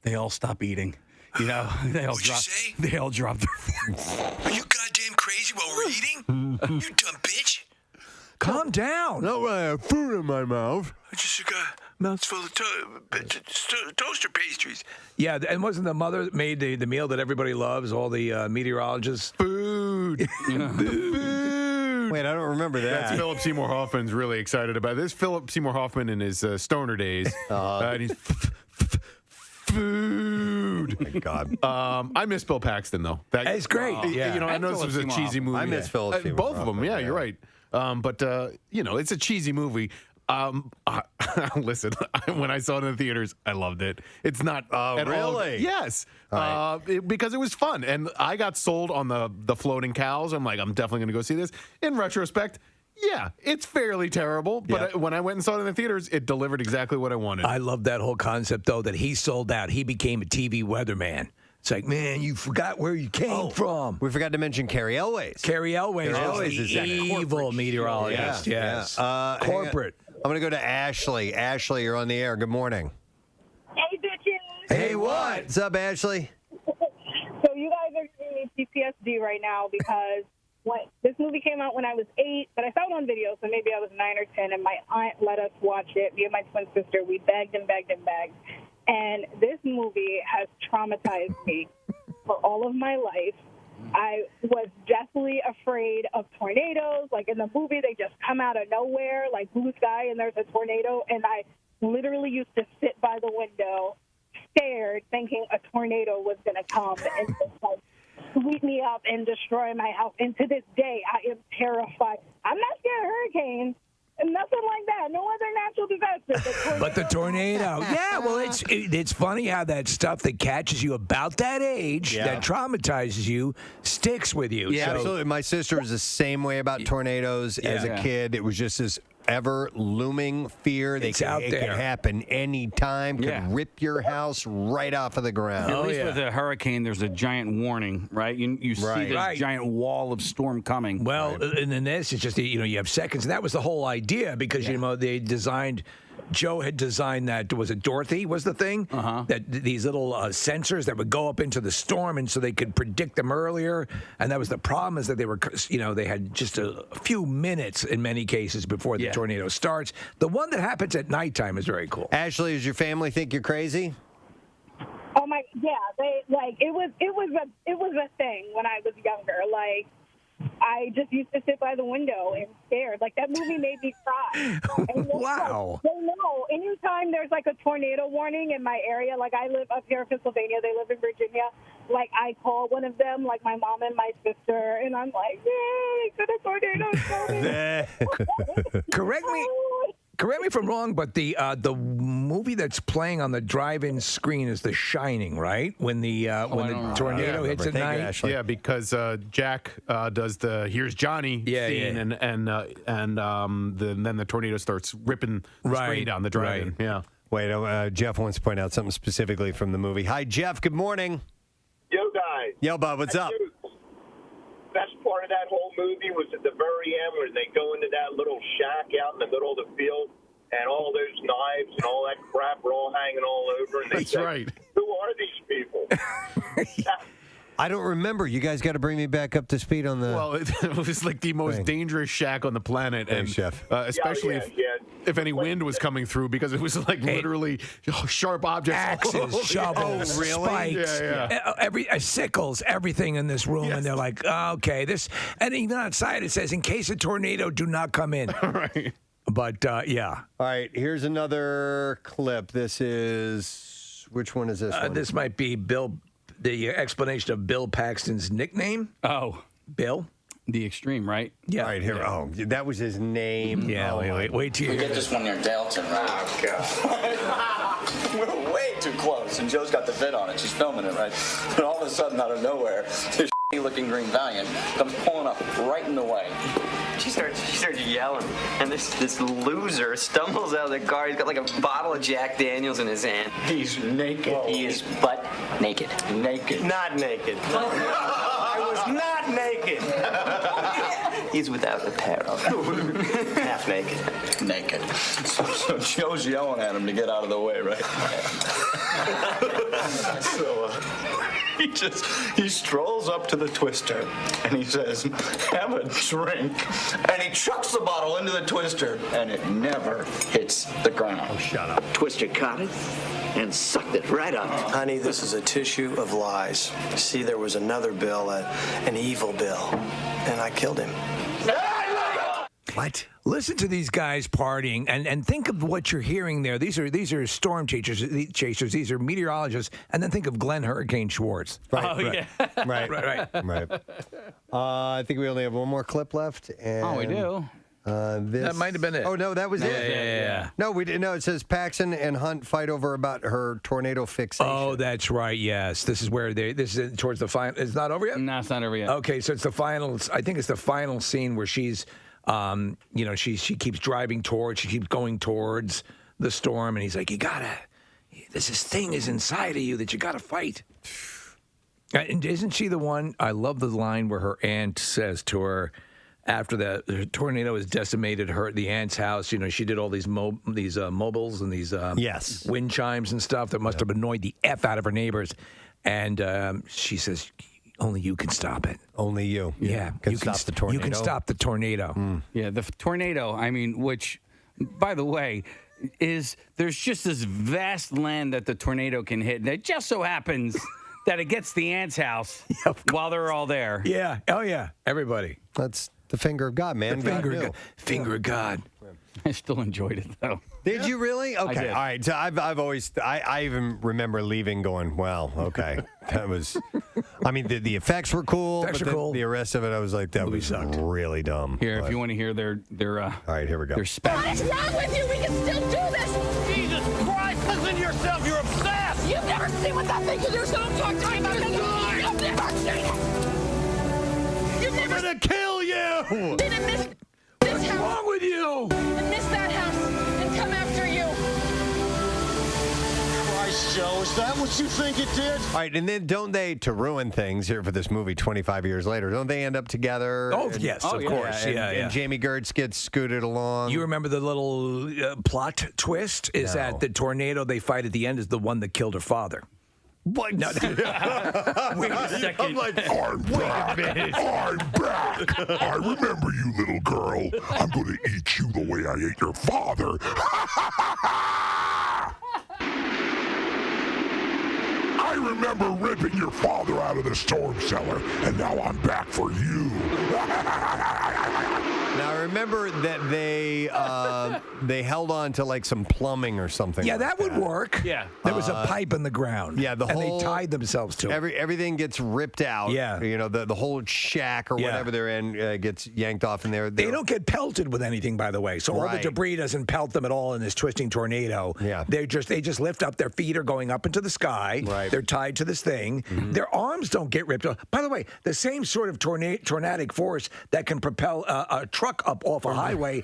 They all stop eating. You know, they all drop. They all drop their forks. Are you goddamn crazy while we're eating? You dumb bitch. Calm down. Not when I have food in my mouth. I just got mouths full of toaster pastries. Yeah, and wasn't the mother that made the meal that everybody loves, all the meteorologists? Food. Food. Wait, I don't remember that. That's Philip Seymour Hoffman's really excited about this. Philip Seymour Hoffman in his stoner days. And he's food. Oh my God. I miss Bill Paxton though. It's great. You know, I know this was a cheesy movie. I miss Philip Seymour both of them. Hoffman, Yeah, you're right. But you know, it's a cheesy movie. Listen, when I saw it in the theaters, I loved it. It's not at all. Really? Yes, Right. because it was fun, and I got sold on the floating cows. I'm like, I'm definitely going to go see this. In retrospect, yeah, it's fairly terrible, but when I went and saw it in the theaters, it delivered exactly what I wanted. I love that whole concept, though, that he sold out. He became a TV weatherman. It's like, man, you forgot where you came from. We forgot to mention Carrie Elways. Carrie Elways is that evil meteorologist. Yes. Corporate. I'm going to go to Ashley. Ashley, you're on the air. Good morning. Hey, bitches. Hey, what's up, Ashley? So you guys are giving me PTSD right now because this movie came out when I was 8, but I saw it on video, so maybe I was 9 or 10, and my aunt let us watch it. Me and my twin sister, we begged and begged and begged. And this movie has traumatized me for all of my life. I was deathly afraid of tornadoes. Like in the movie, they just come out of nowhere, like blue sky, and there's a tornado. And I literally used to sit by the window, scared, thinking a tornado was going to come and just like sweep me up and destroy my house. And to this day, I am terrified. I'm not scared of hurricanes. Nothing like that. No other natural disaster. But the tornado. Yeah, well, it's funny how that stuff that catches you about that age, that traumatizes you, sticks with you. Yeah, So- absolutely. My sister was the same way about tornadoes as a kid. It was just this ever looming fear. It could happen anytime, could rip your house right off of the ground. At least with a hurricane, there's a giant warning, right? You see this giant wall of storm coming. Well, and in this, it's just, you have seconds. And that was the whole idea because, they designed, Joe had designed that, was it Dorothy was the thing? That these little sensors that would go up into the storm and so they could predict them earlier. And that was the problem is that they were, they had just a few minutes in many cases before the tornado starts. The one that happens at nighttime is very cool. Ashley, does your family think you're crazy? Oh my, yeah, it was a thing when I was younger. Like, I just used to sit by the window and scared. Like, that movie made me cry. And wow. No, anytime there's like a tornado warning in my area, like I live up here in Pennsylvania, they live in Virginia, like I call one of them, like my mom and my sister, and I'm like, yay, to the tornado coming. Correct me if I'm wrong, but the movie that's playing on the drive-in screen is The Shining, right? When the tornado hits at night. Yeah, because Jack does the "Here's Johnny" scene, and then the tornado starts ripping the screen down the drive-in. Yeah. Wait, Jeff wants to point out something specifically from the movie. Hi, Jeff. Good morning. Yo, guys. Yo, Bob. What's up? Best part of that whole movie was at the very end when they go into that little shack out in the middle of the field and all those knives and all that crap are all hanging all over. And they say, who are these people? I don't remember. You guys got to bring me back up to speed on the... Well, it was like the most dangerous shack on the planet. Thanks, Jeff. Especially if any wind was coming through because it was like literally sharp objects. Axes, shovels, spikes, sickles, everything in this room. And they're like, okay, this. And even outside it says, in case of tornado, do not come in. Right. But, yeah. All right, here's another clip. This is, which one is this one? This might be the explanation of Bill Paxton's nickname. Oh. Bill? The Extreme, right? Yeah. All right, here. Oh, that was his name. Yeah, wait till you get this one near Dalton, right? Oh, God. We're way too close, and Joe's got the vid on it. She's filming it, right? And all of a sudden, out of nowhere, this looking Green Valiant comes pulling up right in the way. She starts yelling, and this loser stumbles out of the car. He's got like a bottle of Jack Daniels in his hand. He's naked. Whoa. He is butt naked. Naked. Not naked. I was not naked. He's without apparel. Half naked. Naked. So Joe's yelling at him to get out of the way, right? So he strolls up to the Twister and he says, "Have a drink." And he chucks the bottle into the Twister and it never hits the ground. Oh, shut up. Twister caught it and sucked it right up. Honey, this is a tissue of lies. See, there was another Bill, an evil Bill, and I killed him. What? Listen to these guys partying and think of what you're hearing there. These are storm chasers. These are meteorologists. And then think of Glenn Hurricane Schwartz. Right. Right. I think we only have one more clip left. And, we do. That might have been it. Oh, no, that was it. Yeah. No, we didn't. No, it says Paxton and Hunt fight over about her tornado fixation. Oh, that's right. Yes. This is where this is towards the final. It's not over yet? No, it's not over yet. Okay, so it's the final. I think it's the final scene where she's, she keeps driving towards, she keeps going towards the storm. And he's like, this thing is inside of you that you got to fight. And isn't she the one? I love the line where her aunt says to her, after the tornado has decimated the aunt's house, she did all these mobiles and these wind chimes and stuff that must have annoyed the F out of her neighbors. And she says, only you can stop it. Only you. Yeah. You can stop the tornado. You can stop the tornado. Yeah, the tornado, which, by the way, there's just this vast land that the tornado can hit. And it just so happens that it gets the aunt's house while they're all there. Yeah. Oh, yeah. Everybody. That's the finger of God, man. The finger of God. I still enjoyed it, though. Did you really? Okay. I did. All right. So I've always, I even remember leaving going, well, okay. That was, the effects were cool. The rest of it, I was like, that was really dumb. Here, if you want to hear their all right, here we go. What is wrong with you? We can still do this. Jesus Christ, listen to yourself. You're obsessed. You've never seen what that thing can do, so don't talk to me about it. You've never seen it. You've never. I'm gonna kill you. Didn't miss this house. What's wrong with you? And miss that house and come after you. Christ, Joe, is that what you think it did? All right, and then don't they, to ruin things here for this movie 25 years later, don't they end up together? Oh, yes, of course. And Jamie Gertz gets scooted along. You remember the little plot twist? Is that the tornado they fight at the end is the one that killed her father. What? No. Wait a second. I'm like, I'm back. I'm back. I remember you, little girl. I'm going to eat you the way I ate your father. I remember ripping your father out of the storm cellar, and now I'm back for you. Now, I remember that they held on to like some plumbing or something. Yeah, like that would work. Yeah. There was a pipe in the ground. Yeah, and they tied themselves to it. Everything gets ripped out. Yeah. The whole shack or whatever they're in gets yanked off, and they don't get pelted with anything, by the way. So all the debris doesn't pelt them at all in this twisting tornado. Yeah. They just lift up. Their feet are going up into the sky. Right. They're tied to this thing. Mm-hmm. Their arms don't get ripped off. By the way, the same sort of tornadic force that can propel a truck up off a highway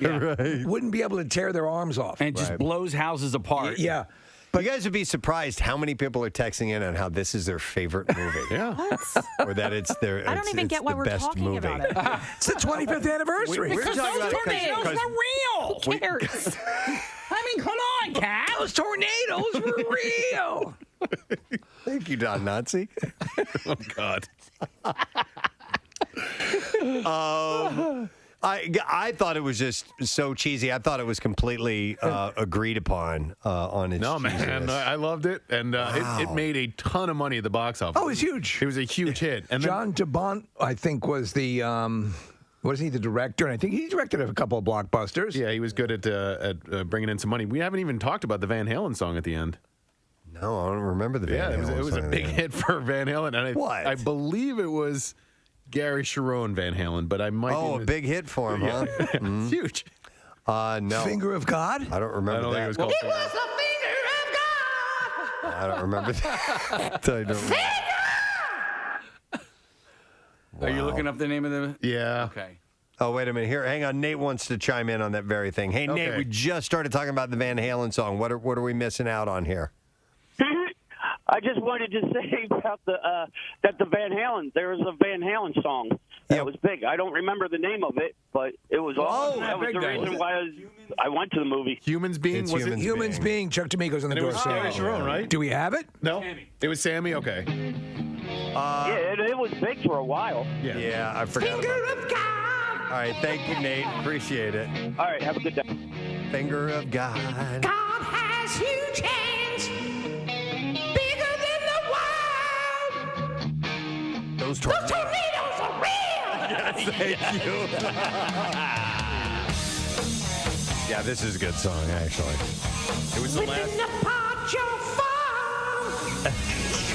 wouldn't be able to tear their arms off. And it just blows houses apart. Yeah. But you guys would be surprised how many people are texting in on how this is their favorite movie. Or that it's their. I don't even get why we're talking about it. It's the 25th anniversary. Because those tornadoes were real. Who cares? Come on, Cat. Those tornadoes were real. Thank you, Don Nazi. Oh, God. I thought it was just so cheesy. I thought it was completely agreed upon on its cheesiness. Man, I loved it, and it made a ton of money at the box office. Oh, it was huge. It was a huge hit. And John DeBont, I think, was the was he the director? And I think he directed a couple of blockbusters. Yeah, he was good at bringing in some money. We haven't even talked about the Van Halen song at the end. No, I don't remember the Van Halen song. It was a big hit for Van Halen, and I believe it was Gary Sharon Van Halen, but I might. Oh, a big hit for him, huh? It's huge. No. Finger of God? I don't remember I don't that. think it was called. It was the finger of God. I don't remember that. Are you looking up the name of the? Yeah. Okay. Oh, wait a minute. Here, hang on. Nate wants to chime in on that very thing. Hey, Nate, we just started talking about the Van Halen song. What are we missing out on here? I just wanted to say about that the Van Halen. There was a Van Halen song that was big. I don't remember the name of it, but it was awesome. That was the reason why I went to the movie. Humans Being? Was it Humans Being? Chuck D'Amico's on the And it door. was Gary Sharon, right? Do we have it? No. It was Sammy? Okay. Yeah, it was big for a while. Yeah, I forgot about of God. All right, thank you, Nate. Appreciate it. All right, have a good day. Finger of God. God has huge hands, bigger than the world. Those tornadoes are real. Yes, thank you. Yeah, this is a good song, actually. It was the last. Within the part you'll fall.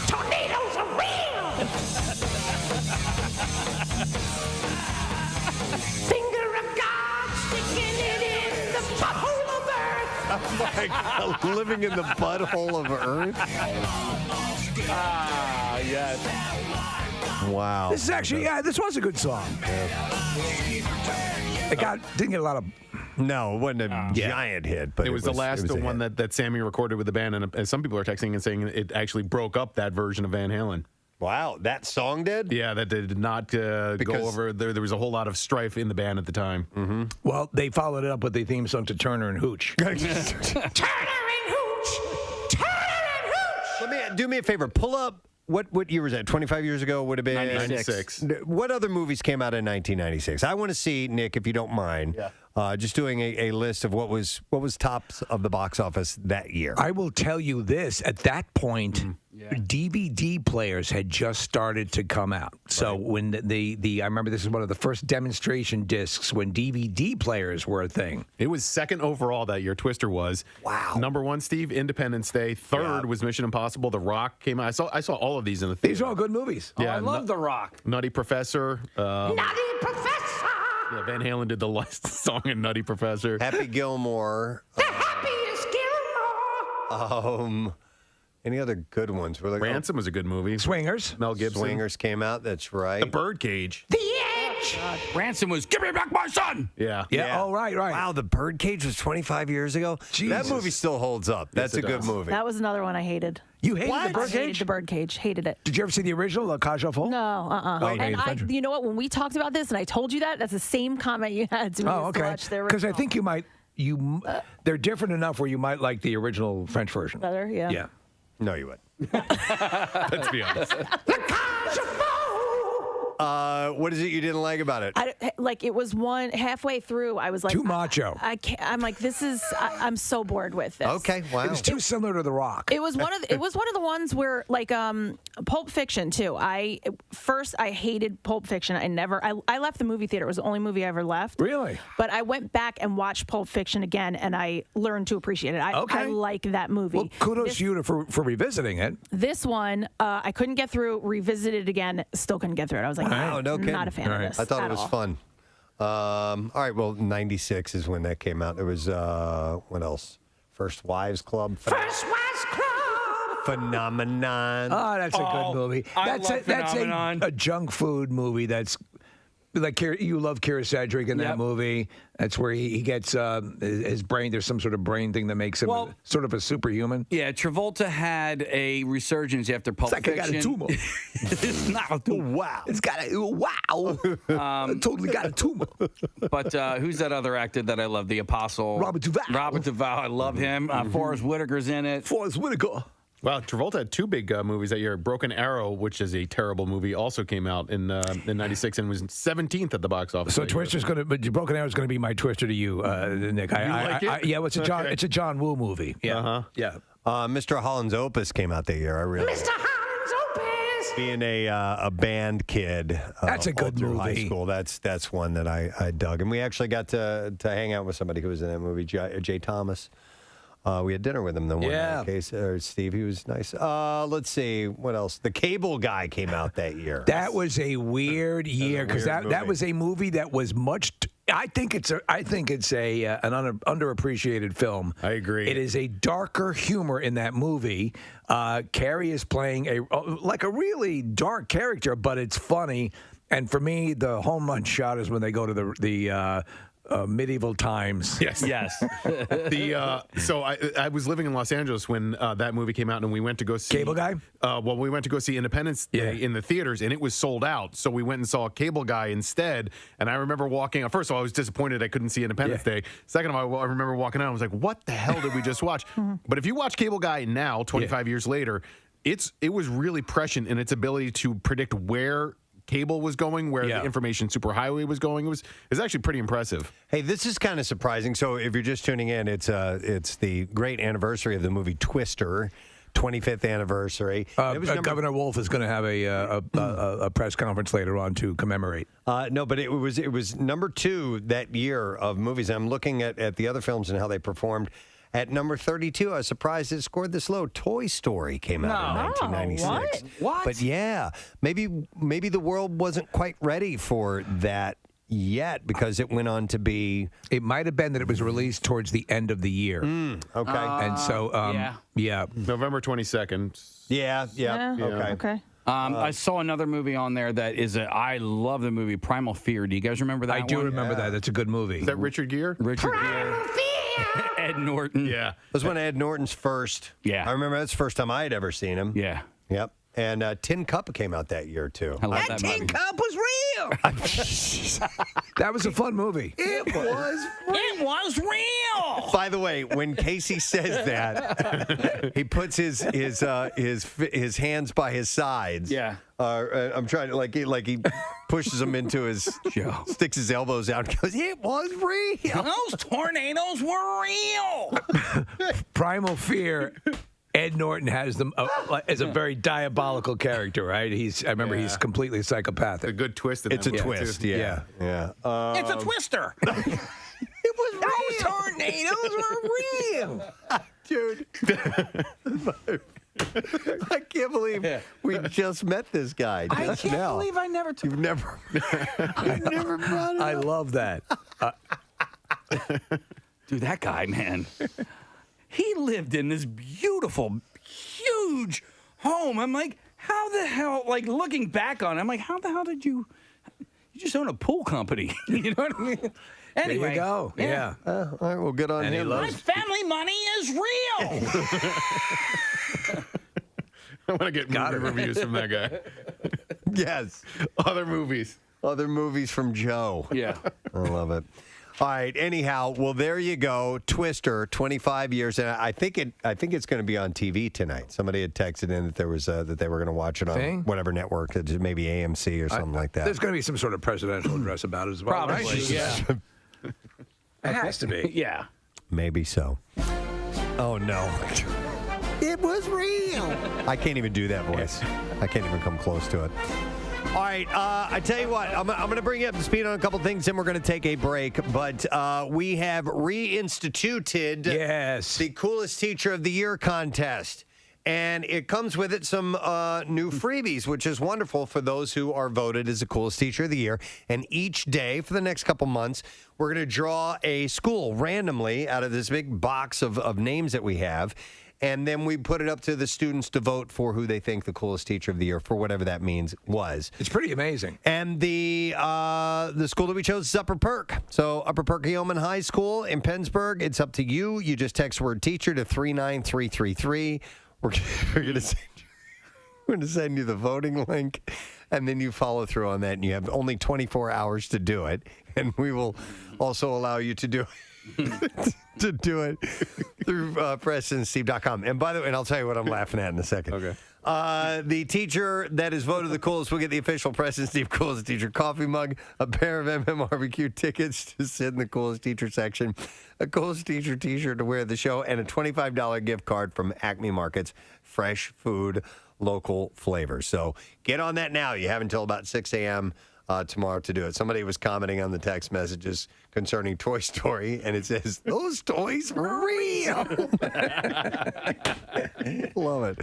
Tornadoes are real. Finger of God sticking it in the butthole of earth. Oh my God, living in the butthole of Earth? Ah, yes. Wow. This is actually, this was a good song. It didn't get a lot of. No, it wasn't a giant hit, but it was the last one that Sammy recorded with the band, and some people are texting and saying it actually broke up that version of Van Halen. Wow, that song did? Yeah, that did not go over. There was a whole lot of strife in the band at the time. Mm-hmm. Well, they followed it up with the theme song to Turner and Hooch. Turner and Hooch. Do me a favor. Pull up. What year was that? 25 years ago would have been 96. What other movies came out in 1996? I want to see, Nick, if you don't mind, just doing a list of what was tops of the box office that year. I will tell you this: at that point, DVD players had just started to come out. So when I remember this is one of the first demonstration discs when DVD players were a thing. It was second overall that year. Twister was. Wow. Number one, Steve, Independence Day. Third was Mission Impossible. The Rock came out. I saw all of these in the theater. These are all good movies. I love The Rock. Nutty Professor. Nutty Professor. Yeah, Van Halen did the last song in Nutty Professor. Happy Gilmore. The happiest Gilmore. Any other good ones? Ransom was a good movie. Swingers. Mel Gibson. Swingers came out. That's right. The Birdcage. The Edge. Ransom was Give Me Back My Son. Yeah. Oh, right. Wow, The Birdcage was 25 years ago. Jesus. That movie still holds up. That's a good movie. That was another one I hated. You hated I The Birdcage? hated The Birdcage. Hated it. Did you ever see the original, La Cage aux Folles? No, And you know what? When we talked about this, and I told you that's the same comment you had to me. Oh, okay. Because I think you might. They're different enough where you might like the original French version. Better, yeah. Yeah. No, you would. Let's be honest. What is it you didn't like about it? It was one halfway through. I was like, too macho. I can't. I'm like, this is. I'm so bored with this. Okay, wow. It was too similar to The Rock. It was one of the ones where Pulp Fiction too. I hated Pulp Fiction. I left the movie theater. It was the only movie I ever left. Really? But I went back and watched Pulp Fiction again, and I learned to appreciate it. I like that movie. Well, kudos to you for revisiting it. This one, I couldn't get through. Revisited again, still couldn't get through it. I was like, Wow, no kidding. not a fan of this. I thought it at was all. fun. All right, well, 96 is when that came out. There was, what else? First Wives Club. First Wives Club. Phenomenon. Oh, that's a good movie. That's a junk food movie that's like you love Keira Sedgwick in that movie. That's where he gets his brain. There's some sort of brain thing that makes him sort of a superhuman. Yeah, Travolta had a resurgence after Pulp Fiction. It's like I got a tumor. It's not a tumor. Wow. It's got I totally got a tumor. But who's that other actor that I love? The Apostle. Robert Duvall. I love him. Forrest Whitaker's in it. Forrest Whitaker. Wow, Travolta had two big movies that year. Broken Arrow, which is a terrible movie, also came out in '96 and was 17th at the box office. So Twister's going to, but Broken Arrow is going to be my Twister to you, Nick. Yeah, well, it's a John Woo movie. Yeah, yeah. Mr. Holland's Opus came out that year. I really. Mr. Holland's Opus. Being a band kid, that's a good all through movie. High school. That's one that I dug, and we actually got to hang out with somebody who was in that movie, Jay Thomas. We had dinner with him the one case. Steve, he was nice. Let's see what else. The Cable Guy came out that year. That was a weird year because that was a movie that was much. I think it's an underappreciated film. I agree. It is a darker humor in that movie. Carrie is playing a really dark character, but it's funny. And for me, the home run shot is when they go to the medieval times. Yes. So I was living in Los Angeles when that movie came out, and we went to go see Cable Guy. We went to go see Independence Day in the theaters, and it was sold out. So we went and saw Cable Guy instead. And I remember walking. First of all, I was disappointed I couldn't see Independence Day. Second of all, I remember walking out. I was like, "What the hell did we just watch?" But if you watch Cable Guy now, 25 years later, it was really prescient in its ability to predict where cable was going, where the information superhighway was going. It was actually pretty impressive. Hey, this is kind of surprising. So if you're just tuning in, it's the great anniversary of the movie Twister, 25th anniversary. Governor Wolf is going to have a press conference later on to commemorate. No, but it was number 2 that year of movies. I'm looking at the other films and how they performed. At number 32, I was surprised it scored this low. Toy Story came out in 1996. What? But yeah, maybe the world wasn't quite ready for that yet because it went on to be. It might have been that it was released towards the end of the year. Okay. And so, November 22nd. Yeah. Okay. I saw another movie on there that is I love the movie Primal Fear. Do you guys remember that I do one? remember that. That's a good movie. Is that Richard Gere? Richard Gere. Ed Norton. Yeah. That was one of Ed Norton's first. Yeah. I remember that's the first time I had ever seen him. Yeah. Yep. And Tin Cup came out that year, too. I love That that Tin movie. Cup was real. That was a fun movie. It was It was real. By the way, when Casey says that, he puts his hands by his sides. Yeah. I'm trying to like he pushes them into his sticks his elbows out and goes, "It was real. Those tornadoes were real." Primal Fear. Ed Norton has them as a very diabolical character, right? I remember he's completely psychopathic. A good twist. It's a twist. Yeah. It's a twister. It was Those tornadoes were real. Dude. I can't believe we just met this guy. I can't believe I never took. You've never brought it I up. love that. Dude, that guy, man. He lived in this beautiful, huge home. I'm like, how the hell, like looking back on it, I'm like, how the hell did you just own a pool company? You know what I mean? Anyway. There you go. Yeah. All right, well, good on him. My family money is real. I want to get movie reviews from that guy. Yes. Other movies from Joe. Yeah. I love it. All right. Anyhow, well, there you go. Twister, 25 years, and I think it's going to be on TV tonight. Somebody had texted in that there was that they were going to watch it on whatever network, maybe AMC or something like that. There's going to be some sort of presidential address about it as well. Probably, right? yeah. It has to be. Yeah. Maybe so. Oh no. It was real. I can't even do that voice. I can't even come close to it. All right, I tell you what, I'm going to bring you up to speed on a couple things, and we're going to take a break. But we have reinstituted the Coolest Teacher of the Year contest. And it comes with it some new freebies, which is wonderful for those who are voted as the Coolest Teacher of the Year. And each day for the next couple months, we're going to draw a school randomly out of this big box of names that we have. And then we put it up to the students to vote for who they think the Coolest Teacher of the Year, for whatever that means, was. It's pretty amazing. And the school that we chose is Upper Perk. So Upper Perkiomen High School in Pennsburg. It's up to you. You just text word teacher to 39333. We're going to send you the voting link, and then you follow through on that, and you have only 24 hours to do it. And we will also allow you to do to do it through PrestonandSteve.com. And by the way, and I'll tell you what I'm laughing at in a second. Okay. The teacher that is voted the coolest will get the official Preston Steve Coolest Teacher coffee mug, a pair of MMRBQ tickets to sit in the Coolest Teacher section, a Coolest Teacher t-shirt to wear at the show, and a $25 gift card from Acme Markets. Fresh food, local flavors. So get on that now. You have until about 6 a.m. Tomorrow to do it. Somebody was commenting on the text messages concerning Toy Story, and it says, those toys were real. Love it.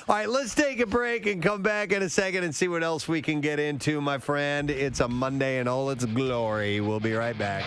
All right, let's take a break and come back in a second and see what else we can get into, my friend. It's a Monday in all its glory. We'll be right back.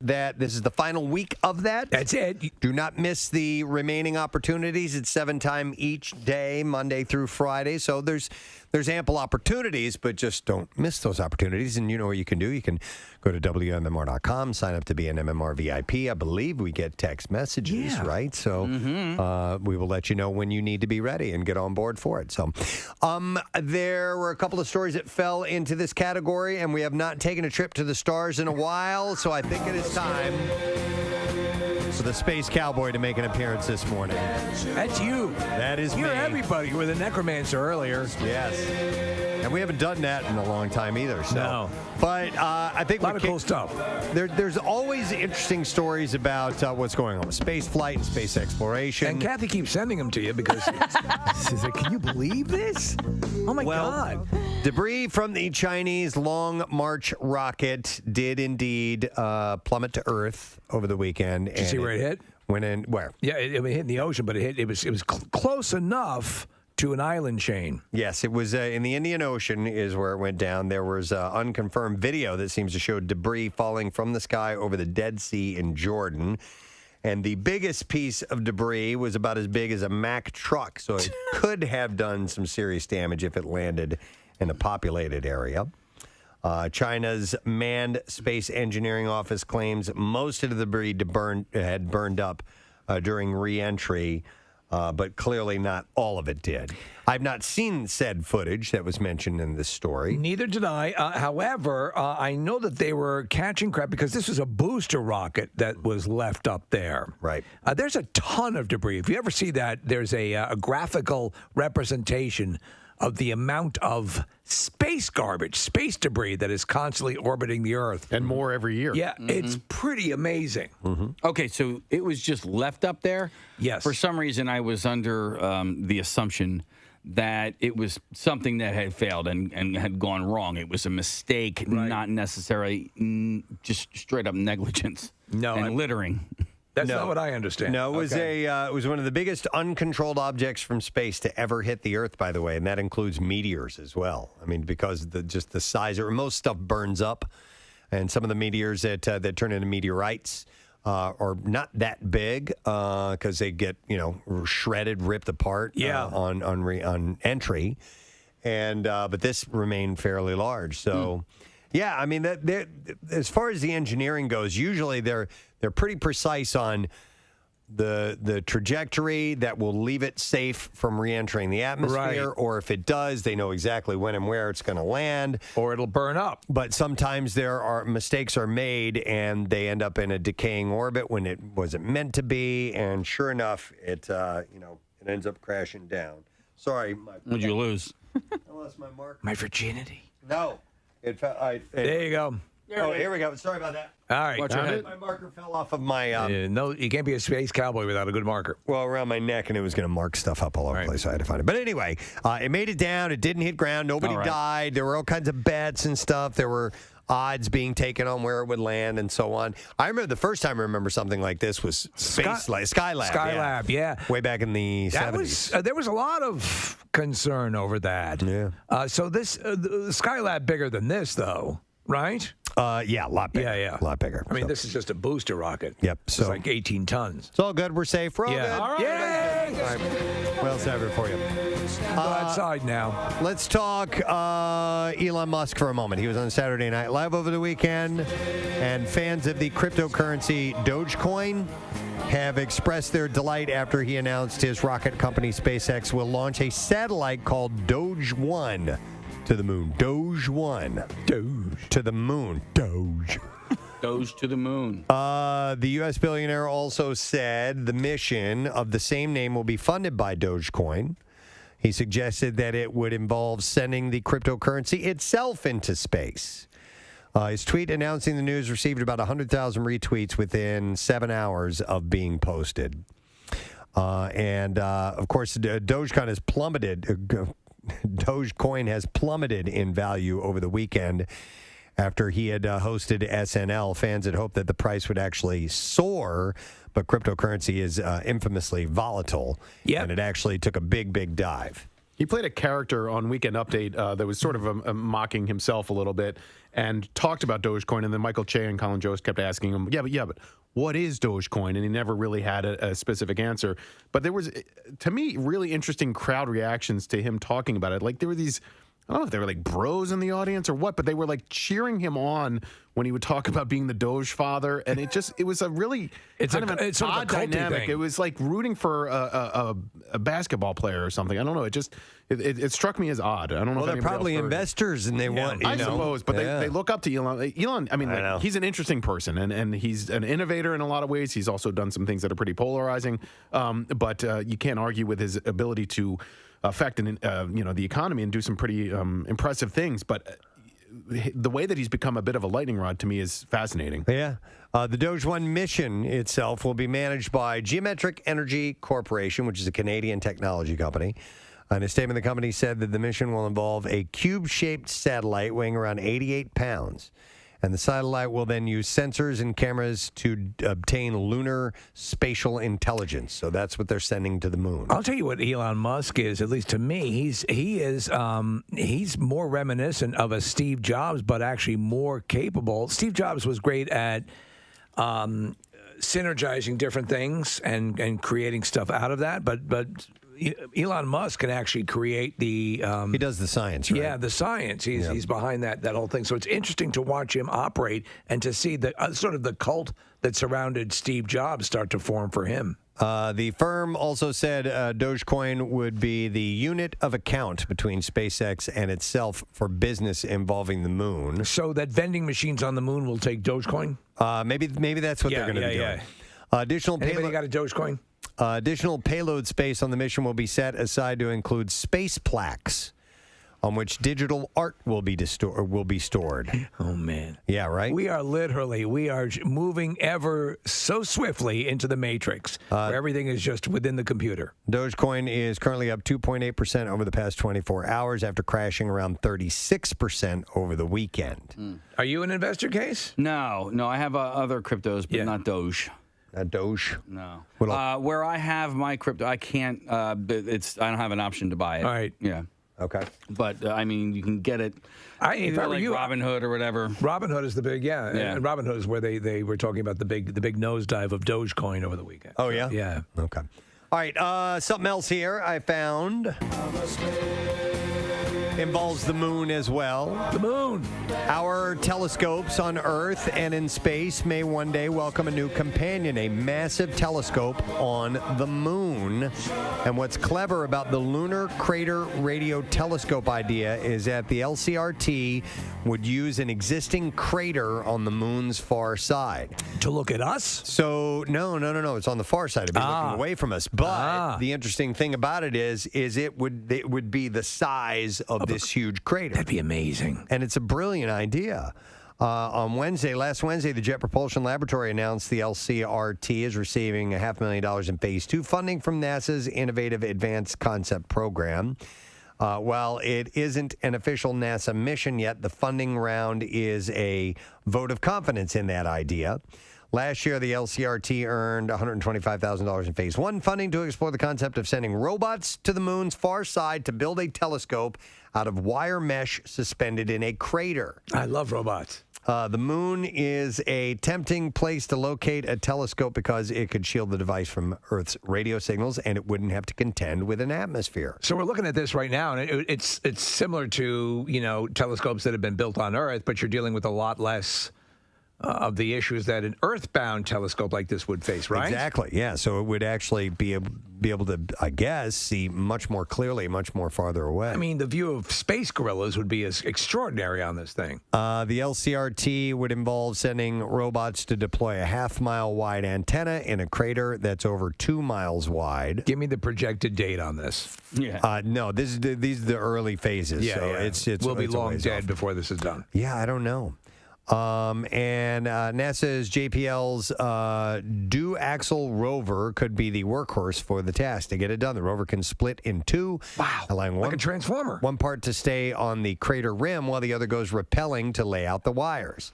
that this is the final week of that. That's it. Do not miss the remaining opportunities. It's 7 times each day, Monday through Friday. So there's ample opportunities, but just don't miss those opportunities. And you know what you can do? You can go to WMMR.com, sign up to be an MMR VIP. I believe we get text messages, right? So we will let you know when you need to be ready and get on board for it. So there were a couple of stories that fell into this category, and we have not taken a trip to the stars in a while. So I think it is time for the Space Cowboy to make an appearance this morning. That's you. That is You're me. everybody. You were the necromancer earlier. Yes. And we haven't done that in a long time either. So. No. But I think a lot of cool stuff. There's always interesting stories about what's going on with space flight and space exploration. And Kathy keeps sending them to you because she's like, can you believe this? Oh, my God. Debris from the Chinese Long March rocket did indeed plummet to Earth over the weekend. Did you see where it hit? Went in where? Yeah, it hit in the ocean, but it was close enough to an island chain. Yes, it was in the Indian Ocean is where it went down. There was unconfirmed video that seems to show debris falling from the sky over the Dead Sea in Jordan. And the biggest piece of debris was about as big as a Mack truck, so it could have done some serious damage if it landed in a populated area. China's Manned Space Engineering Office claims most of the debris had burned up during re-entry, but clearly not all of it did. I've not seen said footage that was mentioned in this story. Neither did I. However, I know that they were catching crap because this was a booster rocket that was left up there. Right. There's a ton of debris. If you ever see that, there's a graphical representation of the amount of space garbage, space debris that is constantly orbiting the Earth. And more every year. Yeah, it's pretty amazing. Okay, so it was just left up there? Yes. For some reason, I was under the assumption that it was something that had failed and had gone wrong. It was a mistake, not necessarily just straight up negligence and littering. That's not what I understand. No, it was it was one of the biggest uncontrolled objects from space to ever hit the Earth, by the way, and that includes meteors as well. I mean, because just the size, or most stuff burns up, and some of the meteors that turn into meteorites are not that big because they get shredded, ripped apart on entry, and but this remained fairly large. So. Yeah, I mean, as far as the engineering goes, usually they're pretty precise on the trajectory that will leave it safe from re-entering the atmosphere, or if it does, they know exactly when and where it's going to land, or it'll burn up. But sometimes mistakes are made, and they end up in a decaying orbit when it wasn't meant to be, and sure enough, it ends up crashing down. Sorry, what'd you lose? I lost my marker. My virginity. No. There you go. Oh, here we go. Sorry about that. All right. Watch your head. My marker fell off of my... no, you can't be a space cowboy without a good marker. Well, around my neck, and it was going to mark stuff up all over the place. So I had to find it. But anyway, it made it down. It didn't hit ground. Nobody died. There were all kinds of bets and stuff. There were odds being taken on where it would land and so on. I remember the first time I remember something like this was Skylab. Skylab, yeah. Way back in the 70s. There was a lot of concern over that. Yeah. So this Skylab bigger than this, though, right? Yeah, a lot bigger. Yeah. A lot bigger. I mean, this is just a booster rocket. Yep. So it's like 18 tons. It's all good. We're safe. We're all good. All right. Yay! All right. Well, it's over for you. Go outside now. Let's talk Elon Musk for a moment. He was on Saturday Night Live over the weekend, and fans of the cryptocurrency Dogecoin have expressed their delight after he announced his rocket company SpaceX will launch a satellite called Doge 1 to the moon. Doge 1. Doge. To the moon. Doge. Doge to the moon. The U.S. billionaire also said the mission of the same name will be funded by Dogecoin. He suggested that it would involve sending the cryptocurrency itself into space. His tweet announcing the news received about 100,000 retweets within 7 hours of being posted. Of course, Dogecoin has plummeted. Dogecoin has plummeted in value over the weekend after he had hosted SNL. Fans had hoped that the price would actually soar, but cryptocurrency is infamously volatile, and it actually took a big dive. He played a character on Weekend Update that was sort of mocking himself a little bit, and talked about Dogecoin. And then Michael Che and Colin Jost kept asking him, yeah, but what is Dogecoin? And he never really had a specific answer. But there was, to me, really interesting crowd reactions to him talking about it. Like there were these, I don't know if they were like bros in the audience or what, but they were like cheering him on when he would talk about being the Doge father. And it was a really it's kind of an sort odd of a culty dynamic. thing. It was like rooting for a basketball player or something. I don't know. It struck me as odd. I don't know. Well, if they're anybody probably else heard it. investors, and they want. I suppose, but they look up to Elon. Elon, I mean, know. he's an interesting person, and he's an innovator in a lot of ways. He's also done some things that are pretty polarizing, but you can't argue with his ability to affect the economy and do some pretty impressive things. But the way that he's become a bit of a lightning rod to me is fascinating. Yeah. The Doge One mission itself will be managed by Geometric Energy Corporation, which is a Canadian technology company. In a statement, the company said that the mission will involve a cube-shaped satellite weighing around 88 pounds. And the satellite will then use sensors and cameras to obtain lunar spatial intelligence. So that's what they're sending to the moon. I'll tell you what Elon Musk is, at least to me. He's more reminiscent of a Steve Jobs, but actually more capable. Steve Jobs was great at synergizing different things and creating stuff out of that, but Elon Musk can actually create the... he does the science, right? Yeah, the science. He's behind that whole thing. So it's interesting to watch him operate and to see the sort of the cult that surrounded Steve Jobs start to form for him. The firm also said Dogecoin would be the unit of account between SpaceX and itself for business involving the moon. So that vending machines on the moon will take Dogecoin? Maybe that's what they're going to be doing. Anybody got a Dogecoin? Additional payload space on the mission will be set aside to include space plaques on which digital art will be stored. Oh, man. Yeah, right? We are moving ever so swiftly into the matrix where everything is just within the computer. Dogecoin is currently up 2.8% over the past 24 hours after crashing around 36% over the weekend. Are you an investor, Case? No, I have other cryptos, but not Doge. Not Doge? No. Where I have my crypto, I can't. I don't have an option to buy it. All right. Yeah. Okay. But I mean, you can get it. If I were like you, Robinhood or whatever. Robinhood is the big, And Robinhood is where they were talking about the big nosedive of Dogecoin over the weekend. Oh yeah. Yeah. Okay. All right. Something else here I found. Involves the moon as well. The moon. Our telescopes on Earth and in space may one day welcome a new companion, a massive telescope on the moon. And what's clever about the Lunar Crater Radio Telescope idea is that the LCRT would use an existing crater on the moon's far side. To look at us? So, no. It's on the far side. It'd be looking away from us. But the interesting thing about it is it would be the size of this huge crater. That'd be amazing. And it's a brilliant idea. Last Wednesday, the Jet Propulsion Laboratory announced the LCRT is receiving $500,000 in Phase 2 funding from NASA's Innovative Advanced Concept Program. While it isn't an official NASA mission yet, the funding round is a vote of confidence in that idea. Last year, the LCRT earned $125,000 in Phase 1 funding to explore the concept of sending robots to the moon's far side to build a telescope out of wire mesh suspended in a crater. I love robots. The moon is a tempting place to locate a telescope because it could shield the device from Earth's radio signals, and it wouldn't have to contend with an atmosphere. So we're looking at this right now, and it's similar to telescopes that have been built on Earth, but you're dealing with a lot less of the issues that an earthbound telescope like this would face, right? Exactly, yeah. So it would actually be able to, I guess, see much more clearly, much more farther away. I mean, the view of space gorillas would be as extraordinary on this thing. The LCRT would involve sending robots to deploy a half-mile wide antenna in a crater that's over 2 miles wide. Give me the projected date on this. Yeah. No, these are the early phases. Yeah, so we'll be long dead off. before this is done. Yeah, I don't know. And NASA's JPL's dual-axle rover could be the workhorse for the task. To get it done, the rover can split in two, allowing like a transformer. One part to stay on the crater rim while the other goes rappelling to lay out the wires.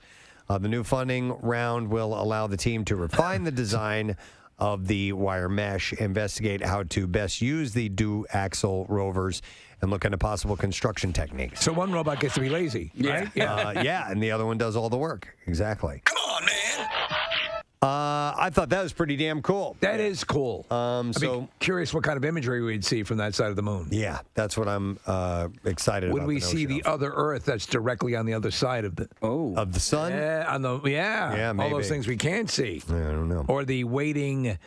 The new funding round will allow the team to refine the design of the wire mesh, investigate how to best use the dual-axle rovers, and look into possible construction techniques. So one robot gets to be lazy, right? Yeah, and the other one does all the work. Exactly. Come on, man. I thought that was pretty damn cool. That is cool. So be curious what kind of imagery we'd see from that side of the moon. Yeah, that's what I'm excited about. Would we see the other Earth that's directly on the other side of the of the sun? Yeah, maybe. all those things we can't see. I don't know. Or the waiting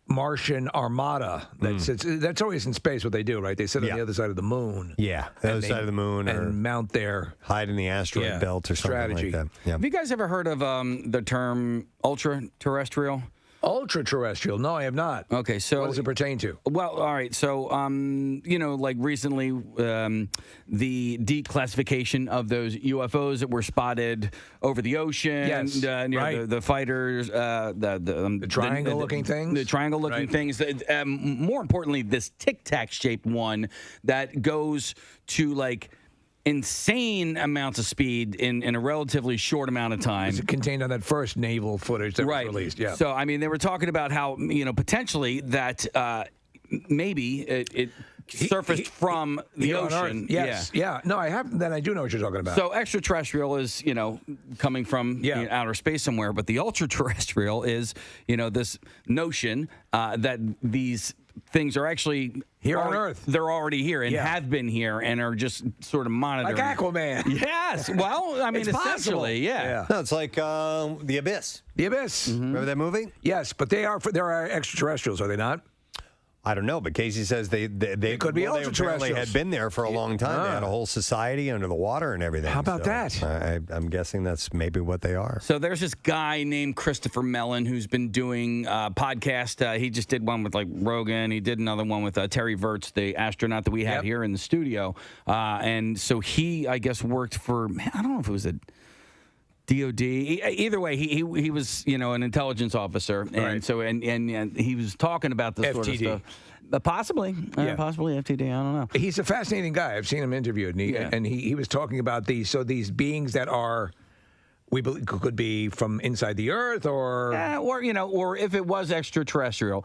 Martian armada that sits. That's always in space. What they do, right? They sit on the other side of the moon. Yeah, the other side of the moon, or and mount their hide in the asteroid belt or something like that. Yeah. Have you guys ever heard of the term ultra-terrestrial? Ultra-terrestrial? No, I have not. Okay, so what does it pertain to? Well, all right. So, like recently, the declassification of those UFOs that were spotted over the ocean, near the fighters, the triangle-looking things, the triangle-looking things. More importantly, this tic-tac-shaped one that goes to like insane amounts of speed in a relatively short amount of time. Is it contained on that first naval footage that was released? Yeah. So, I mean, they were talking about how, potentially that maybe it surfaced from the ocean. Yes. Yeah. No, I have. Then I do know what you're talking about. So extraterrestrial is, coming from outer space somewhere, but the ultra-terrestrial is, this notion that these things are actually here on Earth. They're already here and have been here and are just sort of monitoring. Like Aquaman. Yes. Well, I mean, It's essentially, possible. No, it's like The Abyss. The Abyss. Remember that movie? Yes, but there are extraterrestrials, are they not? I don't know, but Casey says they could be they ultra-terrestrials. apparently had been there for a long time. They had a whole society under the water and everything. How about that? I'm guessing that's maybe what they are. So there's this guy named Christopher Mellon who's been doing podcast. He just did one with like Rogan. He did another one with Terry Virts, the astronaut that we had here in the studio. And so he, I guess, worked for, I don't know if it was a DOD. Either way, he was an intelligence officer, and so and he was talking about this sort of stuff. Possibly FTD. I don't know. He's a fascinating guy. I've seen him interviewed, and he was talking about these beings that are. We believe could be from inside the Earth, or or if it was extraterrestrial.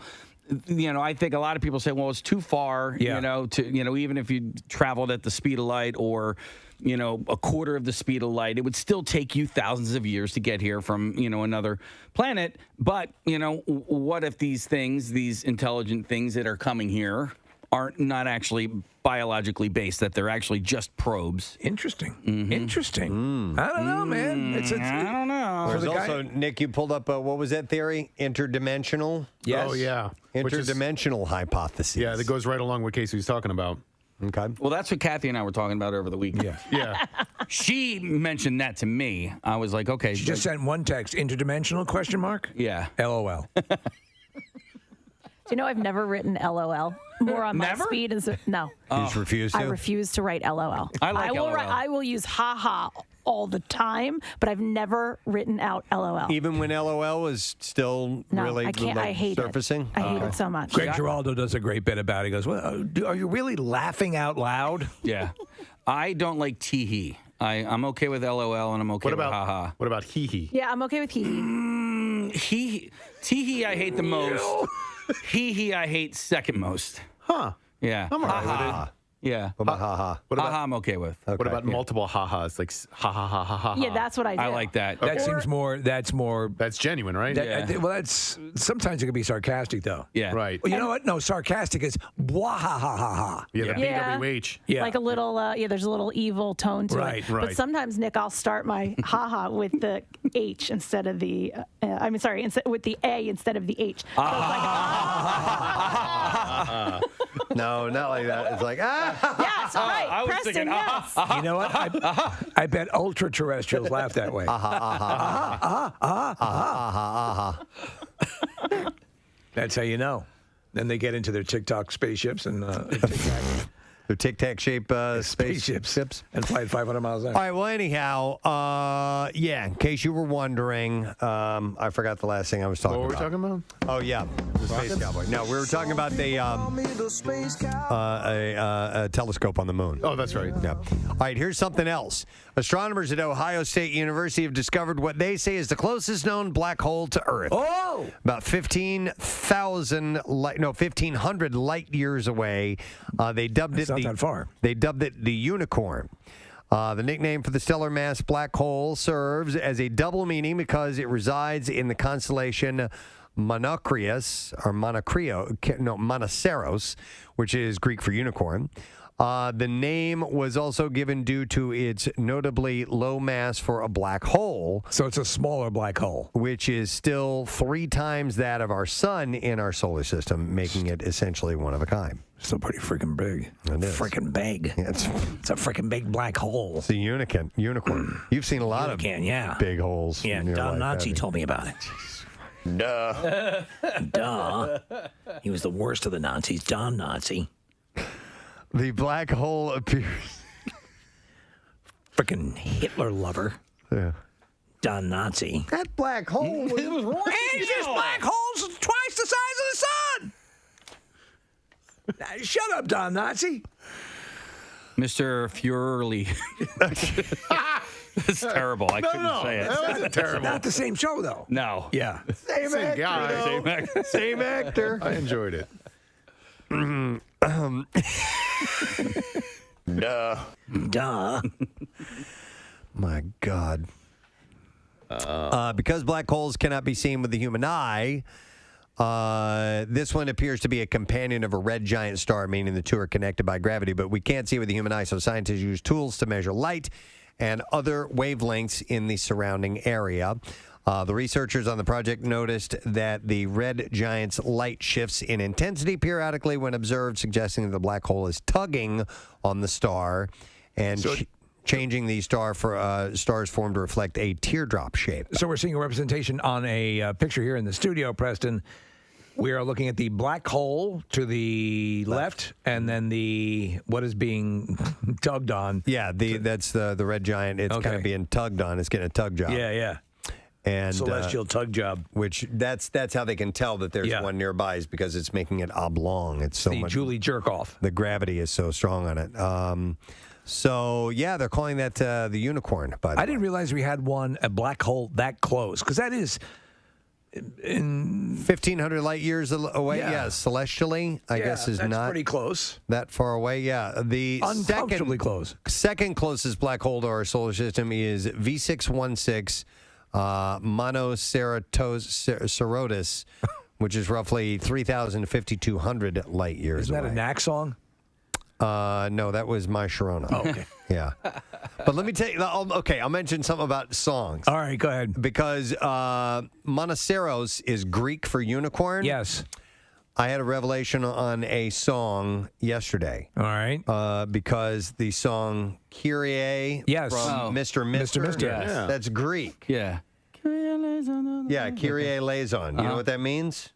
I think a lot of people say, well, it's too far, to even if you traveled at the speed of light or, a quarter of the speed of light, it would still take you thousands of years to get here from, another planet. But, what if these intelligent things that are coming here are not actually biologically based, that they're actually just probes? Interesting. Interesting. I don't know, man. I don't know. There's also, Nick, you pulled up, what was that theory? Interdimensional? Yes. Oh, yeah. Interdimensional hypothesis. Yeah, that goes right along with Casey was talking about. Okay. Well, that's what Kathy and I were talking about over the weekend. Yeah. She mentioned that to me. I was like, okay. She just sent one text, interdimensional, question mark? Yeah. LOL. Do you know I've never written LOL? More on my speed. No. You just refuse to? I refuse to write LOL. I like LOL. I will use haha all the time, but I've never written out LOL. Even when LOL was still really I can't. I hate surfacing? It. I hate it so much. Greg Giraldo does a great bit about it. He goes, well, are you really laughing out loud? Yeah. I don't like tee-hee. I'm okay with LOL and I'm okay with haha. What about hee-hee? Yeah, I'm okay with hee-hee. Tee-hee I hate the most. Hee-hee I hate second most. Huh. Yeah. I'm all right with it. Yeah. What about ha-ha? Ha-ha I'm okay with. What about multiple ha-has? Like ha-ha-ha-ha-ha. Yeah, that's what I do. I like that. That seems more. That's more. That's genuine, right? That's sometimes it can be sarcastic though. Yeah. Right. Well, you know what? No, sarcastic is wah ha ha ha ha. Yeah, the BWH. Yeah. Like a little, there's a little evil tone to it. Right. But sometimes, Nick, I'll start my haha with the H instead of the, with the A instead of the H. So it's like, No, not like that. It's like, Yes, right. I was Preston, thinking, yes. You know what? I bet ultra-terrestrials laugh that way. That's how you know. Then they get into their TikTok spaceships and TikTok. They're tic-tac-shaped spaceships. And fly at 500 miles an hour. All right, well, anyhow, in case you were wondering, I forgot the last thing I was talking about. What were we talking about? Oh, yeah, the Space Cowboy. No, we were talking about the a telescope on the moon. Oh, that's right. Yeah. All right, here's something else. Astronomers at Ohio State University have discovered what they say is the closest known black hole to Earth. Oh! About 1,500 light years away. They dubbed That's not that far. They dubbed it the unicorn. The nickname for the stellar mass black hole serves as a double meaning because it resides in the constellation Monoceros, which is Greek for unicorn. The name was also given due to its notably low mass for a black hole. So it's a smaller black hole. Which is still 3 times that of our sun in our solar system, making it essentially one of a kind. Still pretty freaking big. It is. Freaking big. Yeah, it's a freaking big black hole. It's a unicorn. You've seen a lot of big holes. Yeah, in your Don life, Nazi haven't you? told me about it. Duh. Duh. He was the worst of the Nazis. Don Nazi. The black hole appears. Freaking Hitler lover. Yeah. Don Nazi. That black hole was And this black hole's twice the size of the sun. Shut up, Don Nazi. Mr. Furley. That's terrible. I couldn't say it. That wasn't terrible. Not the same show, though. No. Yeah. Same guy. though. Same actor. I enjoyed it. Duh. My God. Because black holes cannot be seen with the human eye, this one appears to be a companion of a red giant star, meaning the two are connected by gravity, but we can't see with the human eye, so scientists use tools to measure light and other wavelengths in the surrounding area. The researchers on the project noticed that the red giant's light shifts in intensity periodically when observed, suggesting that the black hole is tugging on the star and changing the star's form to reflect a teardrop shape. So we're seeing a representation on a picture here in the studio, Preston. We are looking at the black hole to the left and then what is being tugged on. Yeah, that's the red giant. It's kind of being tugged on. It's getting a tug job. Yeah. And celestial tug job. Which that's how they can tell that there's one nearby, is because it's making it oblong. It's so the much. Julie Jerkoff. The gravity is so strong on it. They're calling that the unicorn. By the way, I didn't realize we had a black hole that close, because that is in 1,500 light years away. Yeah, celestially, I guess is that's not pretty close. That far away. Yeah, the uncomfortably close. Second closest black hole to our solar system is V616 Monoceros, which is roughly 3,000 to 5,200 light years Isn't that away. a Knack song? No, that was My Sharona. Oh, okay. Yeah. But let me tell you, I'll mention something about songs. All right, go ahead. Because Monoceros is Greek for unicorn. Yes. I had a revelation on a song yesterday. All right. Because the song Kyrie from Mr. Mister. Yes. That's Greek. Yeah. Yeah, Kyrie eleison. You know what that means?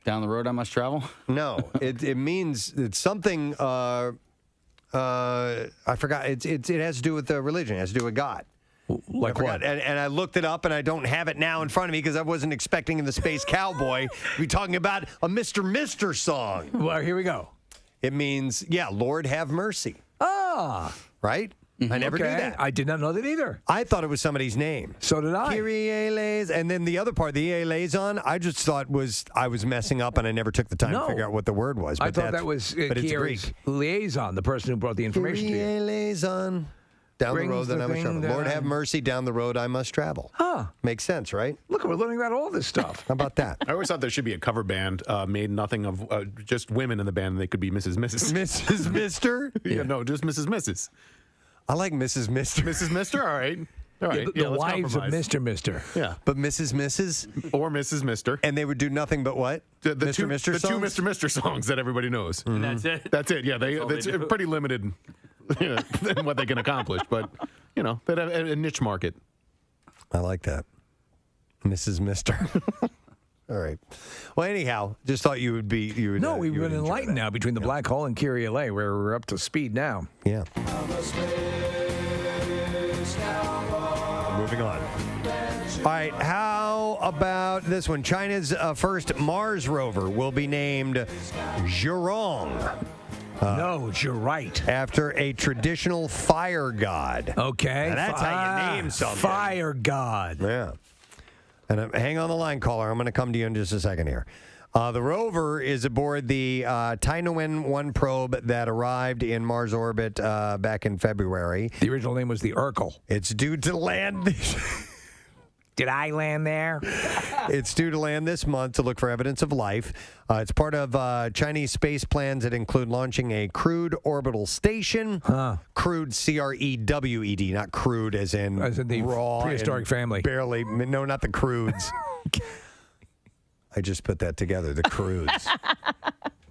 Down the road I must travel? No, it means it's something. I forgot. It has to do with religion. It has to do with God. Like what? And I looked it up, and I don't have it now in front of me because I wasn't expecting in the Space Cowboy to be talking about a Mr. Mister song. Well, here we go. It means, Lord have mercy. Ah. Right? I never knew that. I did not know that either. I thought it was somebody's name. So did I. Kyrie eleison. And then the other part, the liaison, I just thought I was messing up, and I never took the time to figure out what the word was. I thought that was Kyrie's liaison, the person who brought the information to you. Kyrie liaison. Down the road that I must travel. Lord have mercy, down the road I must travel. Huh. Makes sense, right? Look, we're learning about all this stuff. How about that? I always thought there should be a cover band made nothing of just women in the band, and they could be Mrs. Mrs. Mrs. Mister? Yeah, no, just Mrs. Mrs. I like Mrs. Mister. Mrs. Mister? All right. All right. The wives of Mr. Mister. Yeah. But Mrs. Mrs. Or Mrs. Mister. And they would do nothing but what? The Mr. two Mister the two songs? Mr. Mister songs that everybody knows. And that's it? That's it, yeah. It's pretty limited in what they can accomplish, but, they have a niche market. I like that. Mrs. Mister. All right. Well, anyhow, just thought you would be. No, we've you would been enjoy enlightened that. now between the black hole and Kyrie LA, where we're up to speed now. Yeah. Moving on. All right, how about this one? China's first Mars rover will be named Zhurong. No, you're right. After a traditional fire god. Okay. Now that's how you name something. Fire god. Yeah. And hang on the line, caller. I'm going to come to you in just a second here. The rover is aboard the Tianwen 1 probe that arrived in Mars orbit back in February. The original name was the Urkel. It's due to land. Did I land there? It's due to land this month to look for evidence of life. It's part of Chinese space plans that include launching a crewed orbital station. Crewed, C-R-E-W-E-D, not crude as in the raw prehistoric and family. Barely, no, not the crudes. I just put that together, the crudes.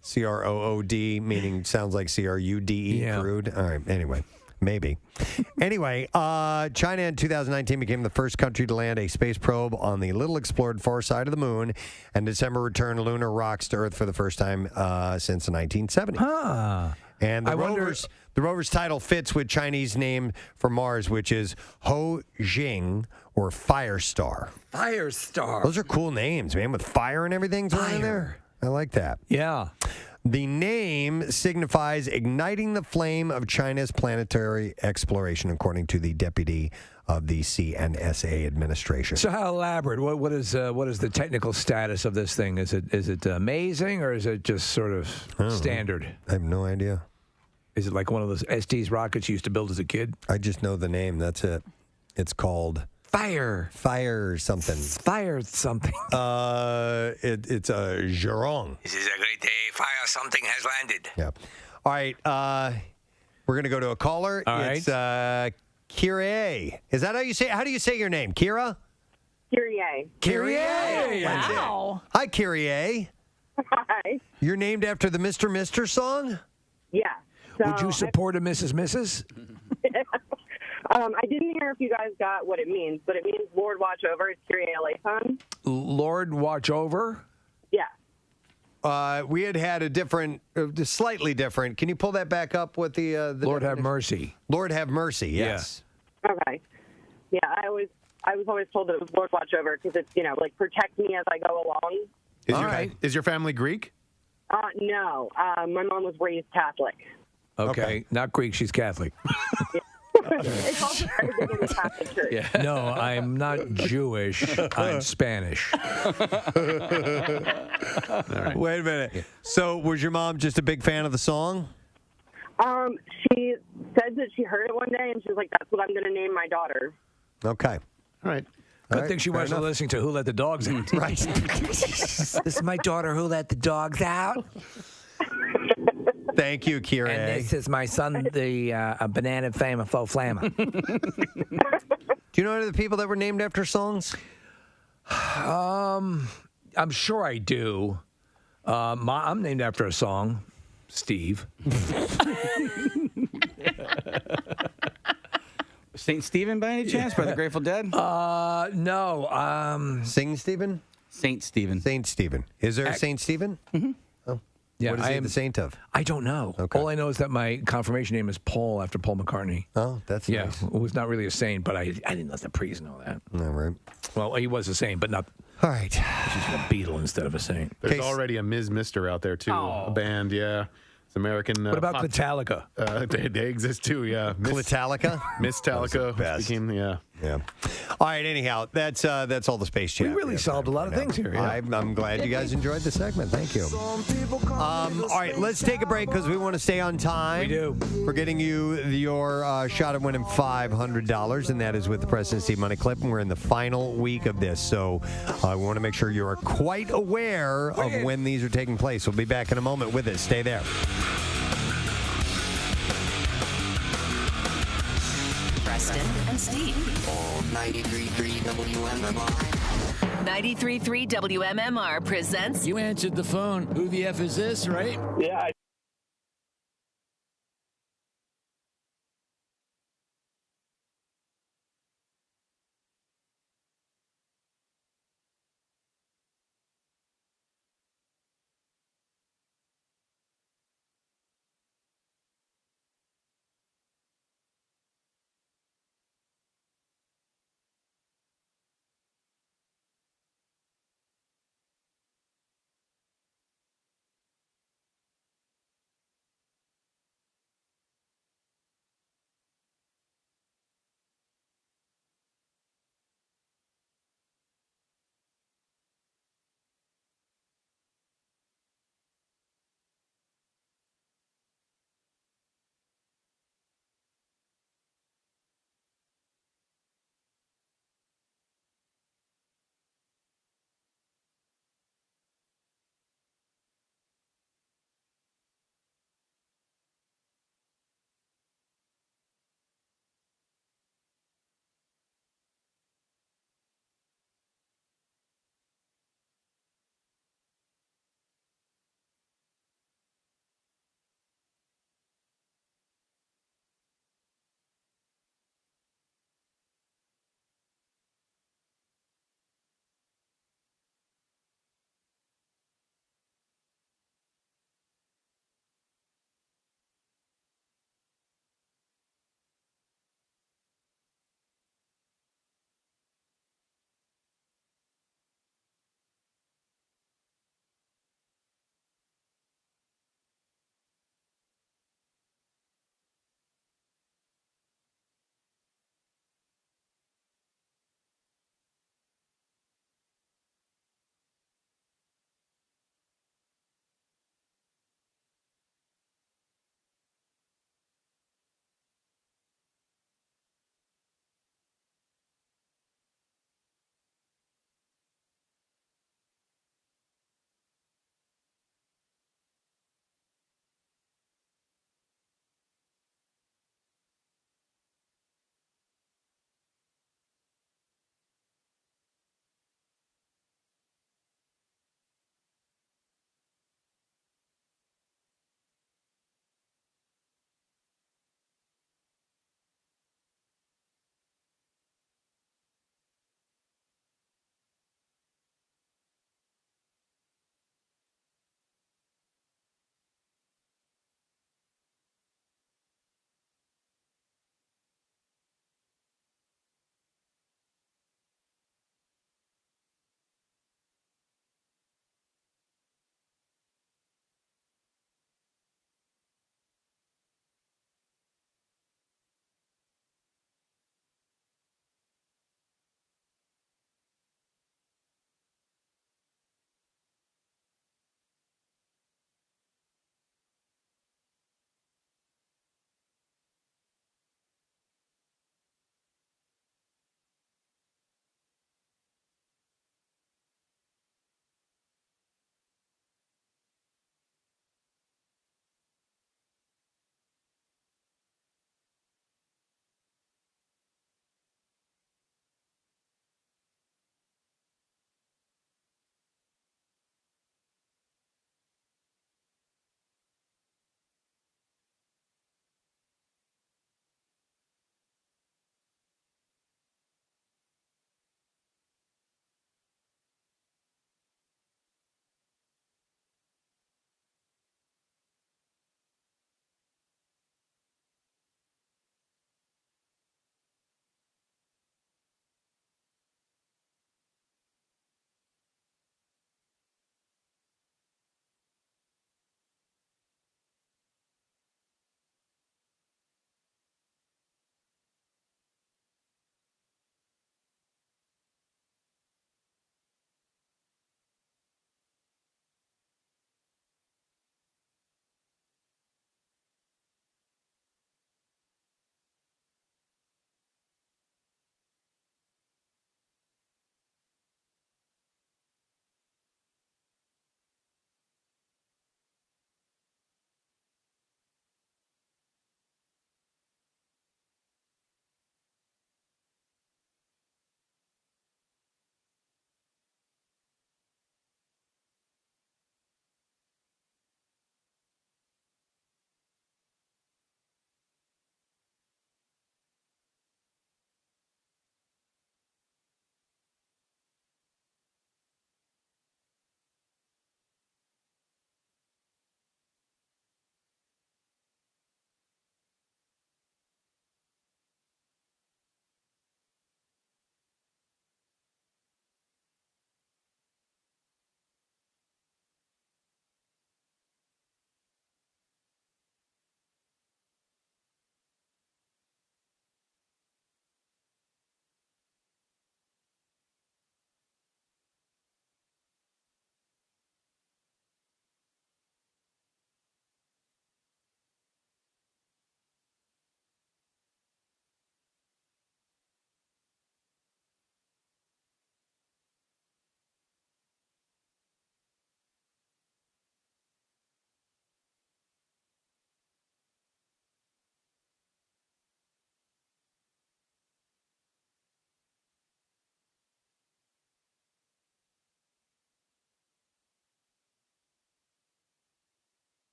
C-R-O-O-D, meaning sounds like C-R-U-D-E, crude. All right, anyway. Maybe. Anyway, China in 2019 became the first country to land a space probe on the little explored far side of the moon, and December returned lunar rocks to Earth for the first time since the 1970s. And the rover's title fits with Chinese name for Mars, which is Ho Jing, or Fire Star. Fire Star. Those are cool names, man, with fire and everything thrown in there. I like that. Yeah. The name signifies igniting the flame of China's planetary exploration, according to the deputy of the CNSA administration. So how elaborate? What is the technical status of this thing? Is it amazing, or is it just sort of standard? I have no idea. Is it like one of those ST's rockets you used to build as a kid? I just know the name. That's it. It's called Fire something. Fire something. It's a Zhurong. This is a great day. Fire something has landed. Yeah. All right. We're gonna go to a caller. All right. It's Kira. Is that how you say? How do you say your name, Kira? Kyrie. Kyrie. Wow. Hi, Kyrie. Hi. You're named after the Mr. song? Yeah. Would you support a Mrs.? I didn't hear if you guys got what it means, but it means Lord watch over. It's Kyrie eleison. Lord watch over? Yeah. We had a different, slightly different. Can you pull that back up with the Lord have mercy. Lord have mercy, yes. Okay. Yeah, I was always told that it was Lord watch over because it's, like protect me as I go along. Is your family Greek? No. My mom was raised Catholic. Okay. Not Greek, she's Catholic. It's also very big in the Catholic Church. No, I'm not Jewish. I'm Spanish. Wait a minute. So was your mom just a big fan of the song? She said that she heard it one day, and she was like, that's what I'm going to name my daughter. Okay. All right. Good thing she wasn't listening to Who Let the Dogs Out. Right. This is my daughter Who Let the Dogs Out. Thank you, Kira. And this is my son, the banana fama faux flamma. Do you know any of the people that were named after songs? I'm sure I do. I'm named after a song, Steve. St. Stephen, by any chance, by the Grateful Dead? No. Sing Stephen? St. Stephen. St. Stephen. Is there a St. Stephen? Mm-hmm. Oh. Yeah, what is he the saint of? I don't know. Okay. All I know is that my confirmation name is Paul after Paul McCartney. Oh, that's nice. It was not really a saint, but I didn't let the priest know that. All right. Well, he was a saint, but not. All right. She's a Beatle instead of a saint. There's already a Ms. Mister out there, too. A band, yeah. It's American. What about pop- Metallica? They exist, too, yeah. Clitalica? Miss Talica. Yeah. All right, anyhow, that's all the space chat. We really solved a lot of things here. Yeah. I'm glad you guys enjoyed the segment. Thank you. All right, let's take a break because we want to stay on time. We do. We're getting you your shot at winning $500, and that is with the Preston Steve Money Clip, and we're in the final week of this. So we want to make sure you are quite aware of when these are taking place. We'll be back in a moment with it. Stay there. Preston and Steve. 93.3 WMMR. 93.3 WMMR presents. You answered the phone. Who the F is this, right? Yeah,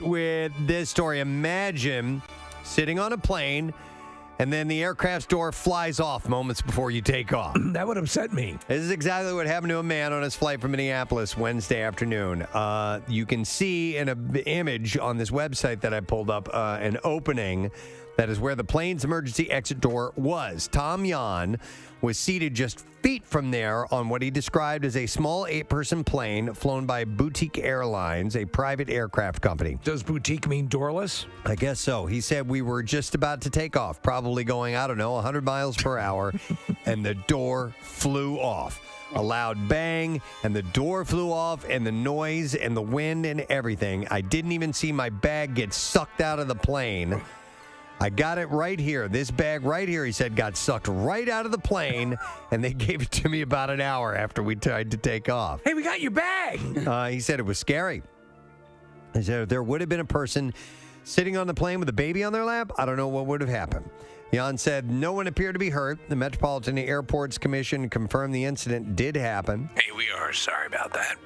with this story. Imagine sitting on a plane and then the aircraft's door flies off moments before you take off. That would upset me. This is exactly what happened to a man on his flight from Minneapolis Wednesday afternoon. You can see in an image on this website that I pulled up an opening that is where the plane's emergency exit door was. Tom Yan was seated just feet from there on what he described as a small 8-person plane flown by Boutique Airlines, a private aircraft company. Does boutique mean doorless? I guess so. He said we were just about to take off, probably going, 100 miles per hour, and the door flew off. A loud bang, and the door flew off, and the noise and the wind and everything. I didn't even see my bag get sucked out of the plane. I got it right here. This bag right here, he said, got sucked right out of the plane, and they gave it to me about an hour after we tried to take off. Hey, we got your bag. He said it was scary. He said if there would have been a person sitting on the plane with a baby on their lap, I don't know what would have happened. Jan said no one appeared to be hurt. The Metropolitan Airports Commission confirmed the incident did happen. Hey, we are sorry about that.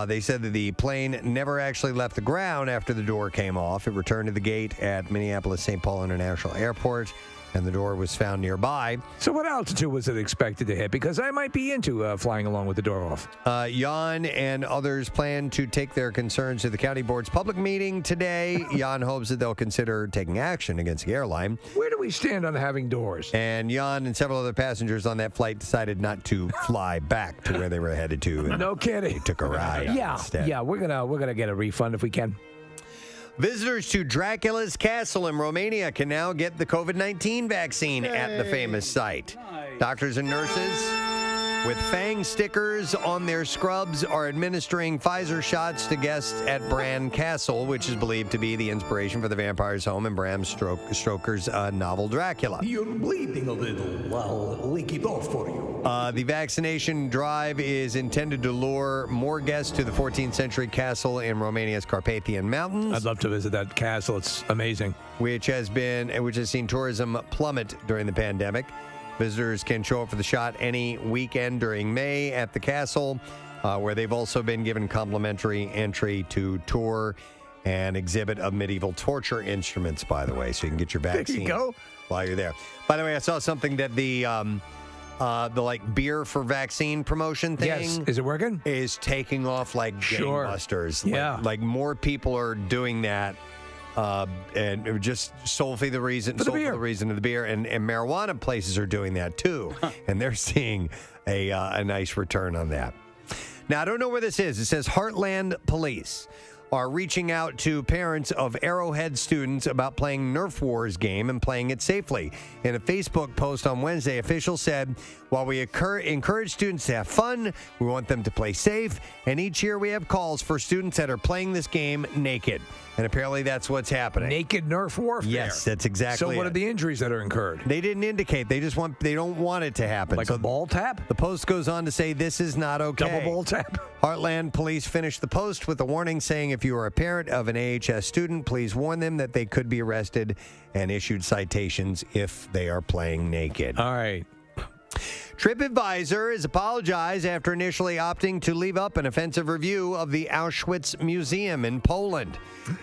They said that the plane never actually left the ground after the door came off. It returned to the gate at Minneapolis-St. Paul International Airport, and the door was found nearby. So what altitude was it expected to hit? Because I might be into flying along with the door off. Jan and others plan to take their concerns to the county board's public meeting today. Jan hopes that they'll consider taking action against the airline. Where do we stand on having doors? And Jan and several other passengers on that flight decided not to fly back to where they were headed to. No kidding. They took a ride instead. Yeah, we're gonna get a refund if we can. Visitors to Dracula's Castle in Romania can now get the COVID-19 vaccine at the famous site. Nice. Doctors and nurses with fang stickers on their scrubs are administering Pfizer shots to guests at Bran Castle, which is believed to be the inspiration for the vampire's home in Bram Stoker's novel Dracula. You're bleeding a little. I'll lick it off for you. The vaccination drive is intended to lure more guests to the 14th century castle in Romania's Carpathian Mountains. I'd love to visit that castle. It's amazing. Which has seen tourism plummet during the pandemic. Visitors can show up for the shot any weekend during May at the castle, where they've also been given complimentary entry to tour and exhibit of medieval torture instruments, by the way, so you can get your vaccine while you're there. By the way, I saw something that the beer for vaccine promotion thing. Yes. Is it working? Is taking off like gangbusters. Yeah. Like more people are doing that. And it just solely for the reason of the beer, and marijuana places are doing that too, and they're seeing a nice return on that. Now I don't know where this is. It says Heartland Police are reaching out to parents of Arrowhead students about playing Nerf Wars game and playing it safely. In a Facebook post on Wednesday, officials said, while we encourage students to have fun, we want them to play safe, and each year we have calls for students that are playing this game naked. And apparently that's what's happening. Naked Nerf warfare. Yes, that's exactly So what are the injuries that are incurred? They didn't indicate. They don't want it to happen. Like a ball tap? The post goes on to say this is not okay. Double ball tap? Heartland Police finished the post with a warning saying if you are a parent of an AHS student, please warn them that they could be arrested and issued citations if they are playing naked. All right. TripAdvisor has apologized after initially opting to leave up an offensive review of the Auschwitz Museum in Poland.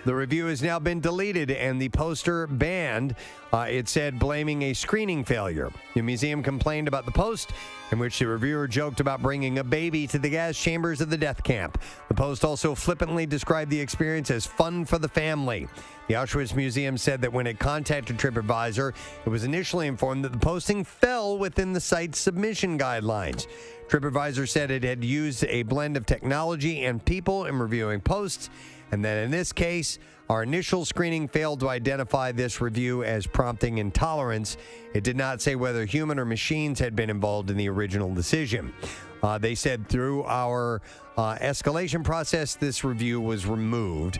The review has now been deleted and the poster banned. It said blaming a screening failure. The museum complained about the post, in which the reviewer joked about bringing a baby to the gas chambers of the death camp. The post also flippantly described the experience as fun for the family. The Auschwitz Museum said that when it contacted TripAdvisor, it was initially informed that the posting fell within the site's submission guidelines. TripAdvisor said it had used a blend of technology and people in reviewing posts, and that in this case, our initial screening failed to identify this review as prompting intolerance. It did not say whether human or machines had been involved in the original decision. They said through our escalation process, this review was removed.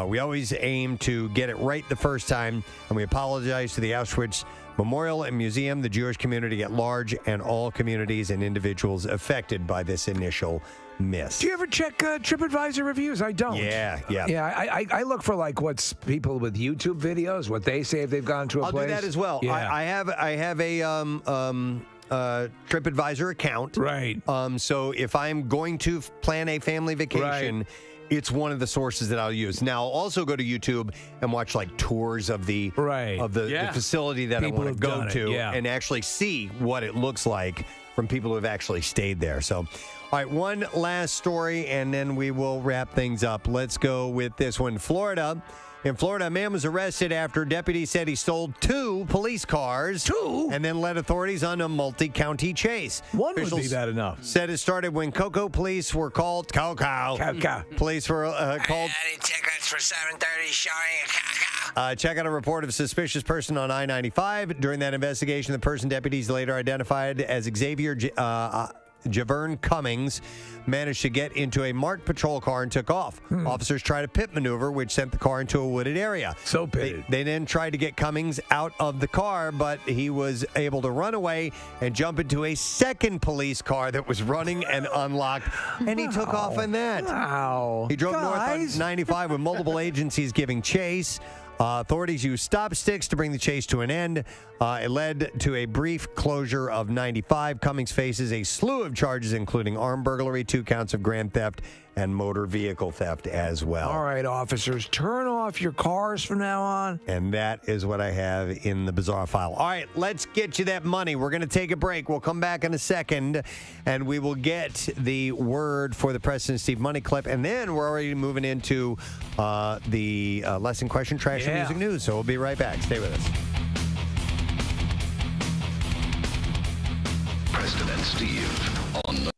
We always aim to get it right the first time, and we apologize to the Auschwitz Memorial and Museum, the Jewish community at large, and all communities and individuals affected by this initial miss. Do you ever check TripAdvisor reviews? I don't. Yeah. I look for like what's people with YouTube videos, what they say if they've gone to a place. I'll do that as well. Yeah. I have a TripAdvisor account. Right. So if I'm going to plan a family vacation, it's one of the sources that I'll use. Now, I'll also go to YouTube and watch like tours of the the facility that People I want have to go done it, to yeah. and actually see what it looks like from people who have actually stayed there. So, all right, one last story, and then we will wrap things up. Let's go with this one. Florida. In Florida, a man was arrested after deputies said he stole 2 police cars. 2? And then led authorities on a multi-county chase. One would be bad enough. Said it started when Cocoa police were called. Police were called. Tickets for 7:30 showing. Check out a report of a suspicious person on I-95. During that investigation, the person deputies later identified as Xavier Javern Cummings managed to get into a marked patrol car and took off. Officers tried a pit maneuver, which sent the car into a wooded area. So pitted. They then tried to get Cummings out of the car, but he was able to run away and jump into a second police car that was running and unlocked, and he took off in that. Wow. He drove north on 95 with multiple agencies giving chase. Authorities used stop sticks to bring the chase to an end. It led to a brief closure of 95. Cummings faces a slew of charges, including armed burglary, 2 counts of grand theft, and motor vehicle theft as well. All right, officers, turn off your cars from now on. And that is what I have in the bizarre file. All right, let's get you that money. We're going to take a break. We'll come back in a second, and we will get the word for the Preston and Steve money clip. And then we're already moving into the lesson question, trash and music news. So we'll be right back. Stay with us. Preston and Steve on the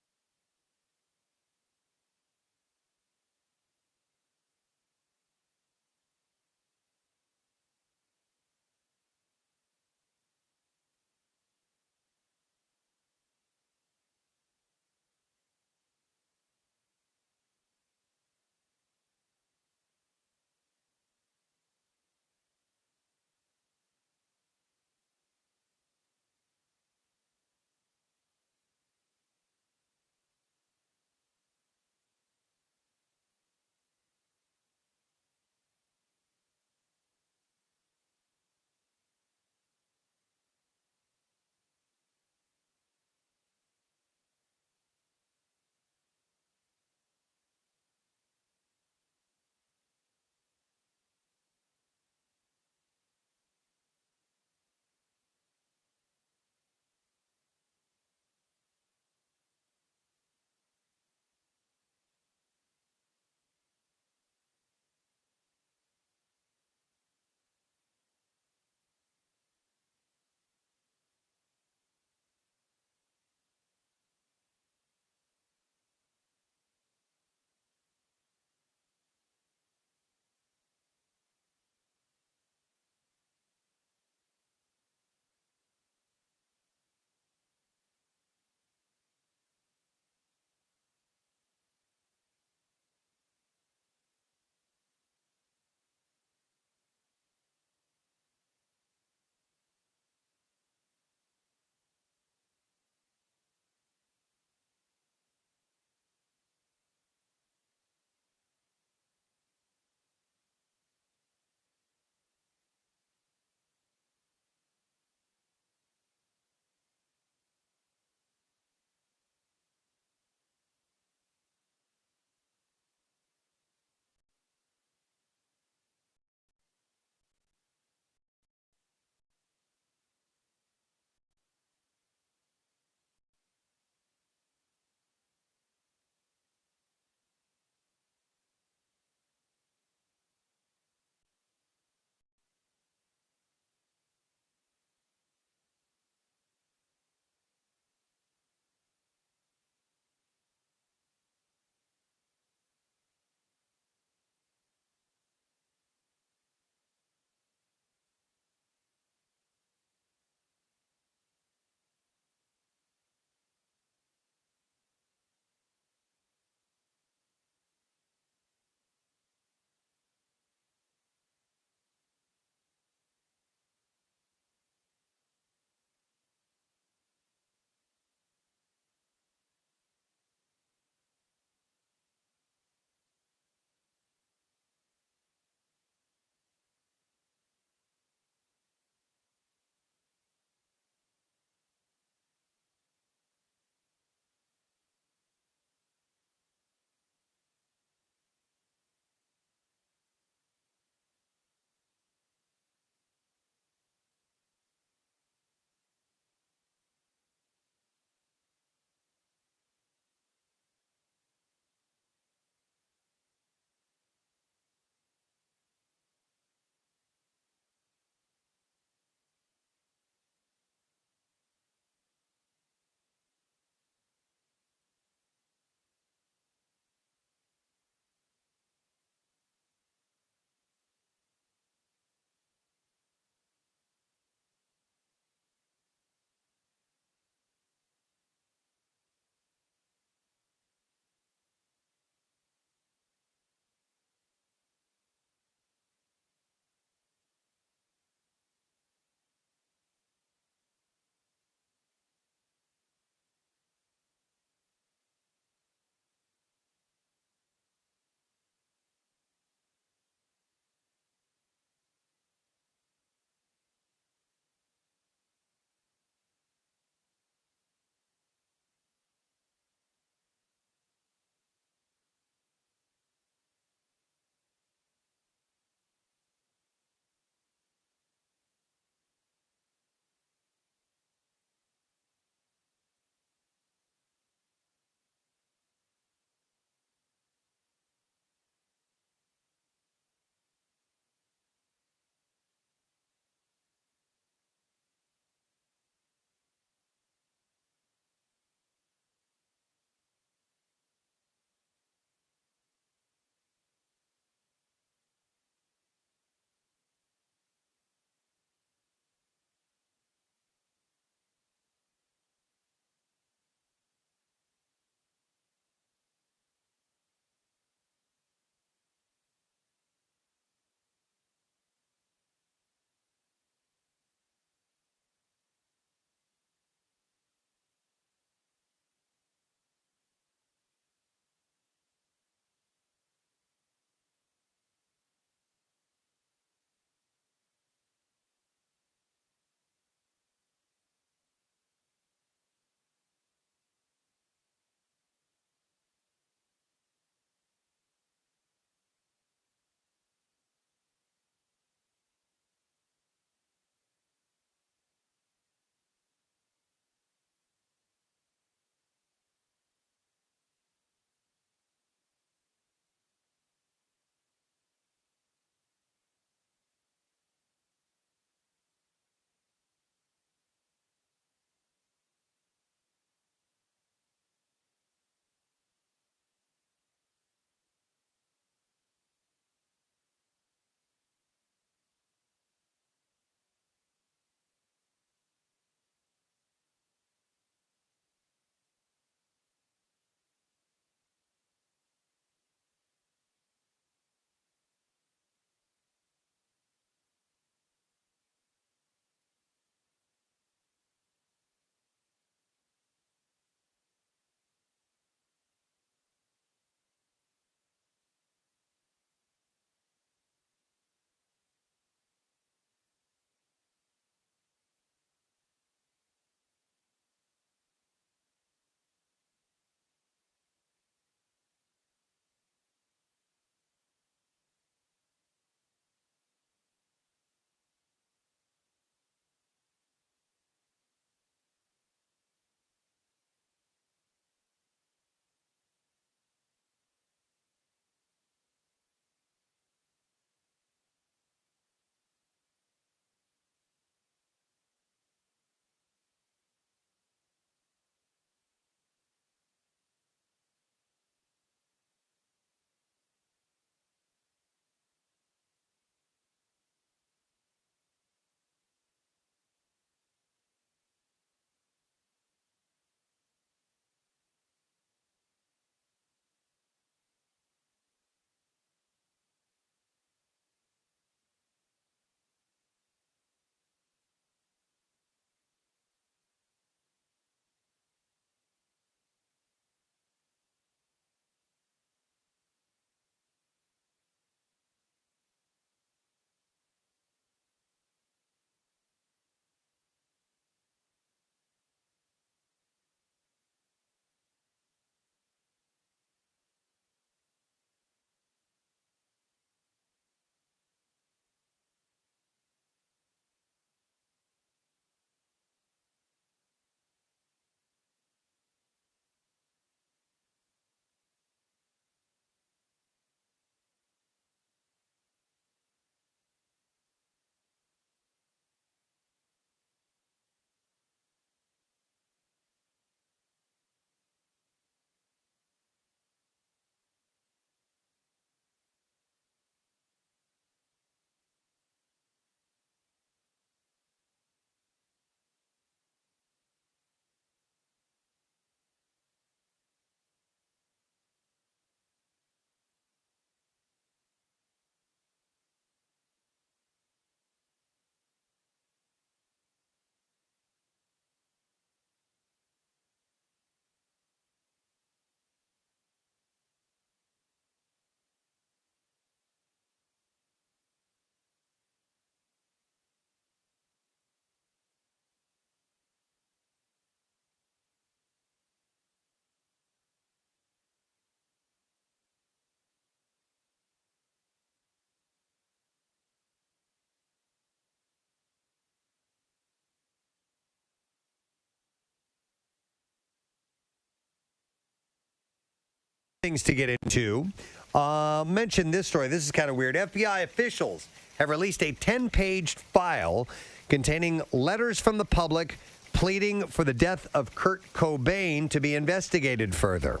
Things to get into. Mention this story. This is kind of weird. FBI officials have released a 10-page file containing letters from the public pleading for the death of Kurt Cobain to be investigated further.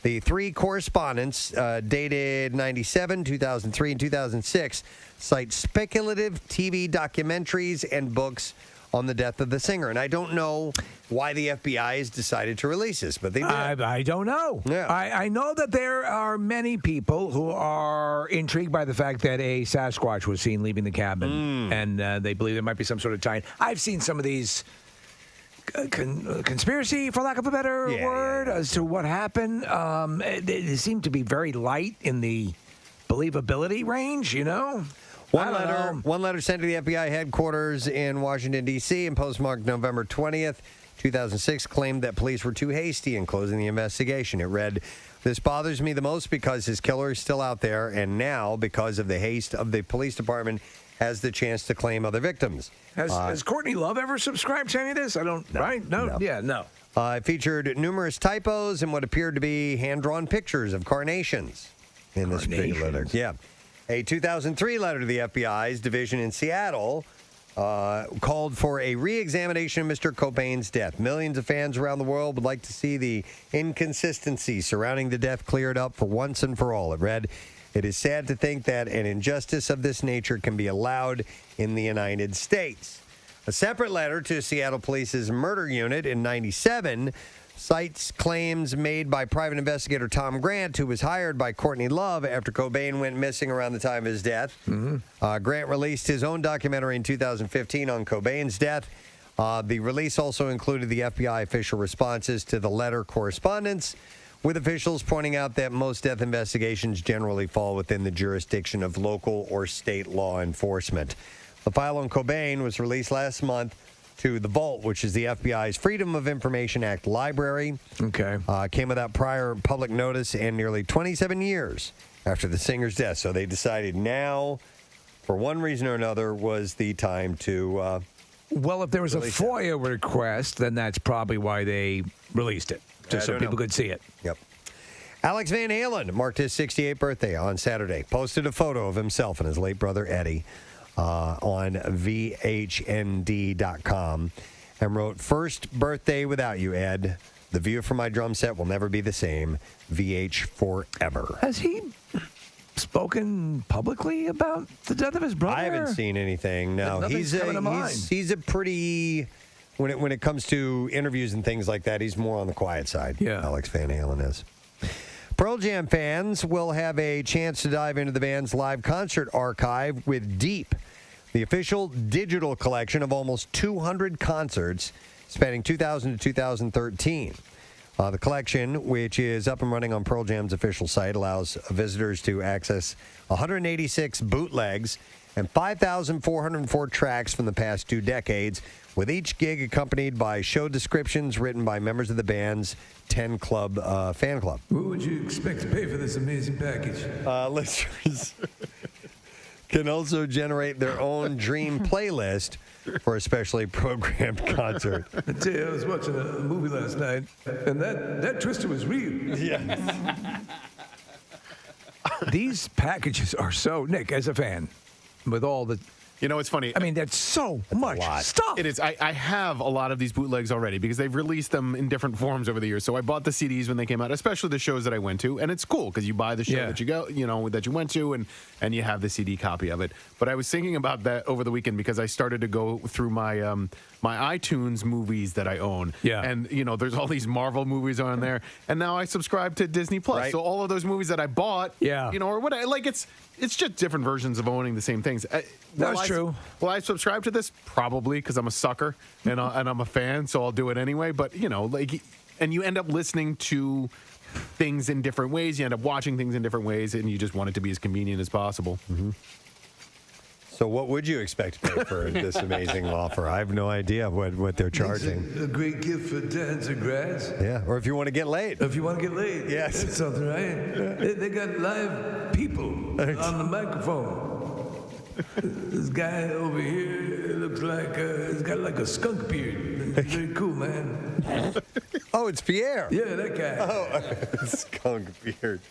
The three correspondents, dated 97, 2003, and 2006, cite speculative TV documentaries and books on the death of the singer. And I don't know why the FBI has decided to release this, but they did. I don't know. Yeah. I know that there are many people who are intrigued by the fact that a Sasquatch was seen leaving the cabin, and they believe there might be some sort of tie-in. I've seen some of these conspiracy, for lack of a better word, as to what happened. They seem to be very light in the believability range, you know? One letter sent to the FBI headquarters in Washington, D.C. and postmarked November 20th, 2006, claimed that police were too hasty in closing the investigation. It read, "This bothers me the most because his killer is still out there, and now, because of the haste of the police department, has the chance to claim other victims." Has Courtney Love ever subscribed to any of this? I don't, right? No. Yeah, no. It featured numerous typos and what appered to be hand-drawn pictures of carnations in this particular letter. Yeah. A 2003 letter to the FBI's division in Seattle called for a re-examination of Mr. Cobain's death. Millions of fans around the world would like to see the inconsistency surrounding the death cleared up for once and for all. It read, "It is sad to think that an injustice of this nature can be allowed in the United States." A separate letter to Seattle Police's murder unit in 97 cites claims made by private investigator Tom Grant, who was hired by Courtney Love after Cobain went missing around the time of his death. Grant released his own documentary in 2015 on Cobain's death. The release also included the FBI official responses to the letter correspondence, with officials pointing out that most death investigations generally fall within the jurisdiction of local or state law enforcement. The file on Cobain was released last month to the Vault, which is the FBI's Freedom of Information Act library. Okay. Came without prior public notice and nearly 27 years after the singer's death. So they decided now, for one reason or another, was the time to well, if there was a FOIA request, then that's probably why they released it, just so people could see it. Yep. Alex Van Halen marked his 68th birthday on Saturday. Posted a photo of himself and his late brother Eddie on VHND.com and wrote, "First birthday without you, Ed. The view from my drum set will never be the same. VH forever." Has he spoken publicly about the death of his brother? I haven't seen anything. No, he's a pretty when it comes to interviews and things like that. He's more on the quiet side. Yeah, Alex Van Halen is. Pearl Jam fans will have a chance to dive into the band's live concert archive with Deep, the official digital collection of almost 200 concerts spanning 2000 to 2013. The collection, which is up and running on Pearl Jam's official site, allows visitors to access 186 bootlegs and 5,404 tracks from the past 2 decades, with each gig accompanied by show descriptions written by members of the band's 10 Club fan club. What would you expect to pay for this amazing package? Listeners can also generate their own dream playlist for a specially programmed concert. I tell you, I was watching a movie last night, and that twister was real. Yeah. These packages are so, Nick, as a fan, with all the... You know, it's funny. I mean, that's so much stuff. It is. I have a lot of these bootlegs already because they've released them in different forms over the years. So I bought the CDs when they came out, especially the shows that I went to, and it's cool because you buy the show that you went to, and you have the CD copy of it. But I was thinking about that over the weekend because I started to go through my my iTunes movies that I own. Yeah. And there's all these Marvel movies on there, and now I subscribe to Disney Plus. Right. So all of those movies that I bought, or what, it's just different versions of owning the same things. That's true. Will I subscribe to this? Probably, because I'm a sucker and I'm a fan, so I'll do it anyway. But, and you end up listening to things in different ways. You end up watching things in different ways, and you just want it to be as convenient as possible. Mm-hmm. So what would you expect to pay for this amazing offer? I have no idea what they're charging. It's a great gift for dads and grads. Yeah, or if you want to get laid. If you want to get laid. Yes. That's something, right? They got live people on the microphone. This guy over here looks like he's got like a skunk beard. Very cool, man. Oh, it's Pierre. Yeah, that guy. Oh, skunk beard.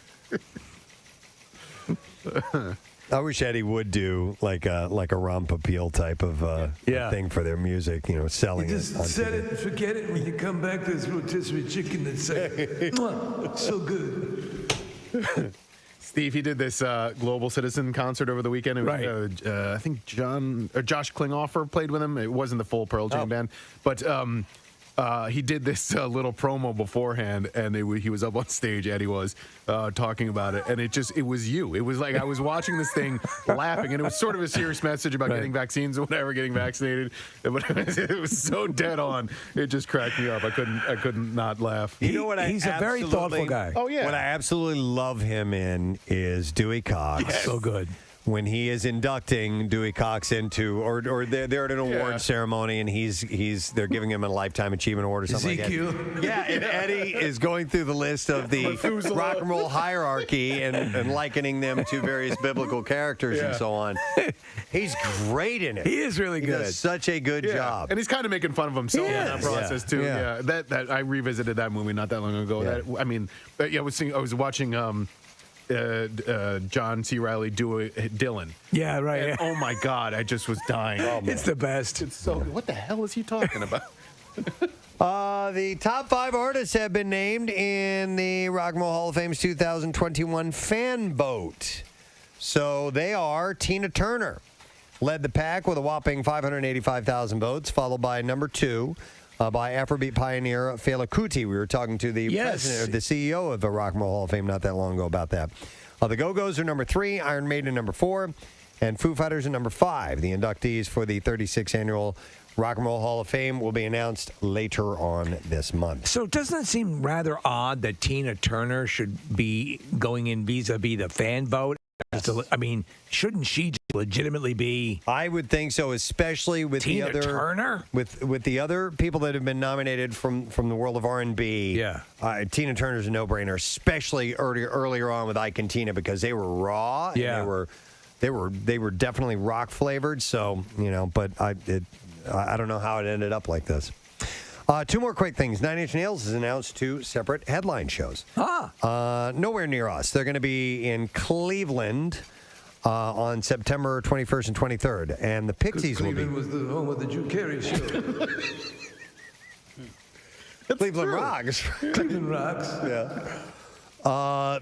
I wish Eddie would do like a Romp Appeal type of thing for their music, selling You just it. set it and forget it. When you come back, there's rotisserie chicken that's like, mwah, so good. Steve, he did this Global Citizen concert over the weekend. It was, Right. I think Josh Klinghoffer played with him. It wasn't the full Pearl Jam band, but he did this little promo beforehand, and he was up on stage. Eddie was talking about it, and it was you. It was like I was watching this thing, laughing, and it was sort of a serious message about getting vaccines or whatever, getting vaccinated. But it was so dead on. It just cracked me up. I couldn't not laugh. You know what? He's a very thoughtful guy. Oh yeah. What I absolutely love him in is Dewey Cox. Yes. So good. When he is inducting Dewey Cox into, or they're at an award ceremony, and they're giving him a lifetime achievement award or something Ezekiel. like that. Yeah, and Eddie is going through the list of the rock and roll hierarchy and likening them to various biblical characters and so on. He's great in it. He is really good. He does such a good job. And he's kind of making fun of himself in that process too. Yeah. That I revisited that movie not that long ago. Yeah. I was watching John C. Reilly do Dylan. Yeah, right. And, oh my God, I just was dying. It's the best. It's so good. What the hell is he talking about? The top 5 artists have been named in the Rock and Roll Hall of Fame's 2021 fan vote. So they are Tina Turner, led the pack with a whopping 585,000 votes, followed by number 2 by Afrobeat pioneer Fela Kuti. We were talking to the president, or the CEO of the Rock and Roll Hall of Fame not that long ago about that. The Go-Go's are number 3, Iron Maiden number 4, and Foo Fighters are number 5. The inductees for the 36th annual Rock and Roll Hall of Fame will be announced later on this month. So doesn't it seem rather odd that Tina Turner should be going in vis-a-vis the fan vote? I mean, shouldn't she legitimately be? I would think so, especially with Tina the other Turner, with the other people that have been nominated from the world of R&B. Yeah, Tina Turner's a no-brainer, especially earlier on with Ike and Tina because they were raw. Yeah, and they were definitely rock flavored. So but I don't know how it ended up like this. 2 more quick things. Nine Inch Nails has announced 2 separate headline shows. Nowhere near us. They're going to be in Cleveland on September 21st and 23rd. And the Pixies will be... Cleveland was the home of the Drew Carey show. Cleveland Rocks. Cleveland Rocks. Yeah.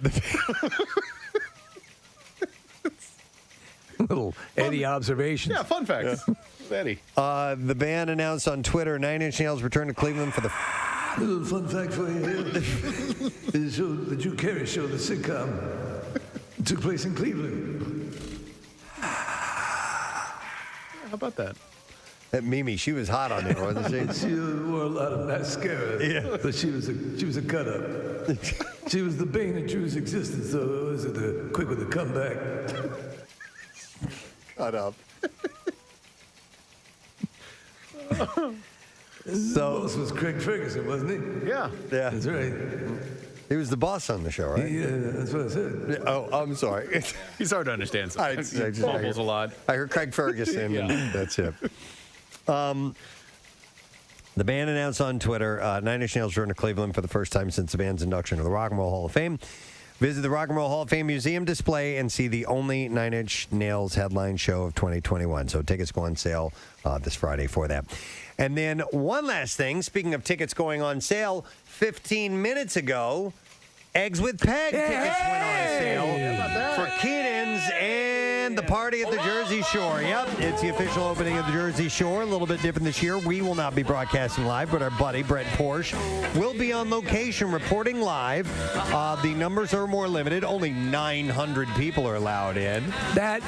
Little Eddie observations. Yeah, fun facts. Eddie. The band announced on Twitter Nine Inch Nails return to Cleveland for the... Little fun fact for you here. The Drew Carey show, the sitcom, took place in Cleveland. How about that? That Mimi, she was hot on there, wasn't she? She wore a lot of mascara, but she was a cut up. She was the bane of Drew's existence, so it was quick with the comeback. Cut up. So boss was Craig Ferguson, wasn't he? Yeah. That's right. He was the boss on the show, right? Yeah, that's what I said. Oh, I'm sorry. He's hard to understand sometimes. He fumbles a lot. I heard Craig Ferguson, and that's it. The band announced on Twitter, Nine Inch Nails return to Cleveland for the first time since the band's induction to the Rock and Roll Hall of Fame. Visit the Rock and Roll Hall of Fame Museum display and see the only Nine Inch Nails headline show of 2021. So tickets go on sale this Friday for that. And then one last thing, speaking of tickets going on sale, 15 minutes ago, Eggs with Peg tickets went on sale for Keenan's and the party at the Jersey Shore. Yep, it's the official opening of the Jersey Shore. A little bit different this year. We will not be broadcasting live, but our buddy Brett Porsche will be on location reporting live. The numbers are more limited. Only 900 people are allowed in. That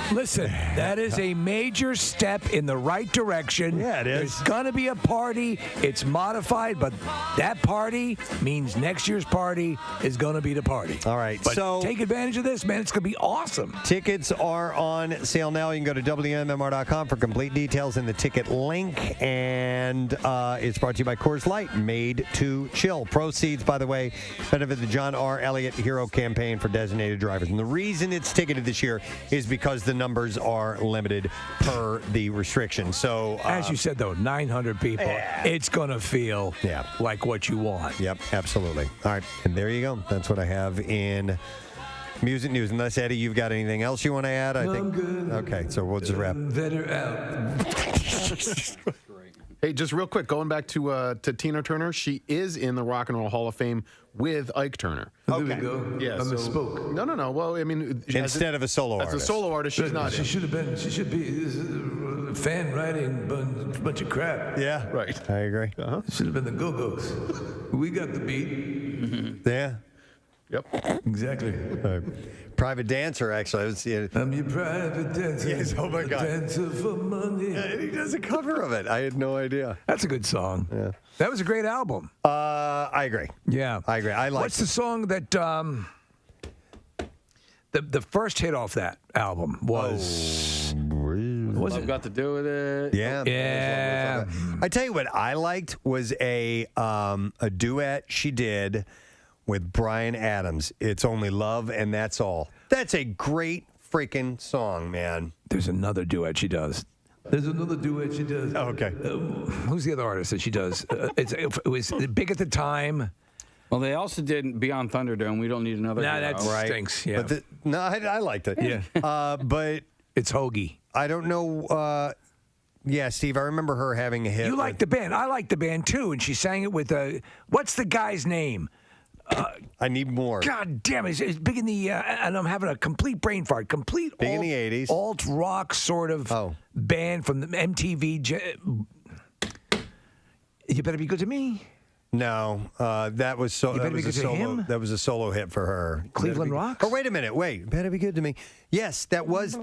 is a major step in the right direction. Yeah, it is. There's going to be a party. It's modified, but that party means next year's party is going to be the party. All right, but so take advantage of this, man. It's going to be awesome. Tickets are on on sale now. You can go to WMMR.com for complete details and the ticket link. And it's brought to you by Coors Light, made to chill. Proceeds, by the way, benefit the John R. Elliott Hero Campaign for designated drivers. And the reason it's ticketed this year is because the numbers are limited per the restrictions. So, as you said, though, 900 people. It's going to feel like what you want. Yep, absolutely. All right, and there you go. That's what I have in music news. Unless, Eddie, you've got anything else you want to add? I think. I'm good. Okay, so we'll just wrap. Better out. Hey, just real quick, going back to Tina Turner, she is in the Rock and Roll Hall of Fame with Ike Turner. There we go. Yeah, I so- misspoke. No. Well, I mean, Instead of a solo as artist. a solo artist, she's not. She in. should have been. She should be. This is a fan writing bunch of crap. Yeah, right. I agree. Should have been the Go-Go's. We got the beat. Yeah. Yep. Exactly. Private dancer, actually. I was, I'm your private dancer. Yes, oh my God. Dancer for money. Yeah, he does a cover of it. I had no idea. That's a good song. Yeah. That was a great album. I agree. Yeah. I agree. I like What's the song that the first hit off that album was? Was Love it? got to do with it. Yeah. Yeah. I tell you what I liked was a duet she did with Bryan Adams. It's Only Love and That's All. That's a great freaking song, man. There's another duet she does. There's another duet she does. Oh, okay. Who's the other artist that she does? It was big at the time. Well, they also did Beyond Thunderdome. We don't need another. Nah, hero. that stinks. Yeah. But no, I liked it. Yeah. But it's Hoagie. I don't know. Yeah, Steve, I remember her having a hit. You like the band. I like the band, too. And she sang it with, what's the guy's name? I Need More. God damn it. It's big in the, and I'm having a complete brain fart. Complete Big in the 80s. Alt rock sort of band from the MTV. You Better Be Good to Me. No, that was so. You That Better was Be a Good to solo. Him? That was a solo hit for her. Cleveland Better Be- Rocks? Oh, wait a minute. Wait, Better Be Good to Me. Yes, that was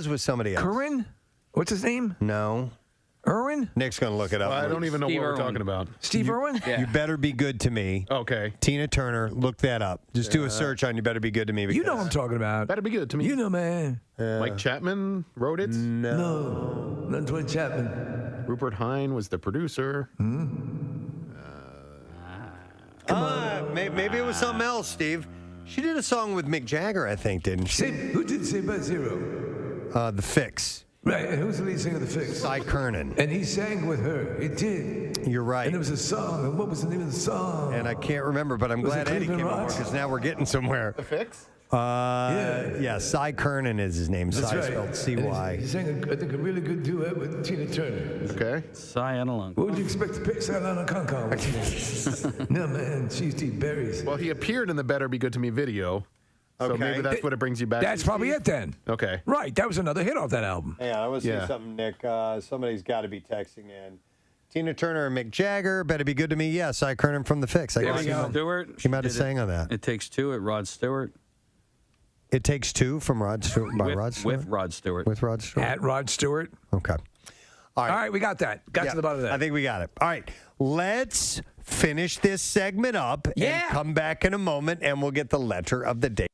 with somebody else. Curran? What's his name? No. Irwin? Nick's gonna look it up. I don't even know Steve what we're Irwin. talking about. Steve Irwin? You Better Be Good to Me. Okay. Tina Turner. Look that up. Just do a search on You Better Be Good to Me. You know what I'm talking about. Better be good to me. You know, man. Mike Chapman wrote it. No, not Dwight Chapman. Rupert Hine was the producer. Maybe it was something else, Steve. She did a song with Mick Jagger, I think, didn't she? Who did Saved by Zero? The Fix. Right, and who's the lead singer of The Fix? Cy Kernan. And he sang with her. He did. You're right. And it was a song. And what was the name of the song? And I can't remember, but I'm Was glad it Eddie Cleveland came over Rocks? because now we're getting somewhere. The Fix? Yeah, Cy Kernan is his name. That's Cy right. spelled And C-Y. He sang, I think, a really good duet with Tina Turner. Okay. Cy Along. What would you expect to pay Silana Concon with? No, man, she used to eat berries. Well, he appeared in the Better Be Good to Me video. So Okay. maybe that's what it brings you back That's to, probably Steve? it then. Okay. Right. That was another hit off that album. Yeah, I was Yeah. saying something, Nick. Somebody's got to be texting in. Tina Turner and Mick Jagger, Better Be Good to Me. Yeah, Cy Kernan from The Fix. I There guess we go. Stewart. he might have did sang on that. It Takes Two at Rod Stewart. It Takes Two from Rod Stewart. By with, Rod Stewart? with Rod Stewart. With Rod Stewart. At Rod Stewart. Okay. All All right, we got that. Got Yeah, to the bottom of that. I think we got it. All right. Let's finish this segment up and come back in a moment, and we'll get the letter of the day.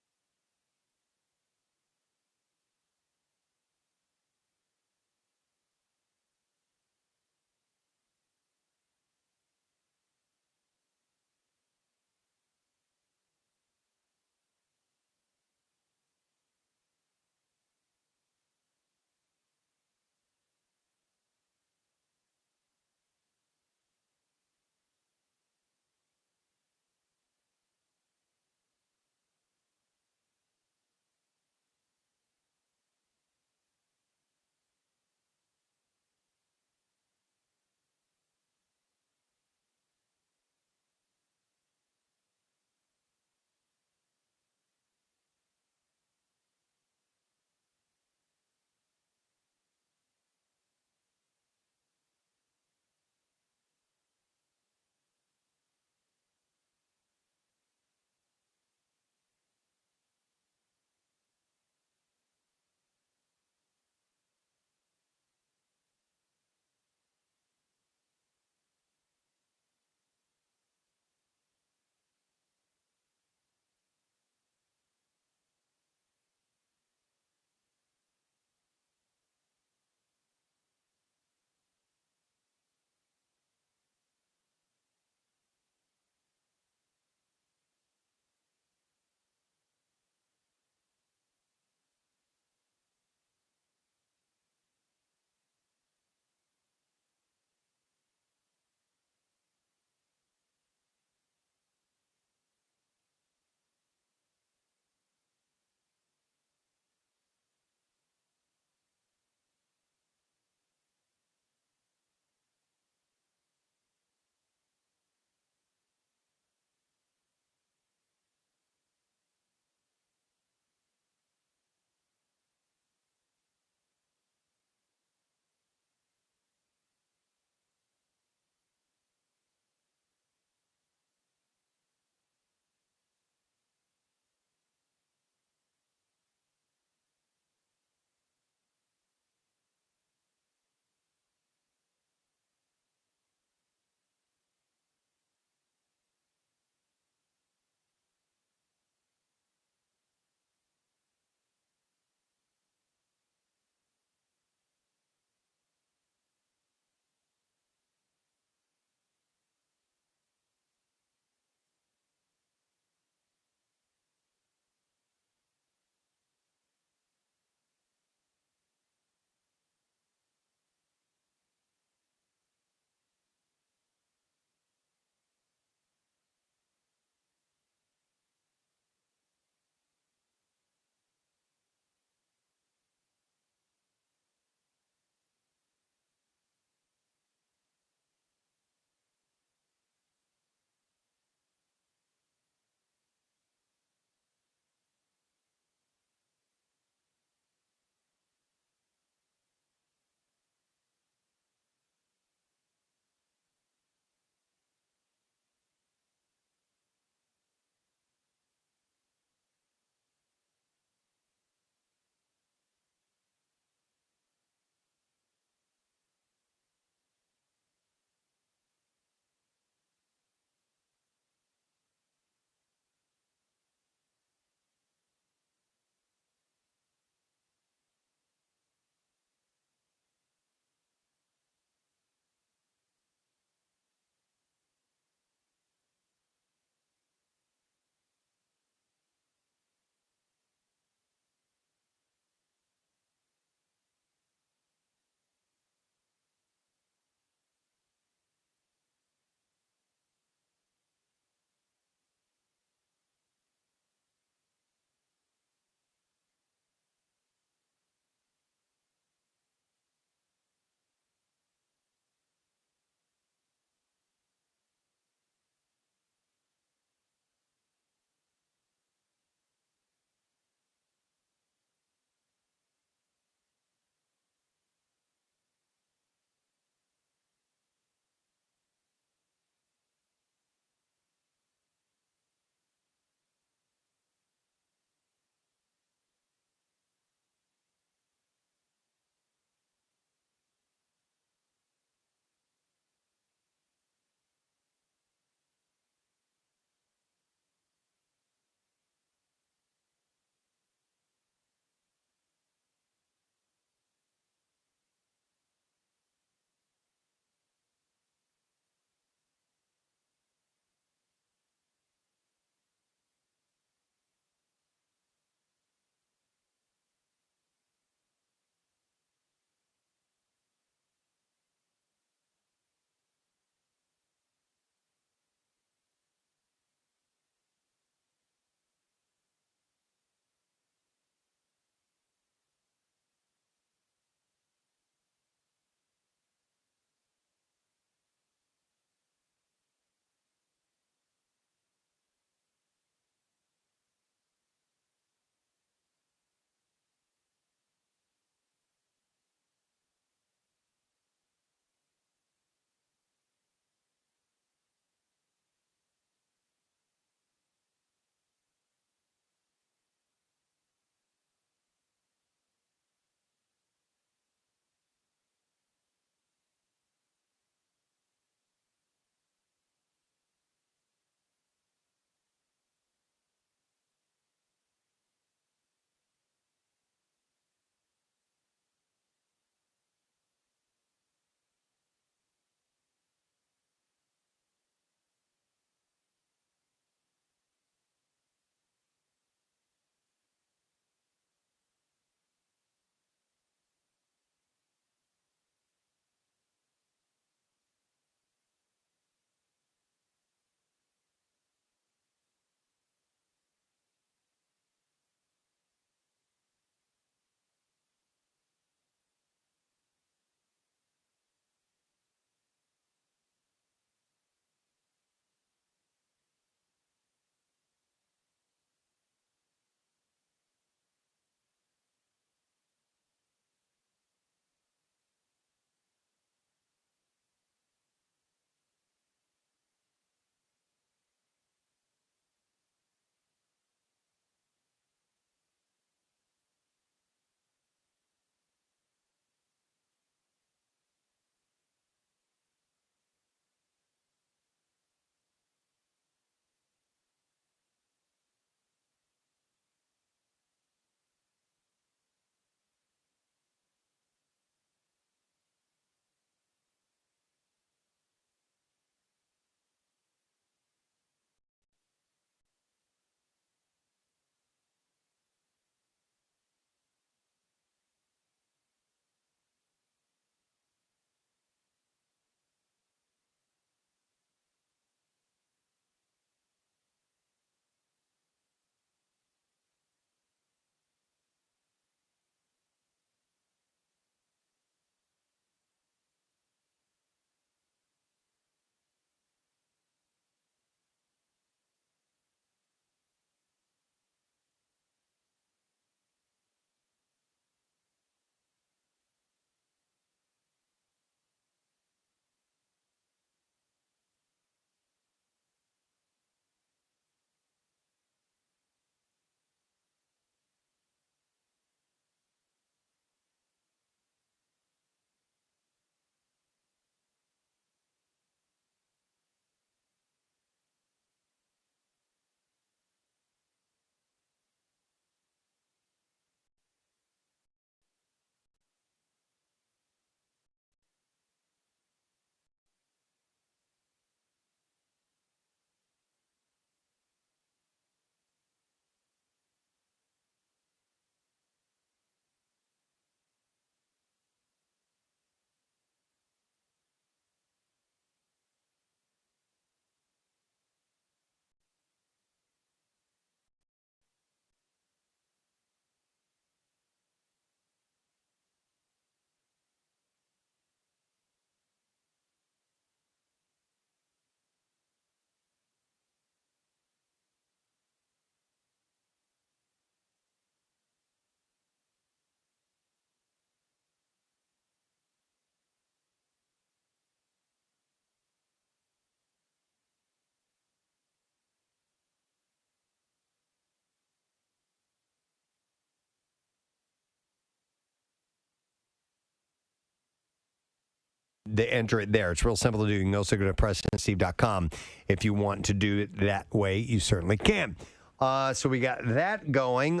they enter it there. It's real simple to do. You can also go to PrestonandSteve.com. If you want to do it that way, you certainly can. So we got that going.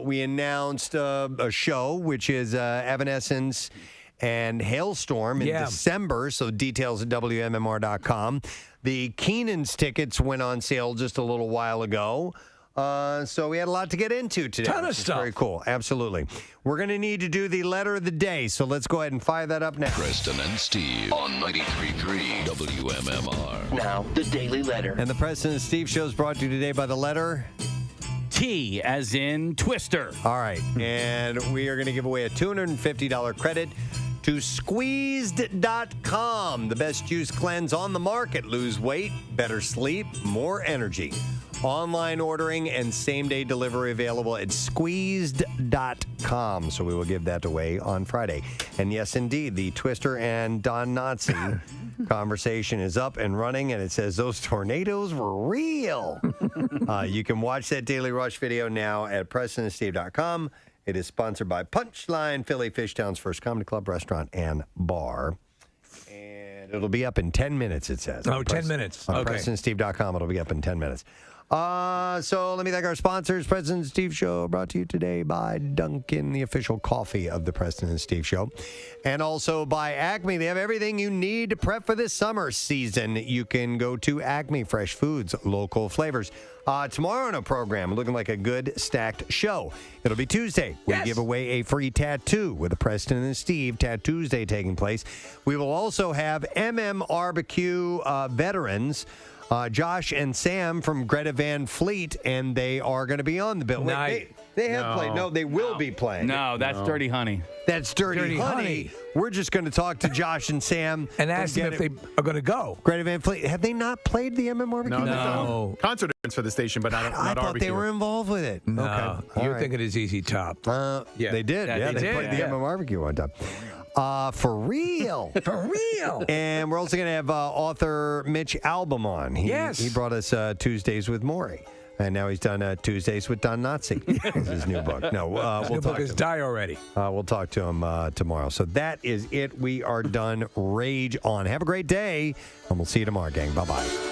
We announced a show, which is Evanescence and Hailstorm in December. So details at WMMR.com. The Keenan's tickets went on sale just a little while ago. So we had a lot to get into today. Ton of stuff. Very cool. Absolutely. We're going to need to do the letter of the day. So let's go ahead and fire that up now. Preston and Steve on 93.3 WMMR. Now, the Daily Letter. And the Preston and Steve show is brought to you today by the letter T, as in Twister. All right. And we are going to give away a $250 credit to Squeezed.com, the best juice cleanse on the market. Lose weight, better sleep, more energy. Online ordering and same-day delivery available at Squeezed.com. So we will give that away on Friday. And yes, indeed, the Twister and Don Nazi conversation is up and running, and it says those tornadoes were real. You can watch that Daily Rush video now at PrestonandSteve.com. It is sponsored by Punchline, Philly Fishtown's first comedy club, restaurant, and bar. And it'll be up in 10 minutes, it says. 10 minutes. On Okay. PrestonandSteve.com, it'll be up in 10 minutes. So let me thank our sponsors. Preston and Steve Show brought to you today by Dunkin', the official coffee of the Preston and Steve Show. And also by Acme. They have everything you need to prep for this summer season. You can go to Acme, fresh foods, local flavors. Tomorrow on a program, looking like a good stacked show. It'll be Tuesday. We give away a free tattoo with the Preston and Steve Tattoo Day taking place. We will also have MMRBQ veterans, Josh and Sam from Greta Van Fleet, and they are going to be on the bill. They have played. No, they will be playing. No, that's Dirty Honey. That's Dirty Honey. We're just going to talk to Josh and Sam and ask them if they are going to go. Greta Van Fleet. Have they not played the MMRBQ? No. Concert events for the station, but not I thought they were involved with it. No, okay. you're thinking it's Easy Top. They did. Yeah, they played the MMRBQ one time. For real. For real. And we're also going to have author Mitch Albom on. He brought us Tuesdays with Maury. And now he's done Tuesdays with Don Nazi. It's his new book. No, his new book is Die Already. We'll talk to him tomorrow. So that is it. We are done. Rage on. Have a great day, and we'll see you tomorrow, gang. Bye-bye.